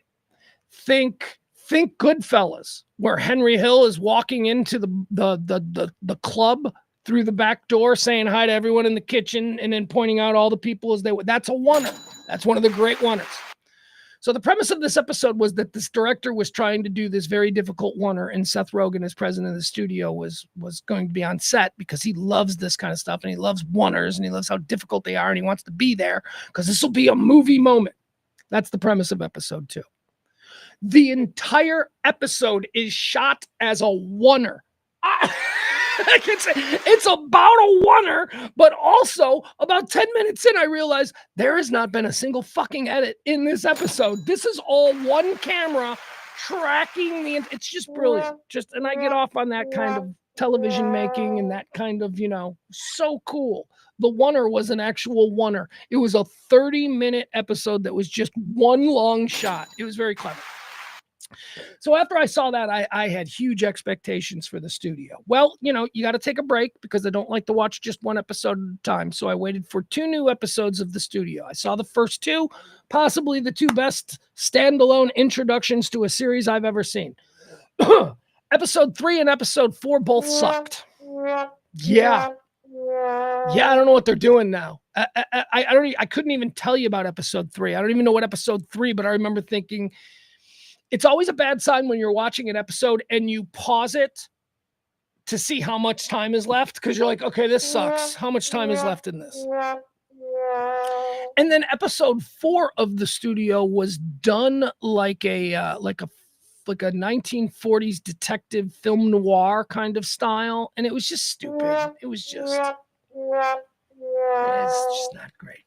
Think Goodfellas, where Henry Hill is walking into the club through the back door, saying hi to everyone in the kitchen, and then pointing out all the people as they would. That's a oneer. That's one of the great oneers. So the premise of this episode was that this director was trying to do this very difficult oneer, and Seth Rogen, as president of the studio, was going to be on set because he loves this kind of stuff, and he loves oneers, and he loves how difficult they are, and he wants to be there because this will be a movie moment. That's the premise of episode 2. The entire episode is shot as a oneer. It's about a oneer, but also about 10 minutes in, I realized there has not been a single fucking edit in this episode. This is all one camera tracking it's just brilliant. And I get off on that kind of television making and that kind of, so cool. The oneer was an actual oneer. It was a 30-minute episode that was just one long shot. It was very clever. So after I saw that, I had huge expectations for the studio. Well, you got to take a break because I don't like to watch just one episode at a time. So I waited for 2 new episodes of the studio. I saw the first 2, possibly the 2 best standalone introductions to a series I've ever seen. Episode 3 and episode 4 both sucked. Yeah, I don't know what they're doing now. I couldn't even tell you about episode 3. I don't even know what episode 3, but I remember thinking, it's always a bad sign when you're watching an episode and you pause it to see how much time is left because you're like, okay, this sucks. How much time is left in this? And then episode 4 of the studio was done like a 1940s detective film noir kind of style, and it was just stupid. It's just not great.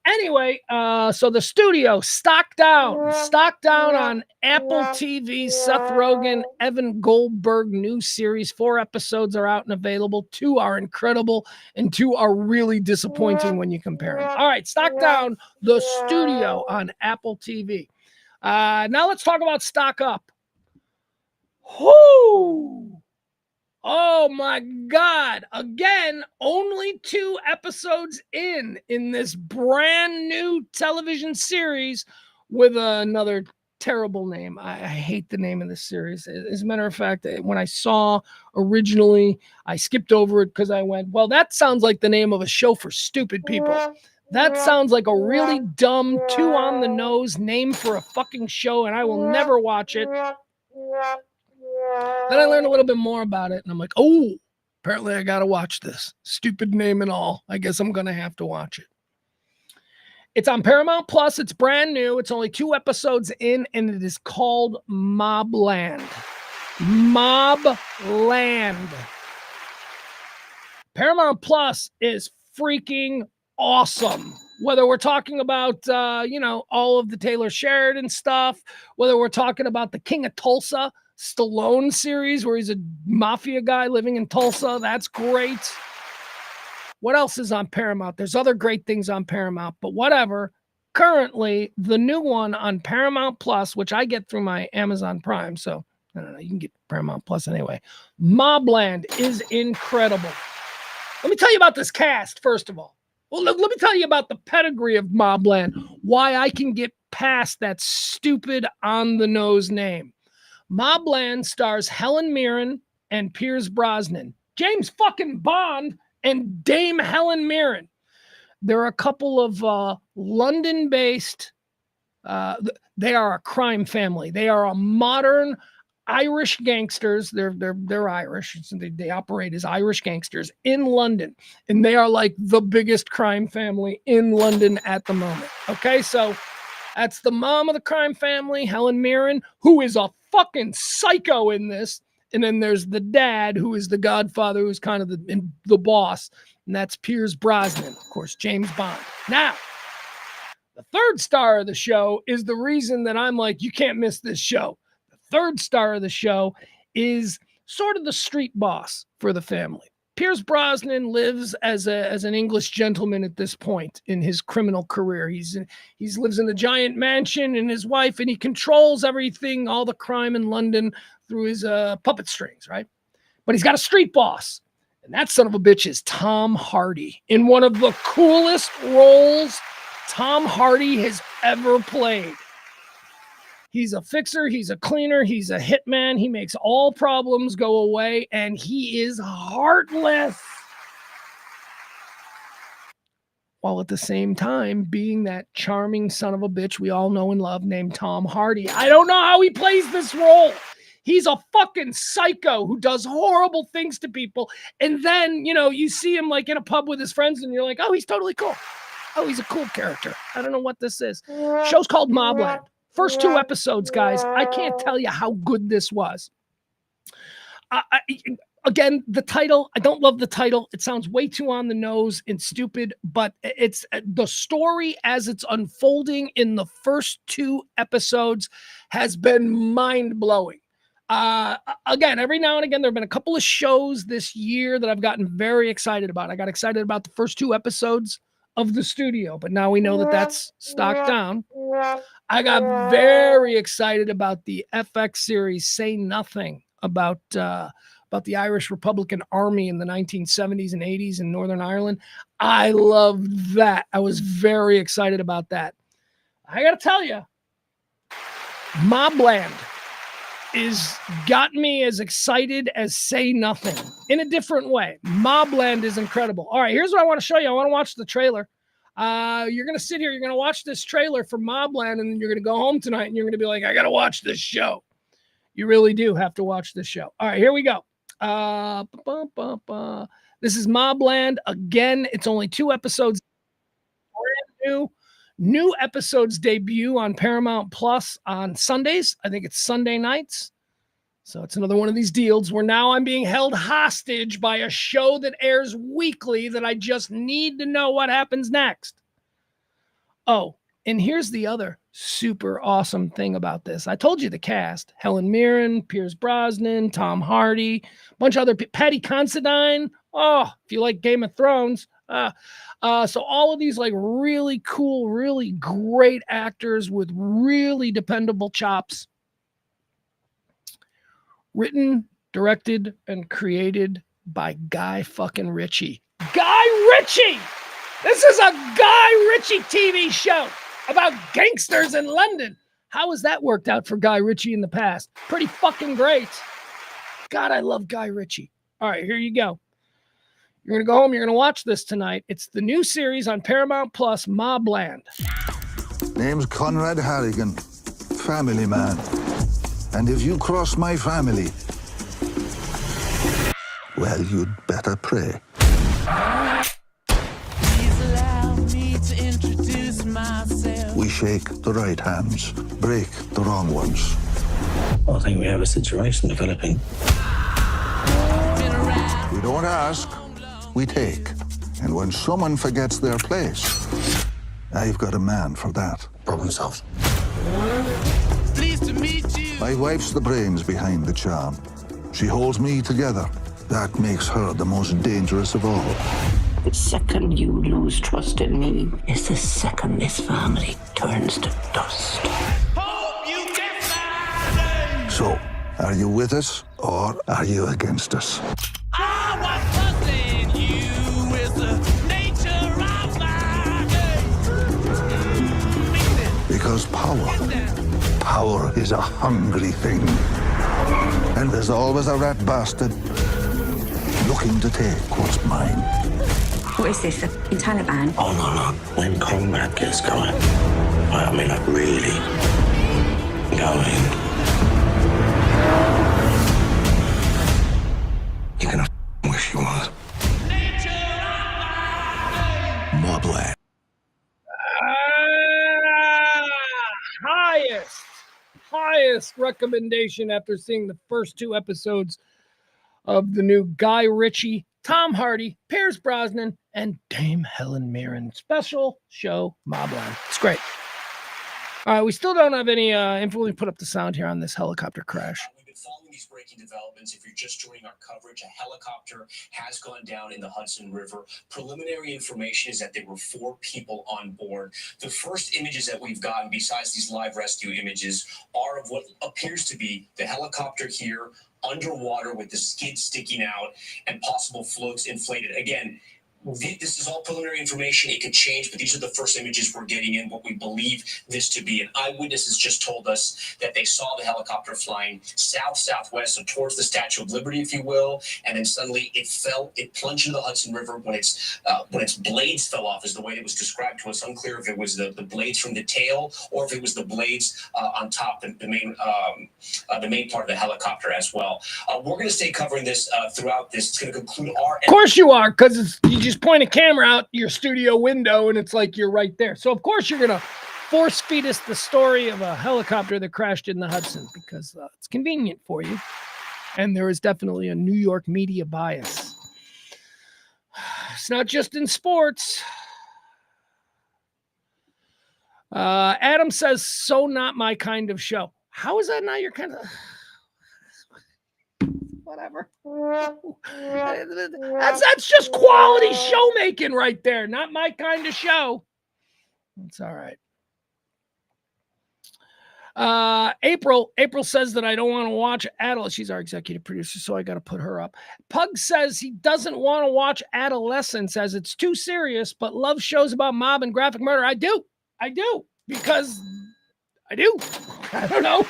Anyway, so the studio stock down on Apple TV. Seth Rogen, Evan Goldberg new series. 4 episodes are out and available. 2 are incredible and 2 are really disappointing when you compare them. All right, stock down the studio on Apple TV. Now let's talk about stock up. Whoo! Oh my God. Again, only 2 episodes in this brand new television series with another terrible name. I hate the name of this series. As a matter of fact, when I saw originally, I skipped over it because I went, well, that sounds like the name of a show for stupid people. That sounds like a really dumb, too on the nose name for a fucking show, and I will never watch it. Then I learned a little bit more about it, and I'm like, oh, apparently I got to watch this. Stupid name and all. I guess I'm going to have to watch it. It's on Paramount Plus. It's brand new. It's only 2 episodes in, and it is called Mobland. Mobland. Paramount Plus is freaking awesome. Whether we're talking about, all of the Taylor Sheridan stuff, whether we're talking about the King of Tulsa Stallone series where he's a mafia guy living in Tulsa. That's great. What else is on Paramount? There's other great things on Paramount, but whatever. Currently, the new one on Paramount Plus, which I get through my Amazon Prime, so I don't know, you can get Paramount Plus anyway. Mobland is incredible. Let me tell you about this cast, first of all. Well, let me tell you about the pedigree of Mobland, why I can get past that stupid on-the-nose name. Mobland stars Helen Mirren and Pierce Brosnan. James fucking Bond and Dame Helen Mirren. They're a couple of London-based, they are a crime family. They are a modern Irish gangsters. They're Irish. They operate as Irish gangsters in London. And they are like the biggest crime family in London at the moment. Okay, so that's the mom of the crime family, Helen Mirren, who is a fucking psycho in this. And then there's the dad, who is the godfather, who's kind of the boss. And that's Pierce Brosnan, of course, James Bond. Now, the third star of the show is the reason that I'm like, you can't miss this show. The third star of the show is sort of the street boss for the family. Pierce Brosnan lives as an English gentleman at this point in his criminal career. He lives in a giant mansion and his wife, and he controls everything, all the crime in London through his puppet strings, right? But he's got a street boss, and that son of a bitch is Tom Hardy in one of the coolest roles Tom Hardy has ever played. He's a fixer, he's a cleaner, he's a hitman. He makes all problems go away, and he is heartless. While at the same time being that charming son of a bitch we all know and love named Tom Hardy. I don't know how he plays this role. He's a fucking psycho who does horrible things to people. And then, you see him like in a pub with his friends, and you're like, oh, he's totally cool. Oh, he's a cool character. I don't know what this is. Show's called Mobland. First 2 episodes, guys. I can't tell you how good this was. Again, the title, I don't love the title. It sounds way too on the nose and stupid, but it's the story as it's unfolding in the first 2 episodes has been mind-blowing. Again, every now and again, there have been a couple of shows this year that I've gotten very excited about. I got excited about the first 2 episodes of The Studio, but now we know that that's stocked down. I got very excited about the FX series Say Nothing about the Irish Republican Army in the 1970s and 80s in Northern Ireland. I loved that. I was very excited about that. I got to tell you, Mobland is got me as excited as Say Nothing in a different way. Mobland is incredible. All right, here's what I want to show you. I want to watch the trailer. You're going to sit here, you're going to watch this trailer for Mobland, and then you're going to go home tonight and you're going to be like, I got to watch this show. You really do have to watch this show. All right, here we go. This is Mobland. Again, it's only 2 episodes. Brand new episodes debut on Paramount Plus on Sundays. I think it's Sunday nights. So it's another one of these deals where now I'm being held hostage by a show that airs weekly that I just need to know what happens next. Oh, and here's the other super awesome thing about this. I told you the cast: Helen Mirren, Pierce Brosnan, Tom Hardy, a bunch of other Patty Considine. Oh, if you like Game of Thrones. So all of these like really cool, really great actors with really dependable chops. Written, directed, and created by Guy fucking Ritchie. Guy Ritchie! This is a Guy Ritchie TV show about gangsters in London. How has that worked out for Guy Ritchie in the past? Pretty fucking great. God, I love Guy Ritchie. All right, here you go. You're going to go home. You're going to watch this tonight. It's the new series on Paramount Plus, Mobland. Name's Conrad Harrigan, family man. And if you cross my family, well, you'd better pray. We shake the right hands, break the wrong ones. I think we have a situation developing. We don't ask, we take. And when someone forgets their place, I've got a man for that. Problem solved. My wife's the brains behind the charm. She holds me together. That makes her the most dangerous of all. The second you lose trust in me is the second this family turns to dust. So, are you with us or are you against us? Because power is a hungry thing. And there's always a rat bastard looking to take what's mine. What is this, in Taliban? Oh, no. When combat gets going, I mean, like, really going, you're gonna wish you was. Mobland. Highest recommendation after seeing the first 2 episodes of the new Guy Ritchie, Tom Hardy, Pierce Brosnan, and Dame Helen Mirren special show, Mobland. It's great. All right, we still don't have any info. Let me put up the sound here on this helicopter crash. We've been following these breaking developments. If you're just joining our coverage, a helicopter has gone down in the Hudson River. Preliminary information is that there were 4 people on board. The first images that we've gotten, besides these live rescue images, are of what appears to be the helicopter here underwater with the skid sticking out and possible floats inflated. Again, this is all preliminary information. It could change, but these are the first images we're getting in what we believe this to be. An eyewitness has just told us that they saw the helicopter flying south-southwest, so towards the Statue of Liberty, if you will, and then suddenly it plunged into the Hudson River when its blades fell off, is the way it was described to us. Unclear if it was the blades from the tail or if it was the blades on top, the main part of the helicopter as well. We're going to stay covering this throughout this. It's going to conclude our... Of course you are, because you just point a camera out your studio window and it's like you're right there. So of course you're going to force feed us the story of a helicopter that crashed in the Hudson because it's convenient for you. And there is definitely a New York media bias. It's not just in sports. Adam says, so not my kind of show. How is that not your kind of... Whatever. That's just quality showmaking right there. Not my kind of show. It's all right. April says that I don't want to watch Adolescence. She's our executive producer, so I got to put her up. Pug says he doesn't want to watch Adolescence as it's too serious, but loves shows about mob and graphic murder. I do, because I do. I don't know.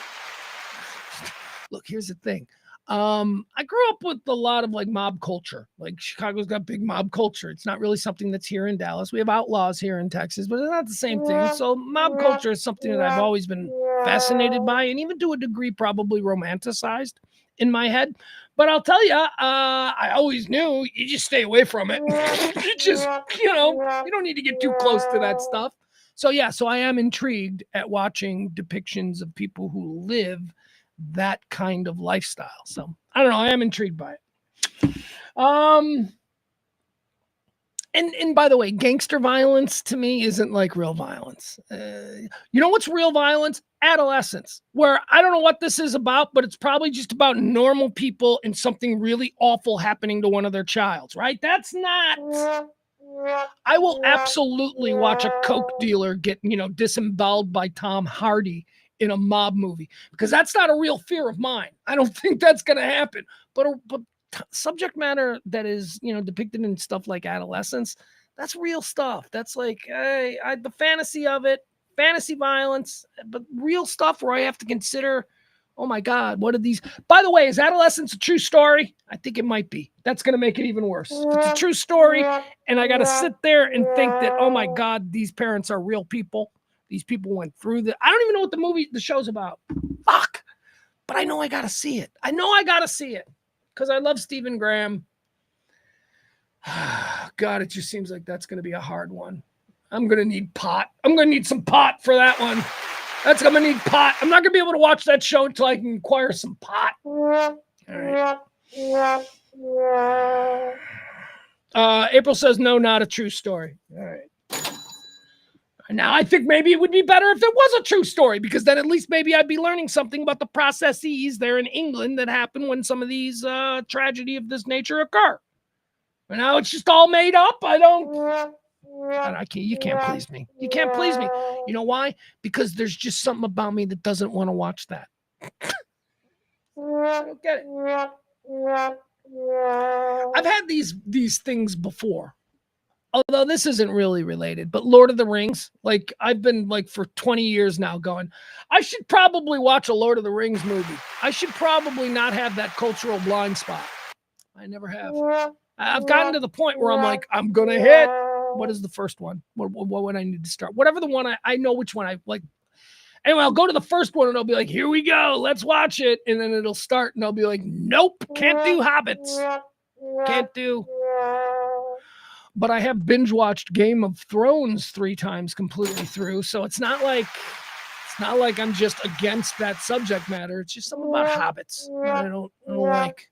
Look, here's the thing. I grew up with a lot of like mob culture. Like Chicago's got big mob culture. It's not really something that's here in Dallas. We have outlaws here in Texas, but it's not the same thing. So mob culture is something that I've always been fascinated by, and even to a degree probably romanticized in my head. But I'll tell you, I always knew you just stay away from it. You just, you don't need to get too close to that stuff. So yeah, so I am intrigued at watching depictions of people who live that kind of lifestyle. So I don't know. I am intrigued by it. And by the way, gangster violence to me isn't like real violence. You know what's real violence? Adolescence, where I don't know what this is about, but it's probably just about normal people and something really awful happening to one of their childs, right? That's not... I will absolutely watch a coke dealer get, disemboweled by Tom Hardy in a mob movie, because that's not a real fear of mine. I don't think that's going to happen. But subject matter that is, depicted in stuff like Adolescence, that's real stuff. That's like the fantasy of it, fantasy violence, but real stuff where I have to consider, oh my God, what are these? By the way, is Adolescence a true story? I think it might be. That's going to make it even worse. It's a true story, and I got to sit there and think that, oh my God, these parents are real people. These people went through I don't even know what the show's about. Fuck. But I know I got to see it. Because I love Stephen Graham. God, it just seems like that's going to be a hard one. I'm going to need pot. I'm going to need some pot for that one. I'm going to need pot. I'm not going to be able to watch that show until I can acquire some pot. All right. April says, no, not a true story. All right. Now, I think maybe it would be better if it was a true story, because then at least maybe I'd be learning something about the processes there in England that happen when some of these tragedy of this nature occur. But now it's just all made up. You can't please me. You can't please me. You know why? Because there's just something about me that doesn't want to watch that. I don't get it. I've had these things before. Although this isn't really related, but Lord of the Rings, like I've been like for 20 years now going, I should probably watch a Lord of the Rings movie. I should probably not have that cultural blind spot. I never have. I've gotten to the point where I'm like, I'm going to hit. What is the first one? What would I need to start? Whatever the one, I know which one I like. Anyway, I'll go to the first one and I'll be like, here we go. Let's watch it. And then it'll start and I'll be like, nope, can't do hobbits. Can't do. But I have binge watched Game of Thrones 3 times completely through. So it's not like I'm just against that subject matter. It's just something about hobbits that I don't like.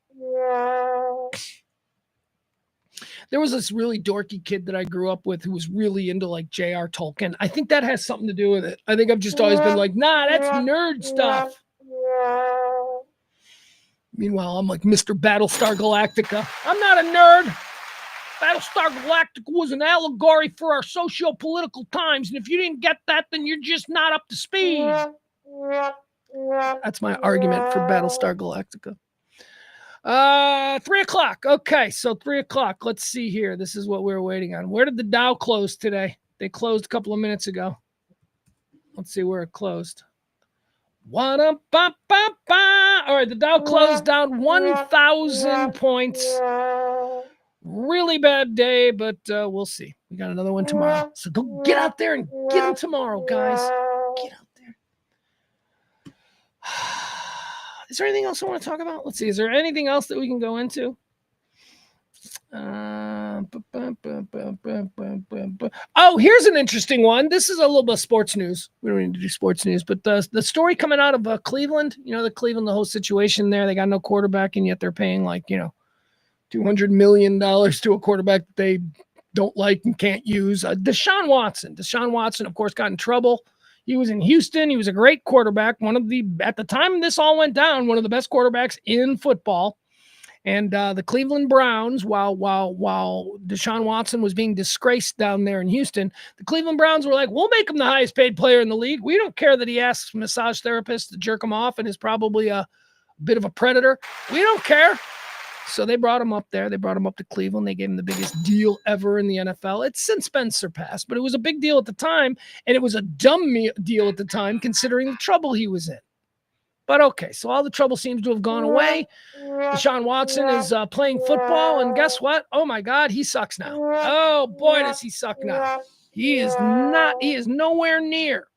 There was this really dorky kid that I grew up with who was really into like J.R. Tolkien. I think that has something to do with it. I think I've just always been like, nah, that's nerd stuff. Meanwhile, I'm like Mr. Battlestar Galactica. I'm not a nerd. Battlestar Galactica was an allegory for our socio-political times, and if you didn't get that, then you're just not up to speed. That's my argument for Battlestar Galactica. 3 o'clock. Okay, so 3 o'clock. Let's see here. This is what we were waiting on. Where did the Dow close today? They closed a couple of minutes ago. Let's see where it closed. All right, the Dow closed down 1,000 points. Really bad day, but we'll see. We got another one tomorrow. So go get out there and get them tomorrow, guys. Get out there. Is there anything else I want to talk about? Let's see. Is there anything else that we can go into? Oh, here's an interesting one. This is a little bit of sports news. We don't need to do sports news, but the story coming out of Cleveland, the whole situation there, they got no quarterback, and yet they're paying $200 million to a quarterback that they don't like and can't use. Deshaun Watson, of course, got in trouble. He was in Houston. He was a great quarterback. At the time this all went down, one of the best quarterbacks in football. And the Cleveland Browns, while Deshaun Watson was being disgraced down there in Houston, the Cleveland Browns were like, we'll make him the highest paid player in the league. We don't care that he asks massage therapists to jerk him off and is probably a bit of a predator. We don't care. So they brought him up there. They brought him up to Cleveland. They gave him the biggest deal ever in the NFL. It's since been surpassed, but it was a big deal at the time, and it was a dumb deal at the time considering the trouble he was in. But okay, so all the trouble seems to have gone away. Deshaun Watson is playing football, and guess what? Oh my God, he sucks now. Oh boy, does he suck now. He is nowhere near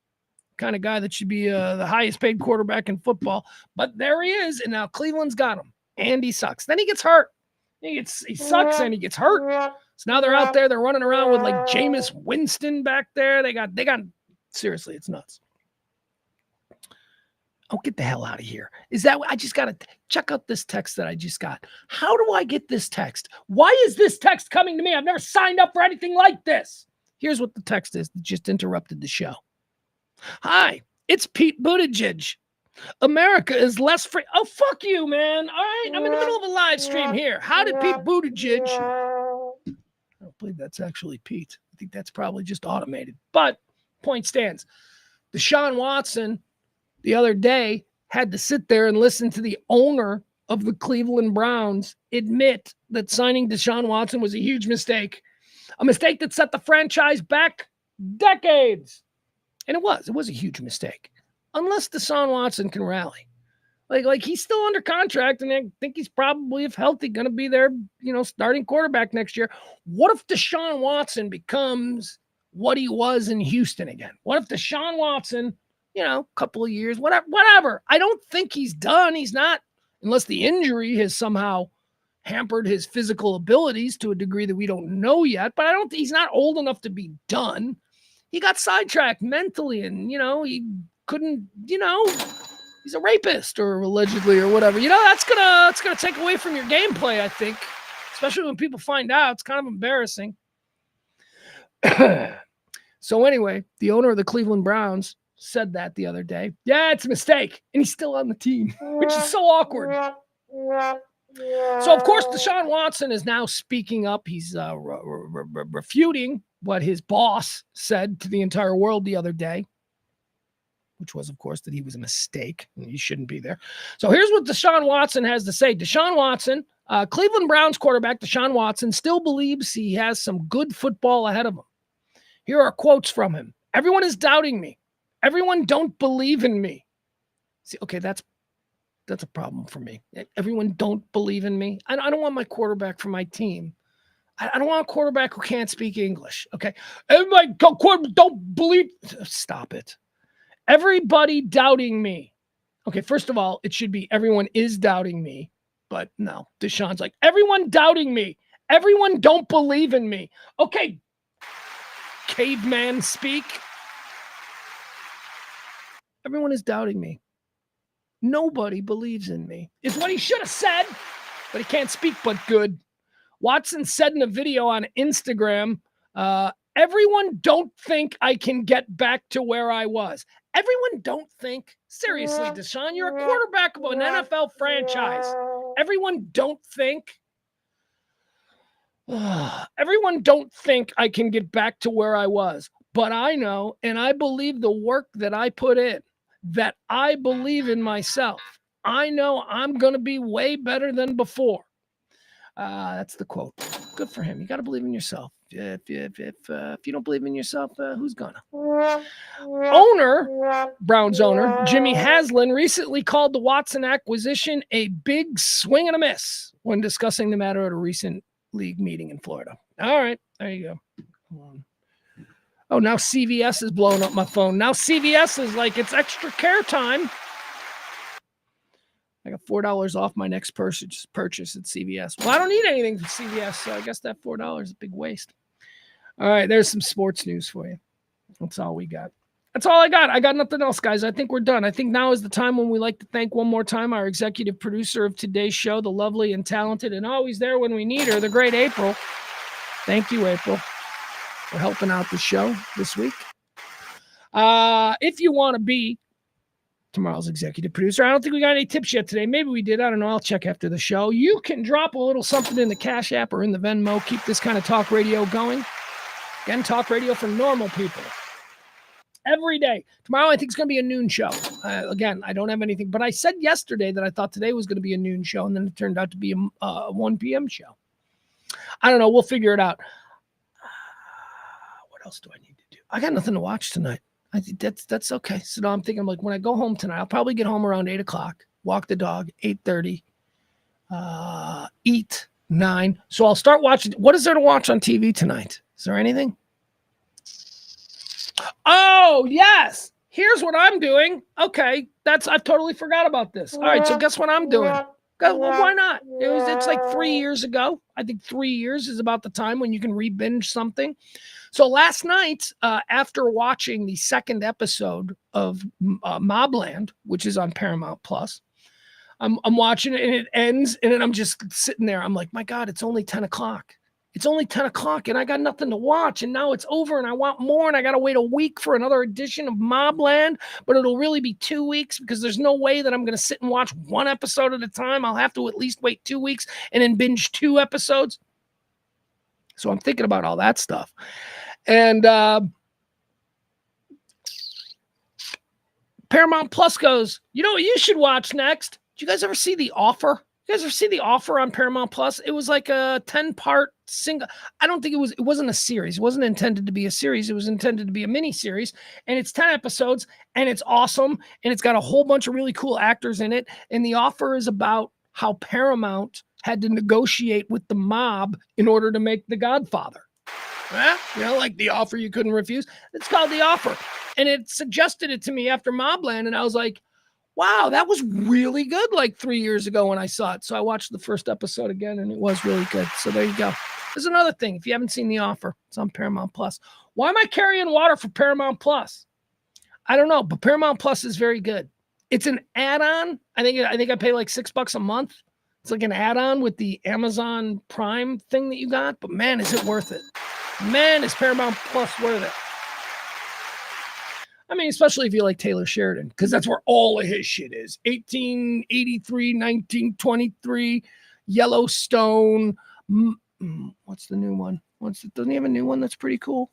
the kind of guy that should be the highest paid quarterback in football. But there he is, and now Cleveland's got him, and he sucks. Then he gets hurt. He sucks, and he gets hurt. So now they're out there, they're running around with like Jameis Winston back there. They got seriously, it's nuts. Oh, get the hell out of here. I just got to check out this text that I just got. How do I get this text? Why is this text coming to me? I've never signed up for anything like this. Here's what the text is that just interrupted the show. Hi, it's Pete Buttigieg. America is less free. Oh, fuck you, man. All right, I'm in the middle of a live stream here. How did Pete Buttigieg? I don't believe that's actually Pete. I think that's probably just automated. But point stands. Deshaun Watson the other day had to sit there and listen to the owner of the Cleveland Browns admit that signing Deshaun Watson was a huge mistake, a mistake that set the franchise back decades. And it was a huge mistake, unless Deshaun Watson can rally. Like he's still under contract, and I think he's probably, if healthy, going to be their, starting quarterback next year. What if Deshaun Watson becomes what he was in Houston again? What if Deshaun Watson, couple of years, whatever. I don't think he's done. He's not, unless the injury has somehow hampered his physical abilities to a degree that we don't know yet. But he's not old enough to be done. He got sidetracked mentally, and, he couldn't, he's a rapist or allegedly or whatever. That's gonna take away from your gameplay, I think, especially when people find out. It's kind of embarrassing. So anyway, the owner of the Cleveland Browns said that the other day. Yeah, it's a mistake. And he's still on the team, which is so awkward. So, of course, Deshaun Watson is now speaking up. He's refuting what his boss said to the entire world the other day, which was, of course, that he was a mistake and he shouldn't be there. So here's what Deshaun Watson has to say. Deshaun Watson, Cleveland Browns quarterback Deshaun Watson, still believes he has some good football ahead of him. Here are quotes from him. Everyone is doubting me. Everyone don't believe in me. See, okay, that's a problem for me. Everyone don't believe in me. I don't want my quarterback for my team. I don't want a quarterback who can't speak English. Okay, everybody don't believe. Stop it. Everybody doubting me. Okay, first of all, it should be everyone is doubting me. But no, Deshaun's like, everyone doubting me. Everyone don't believe in me. Okay, caveman speak. Everyone is doubting me. Nobody believes in me, is what he should have said, but he can't speak but good. Watson said in a video on Instagram, everyone don't think I can get back to where I was. Everyone don't think. Seriously, Deshaun, you're a quarterback of an NFL franchise. Everyone don't think. Everyone don't think I can get back to where I was. But I know, and I believe the work that I put in, that I believe in myself. I know I'm going to be way better than before. That's the quote. Good for him. You got to believe in yourself. If you don't believe in yourself, who's gonna? Browns owner, Jimmy Haslam, recently called the Watson acquisition a big swing and a miss when discussing the matter at a recent league meeting in Florida. All right, there you go. Come on. Oh, now CVS is blowing up my phone. Now CVS is like, it's extra care time. I got $4 off my next purchase at CVS. Well, I don't need anything from CVS, so I guess that $4 is a big waste. All right, there's some sports news for you. That's all we got. That's all I got. I got nothing else, guys. I think we're done. I think now is the time when we like to thank one more time our executive producer of today's show, the lovely and talented and always there when we need her, the great April. Thank you, April, for helping out the show this week. If you want to be tomorrow's executive producer, I don't think we got any tips yet today. Maybe we did. I don't know. I'll check after the show. You can drop a little something in the Cash App or in the Venmo. Keep this kind of talk radio going. Again, talk radio for normal people. Every day. Tomorrow, I think it's going to be a noon show. Again, I don't have anything, but I said yesterday that I thought today was going to be a noon show, and then it turned out to be a 1 p.m. show. I don't know. We'll figure it out. What else do I need to do? I got nothing to watch tonight. I think that's okay. So now I'm thinking, like, when I go home tonight, I'll probably get home around 8 o'clock, walk the dog, 8:30, eat, 9. So I'll start watching. What is there to watch on TV tonight? Is there anything? Oh, yes. Here's what I'm doing. Okay. I've totally forgot about this. All right. So guess what I'm doing? Well, why not? It's like 3 years ago. I think 3 years is about the time when you can re-binge something. So last night, after watching the second episode of Mobland, which is on Paramount Plus, I'm watching it and it ends, and then I'm just sitting there. I'm like, my God, it's only 10 o'clock. It's only 10 o'clock and I got nothing to watch, and now it's over and I want more, and I got to wait a week for another edition of Mobland, but it'll really be 2 weeks because there's no way that I'm going to sit and watch one episode at a time. I'll have to at least wait 2 weeks and then binge 2 episodes. So I'm thinking about all that stuff. And Paramount Plus goes, you know what you should watch next? Did you guys ever see The Offer? You guys ever see The Offer on Paramount Plus? It was like a 10-part single. I don't think it wasn't a series. It wasn't intended to be a series. It was intended to be a mini series. And it's 10 episodes and it's awesome. And it's got a whole bunch of really cool actors in it. And The Offer is about how Paramount had to negotiate with the mob in order to make The Godfather. You know, like The Offer you couldn't refuse. It's called The Offer. And it suggested it to me after Mobland. And I was like, wow, that was really good like 3 years ago when I saw it. So I watched the first episode again, and it was really good. So there you go. There's another thing. If you haven't seen The Offer, it's on Paramount Plus. Why am I carrying water for Paramount Plus? I don't know, but Paramount Plus is very good. It's an add-on. I think I pay like $6 a month. It's like an add-on with the Amazon Prime thing that you got. But man, is it worth it? Man, is Paramount Plus worth it? I mean, especially if you like Taylor Sheridan, because that's where all of his shit is. 1883, 1923, Yellowstone. What's the new one? Doesn't he have a new one that's pretty cool?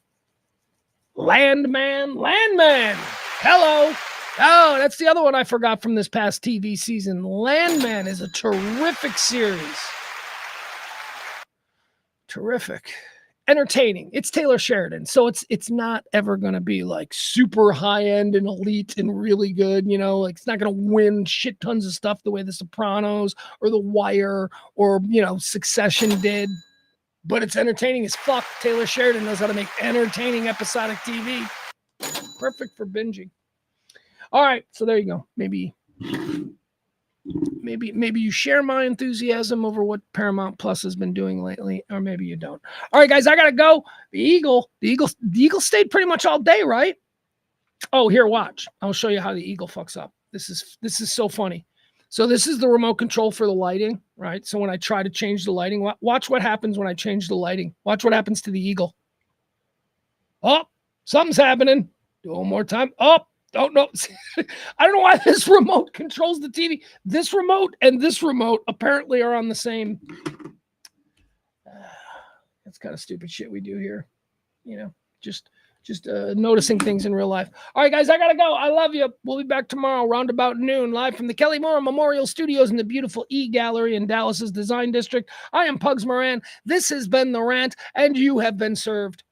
Landman. Hello. Oh, that's the other one I forgot from this past TV season. Landman is a terrific series. Terrific. Entertaining. It's Taylor Sheridan, so it's not ever going to be like super high end and elite and really good, you know, like it's not going to win shit tons of stuff the way The Sopranos or The Wire or, you know, Succession did, but it's entertaining as fuck. Taylor Sheridan knows how to make entertaining episodic TV. Perfect for binging. All right, so there you go. Maybe you share my enthusiasm over what Paramount Plus has been doing lately, or maybe you don't. All right, guys, I gotta go. The Eagle stayed pretty much all day, right? Oh, here, watch. I'll show you how the Eagle fucks up. This is so funny. So this is the remote control for the lighting, right? So when I try to change the lighting, watch what happens when I change the lighting. Watch what happens to the Eagle. Oh, something's happening. Do it one more time. Oh. Don't know. I don't know why this remote controls the TV. This remote and this remote apparently are on the same. That's kind of stupid shit we do here. You know, just noticing things in real life. All right, guys, I got to go. I love you. We'll be back tomorrow around about noon, live from the Kelly Moore Memorial Studios in the beautiful E-Gallery in Dallas's Design District. I am Pugs Moran. This has been The Rant, and you have been served.